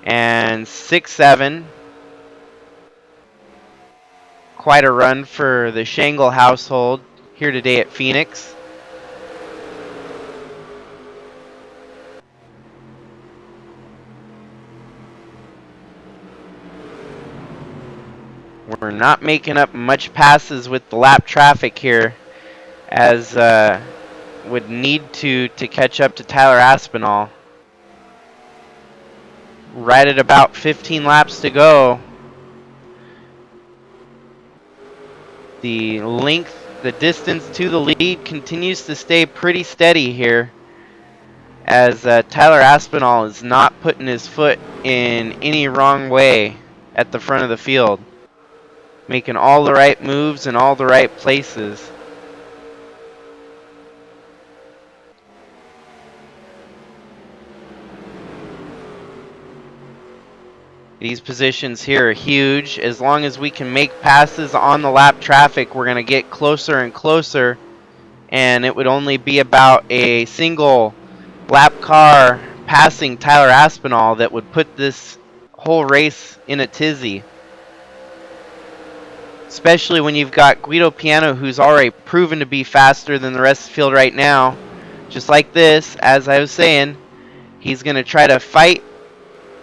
and 6-7. Quite a run for the Shangle household here today at Phoenix. We're not making up much passes with the lap traffic here, as would need to catch up to Tyler Aspinall. Right at about 15 laps to go. The length, the distance to the lead continues to stay pretty steady here, as Tyler Aspinall is not putting his foot in any wrong way at the front of the field, making all the right moves in all the right places. These positions here are huge. As long as we can make passes on the lap traffic, we're going to get closer and closer, and it would only be about a single lap car passing Tyler Aspinall that would put this whole race in a tizzy. Especially when you've got Guido Piano, who's already proven to be faster than the rest of the field right now. Just like this, as I was saying, he's going to try to fight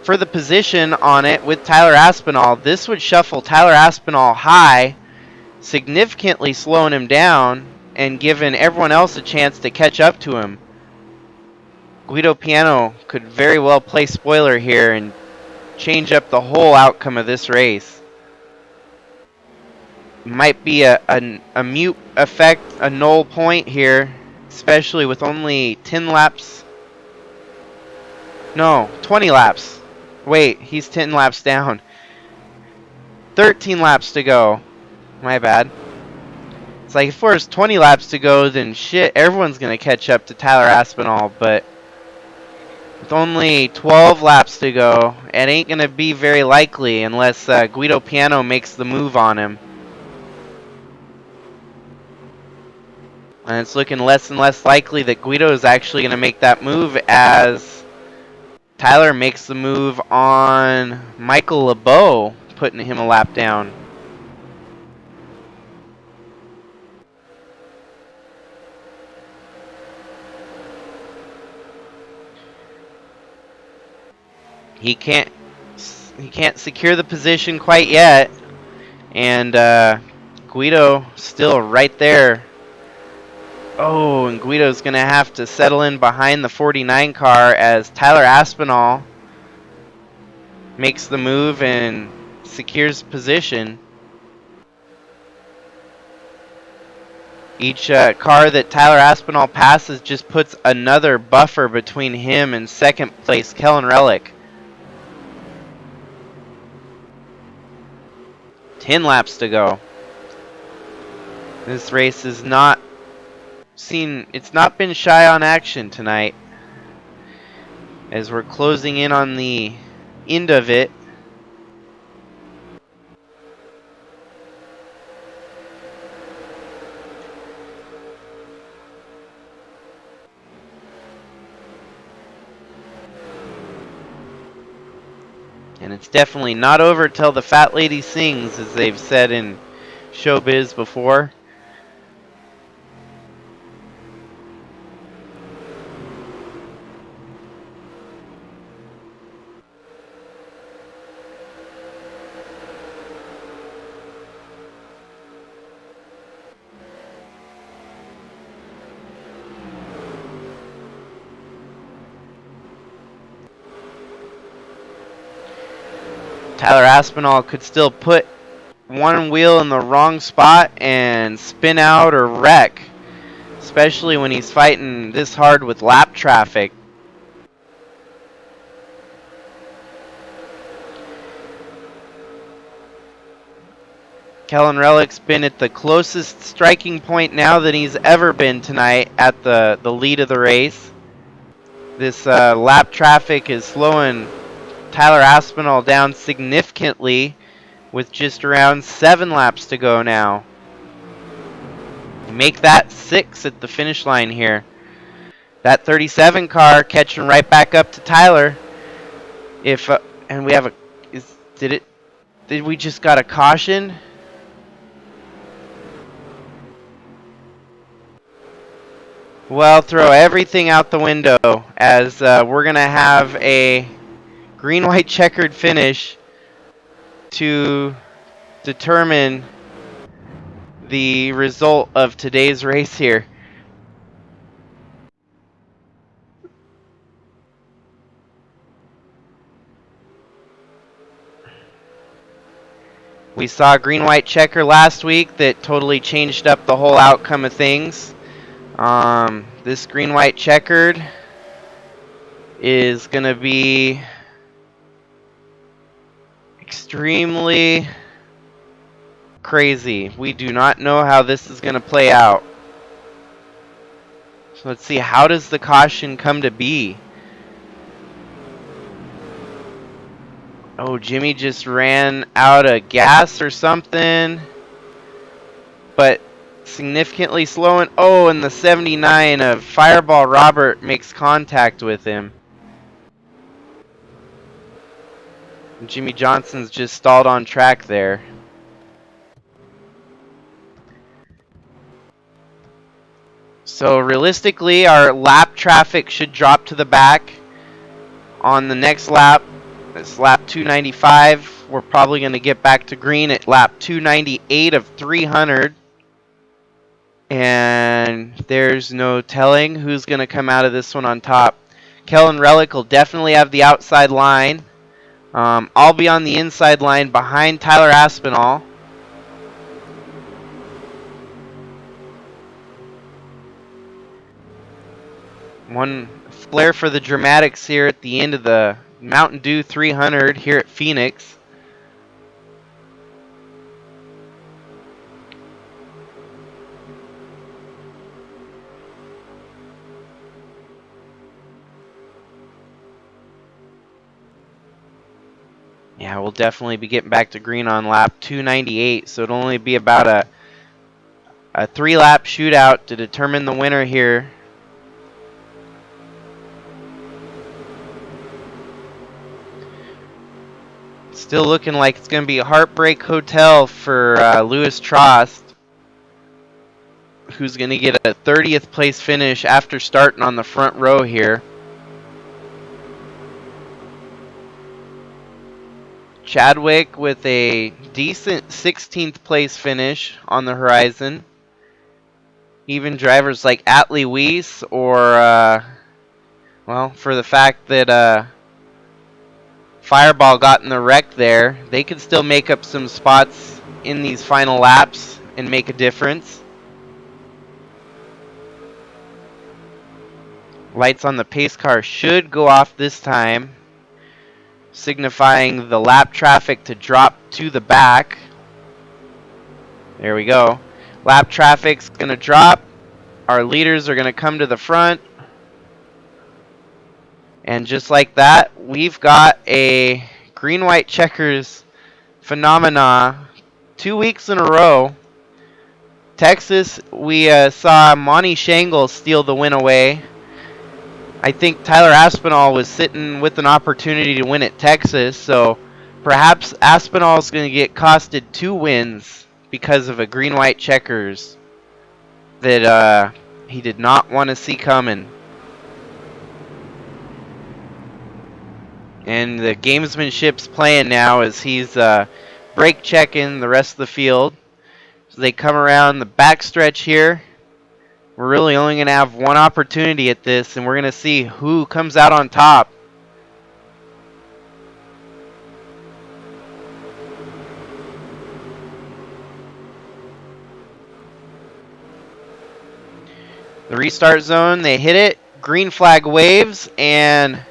for the position on it with Tyler Aspinall. This would shuffle Tyler Aspinall high, significantly slowing him down and giving everyone else a chance to catch up to him. Guido Piano could very well play spoiler here and change up the whole outcome of this race. Might be a mute effect, a null point here, especially with only 10 laps. No, 20 laps. Wait, he's 10 laps down. 13 laps to go. My bad. It's like if there's 20 laps to go, then shit, everyone's going to catch up to Tyler Aspinall. But with only 12 laps to go, it ain't going to be very likely unless Guido Piano makes the move on him. And it's looking less and less likely that Guido is actually going to make that move, as Tyler makes the move on Michael LeBeau, putting him a lap down. He can't secure the position quite yet, and Guido still right there. Oh, and Guido's going to have to settle in behind the 49 car as Tyler Aspinall makes the move and secures position. Each car that Tyler Aspinall passes just puts another buffer between him and second place Kellen Relick. 10 laps to go. This race is not it's not been shy on action tonight, as we're closing in on the end of it. And it's definitely not over till the fat lady sings, as they've said in showbiz before. Tyler Aspinall could still put one wheel in the wrong spot and spin out or wreck, especially when he's fighting this hard with lap traffic. Kellen Relick's been at the closest striking point now than he's ever been tonight at the lead of the race. This lap traffic is slowing Tyler Aspinall down significantly with just around 7 laps to go now. Make that 6 at the finish line here. That 37 car catching right back up to Tyler. And we have a did we just got a caution? Well, throw everything out the window as we're going to have a green-white checkered finish to determine the result of today's race here. We saw a green-white checker last week that totally changed up the whole outcome of things. This green-white checkered is going to be extremely crazy. We do not know how this is going to play out. So let's see, how does the caution come to be? Oh, Jimmy just ran out of gas or something. But significantly slowing. Oh, and the 79 of Fireball Robert makes contact with him. And Jimmy Johnson's just stalled on track there. So realistically, our lap traffic should drop to the back on the next lap. It's lap 295. We're probably going to get back to green at lap 298 of 300. And there's no telling who's going to come out of this one on top. Kellen Relic will definitely have the outside line. I'll be on the inside line behind Tyler Aspinall. One flair for the dramatics here at the end of the Mountain Dew 300 here at Phoenix. Yeah, we'll definitely be getting back to green on lap 298, so it'll only be about a 3-lap shootout to determine the winner here. Still looking like it's going to be a Heartbreak Hotel for Louis Trost, who's going to get a 30th place finish after starting on the front row here. Chadwick with a decent 16th place finish on the horizon. Even drivers like Atley Wiese or, well, for the fact that Fireball got in the wreck there, they could still make up some spots in these final laps and make a difference. Lights on the pace car should go off this time, signifying the lap traffic to drop to the back. There we go. Lap traffic's going to drop. Our leaders are going to come to the front. And just like that, we've got a green-white checkers phenomena 2 weeks in a row. Texas, we saw Monte Shangle steal the win away. I think Tyler Aspinall was sitting with an opportunity to win at Texas, so perhaps Aspinall's going to get costed 2 wins because of a green-white checkers that he did not want to see coming. And the gamesmanship's playing now as he's brake checking the rest of the field. So they come around the backstretch here. We're really only going to have one opportunity at this, and we're going to see who comes out on top. The restart zone, they hit it. Green flag waves, and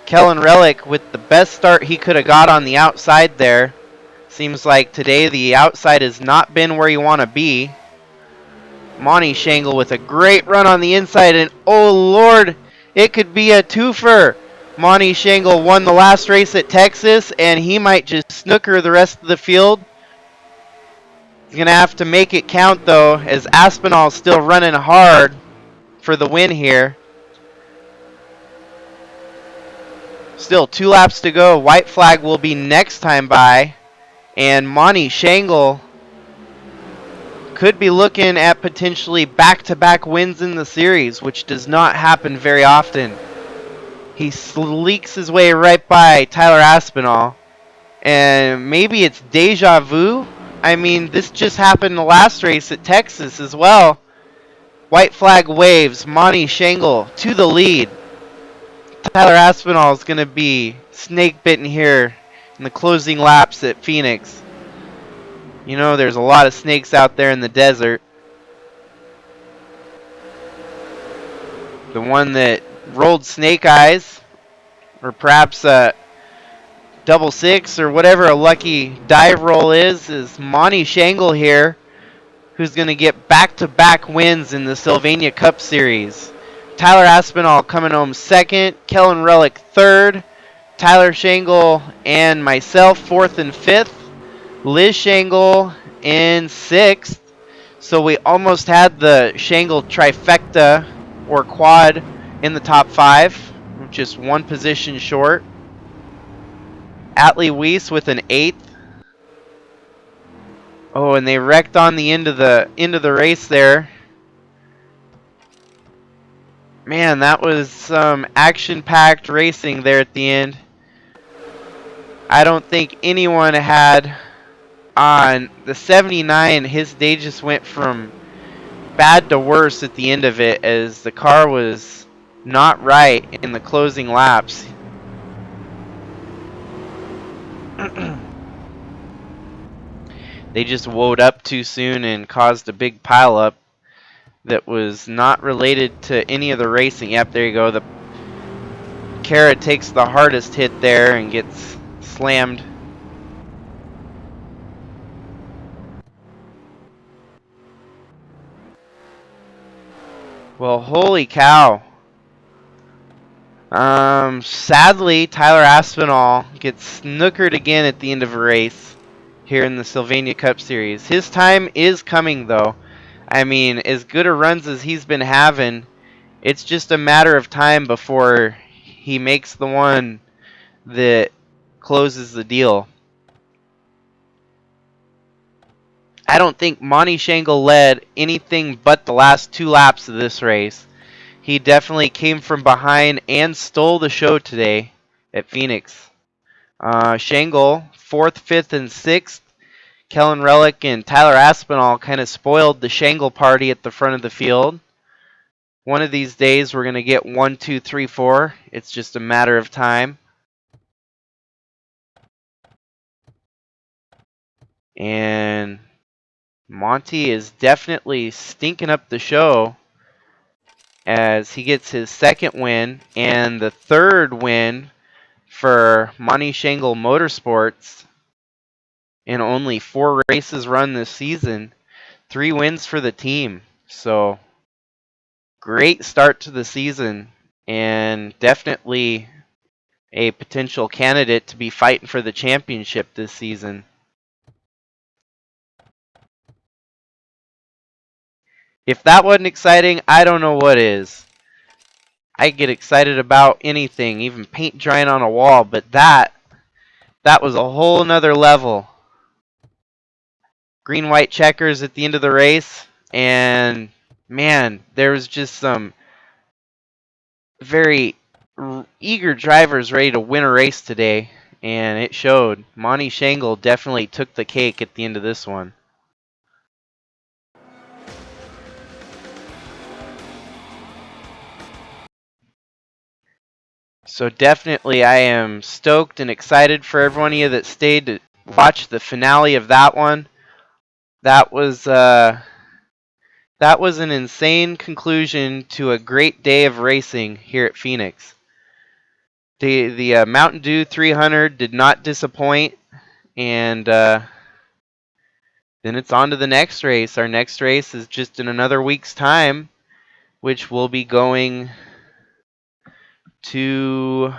Kellen Relic with the best start he could have got on the outside there. Seems like today the outside has not been where you want to be. Monte Shangle with a great run on the inside, and oh Lord, it could be a twofer. Monte Shangle won the last race at Texas, and he might just snooker the rest of the field. He's going to have to make it count, though, as Aspinall's still running hard for the win here. Still 2 laps to go. White flag will be next time by. And Monte Shangle could be looking at potentially back-to-back wins in the series, which does not happen very often. He sleeks his way right by Tyler Aspinall. And maybe it's deja vu. I mean, this just happened the last race at Texas as well. White flag waves. Monte Shangle to the lead. Tyler Aspinall is going to be snake bitten here in the closing laps at Phoenix. You know, there's a lot of snakes out there in the desert. The one that rolled snake eyes, or perhaps a double six, or whatever a lucky dive roll is Monte Shangle here, who's going to get back-to-back wins in the Sylvania Cup Series. Tyler Aspinall coming home second, Kellen Relic third, Tyler Shangle and myself fourth and fifth, Liz Shangle in sixth. So we almost had the Shangle trifecta or quad in the top 5, just one position short. Atley Wiese with an 8th. Oh, and they wrecked on the end of the race there. Man, that was some action-packed racing there at the end. I don't think anyone had on the 79. His day just went from bad to worse at the end of it as the car was not right in the closing laps. They just woed up too soon and caused a big pileup that was not related to any of the racing. Yep, there you go. The Kara takes the hardest hit there and gets slammed. Well, holy cow. Sadly, Tyler Aspinall gets snookered again at the end of a race here in the Sylvania Cup Series. His time is coming, though. I mean, as good a runs as he's been having, it's just a matter of time before he makes the one that closes the deal. I don't think Monte Shangle led anything but the last 2 laps of this race. He definitely came from behind and stole the show today at Phoenix. Shangle, 4th, 5th, and 6th. Kellen Relic and Tyler Aspinall kind of spoiled the Shangle party at the front of the field. One of these days we're going to get 1, 2, 3, 4. It's just a matter of time. And Monte is definitely stinking up the show as he gets his 2nd win and the 3rd win for Monte Shangle Motorsports in only 4 races run this season. 3 wins for the team. So great start to the season and definitely a potential candidate to be fighting for the championship this season. If that wasn't exciting, I don't know what is. I get excited about anything, even paint drying on a wall, but that was a whole nother level. Green-white checkers at the end of the race, and man, there was just some very eager drivers ready to win a race today, and it showed. Monte Shangle definitely took the cake at the end of this one. So definitely I am stoked and excited for everyone of you that stayed to watch the finale of that one. That was That was an insane conclusion to a great day of racing here at Phoenix. The Mountain Dew 300 did not disappoint, and then it's on to the next race. Our next race is just in another week's time, which we'll be going to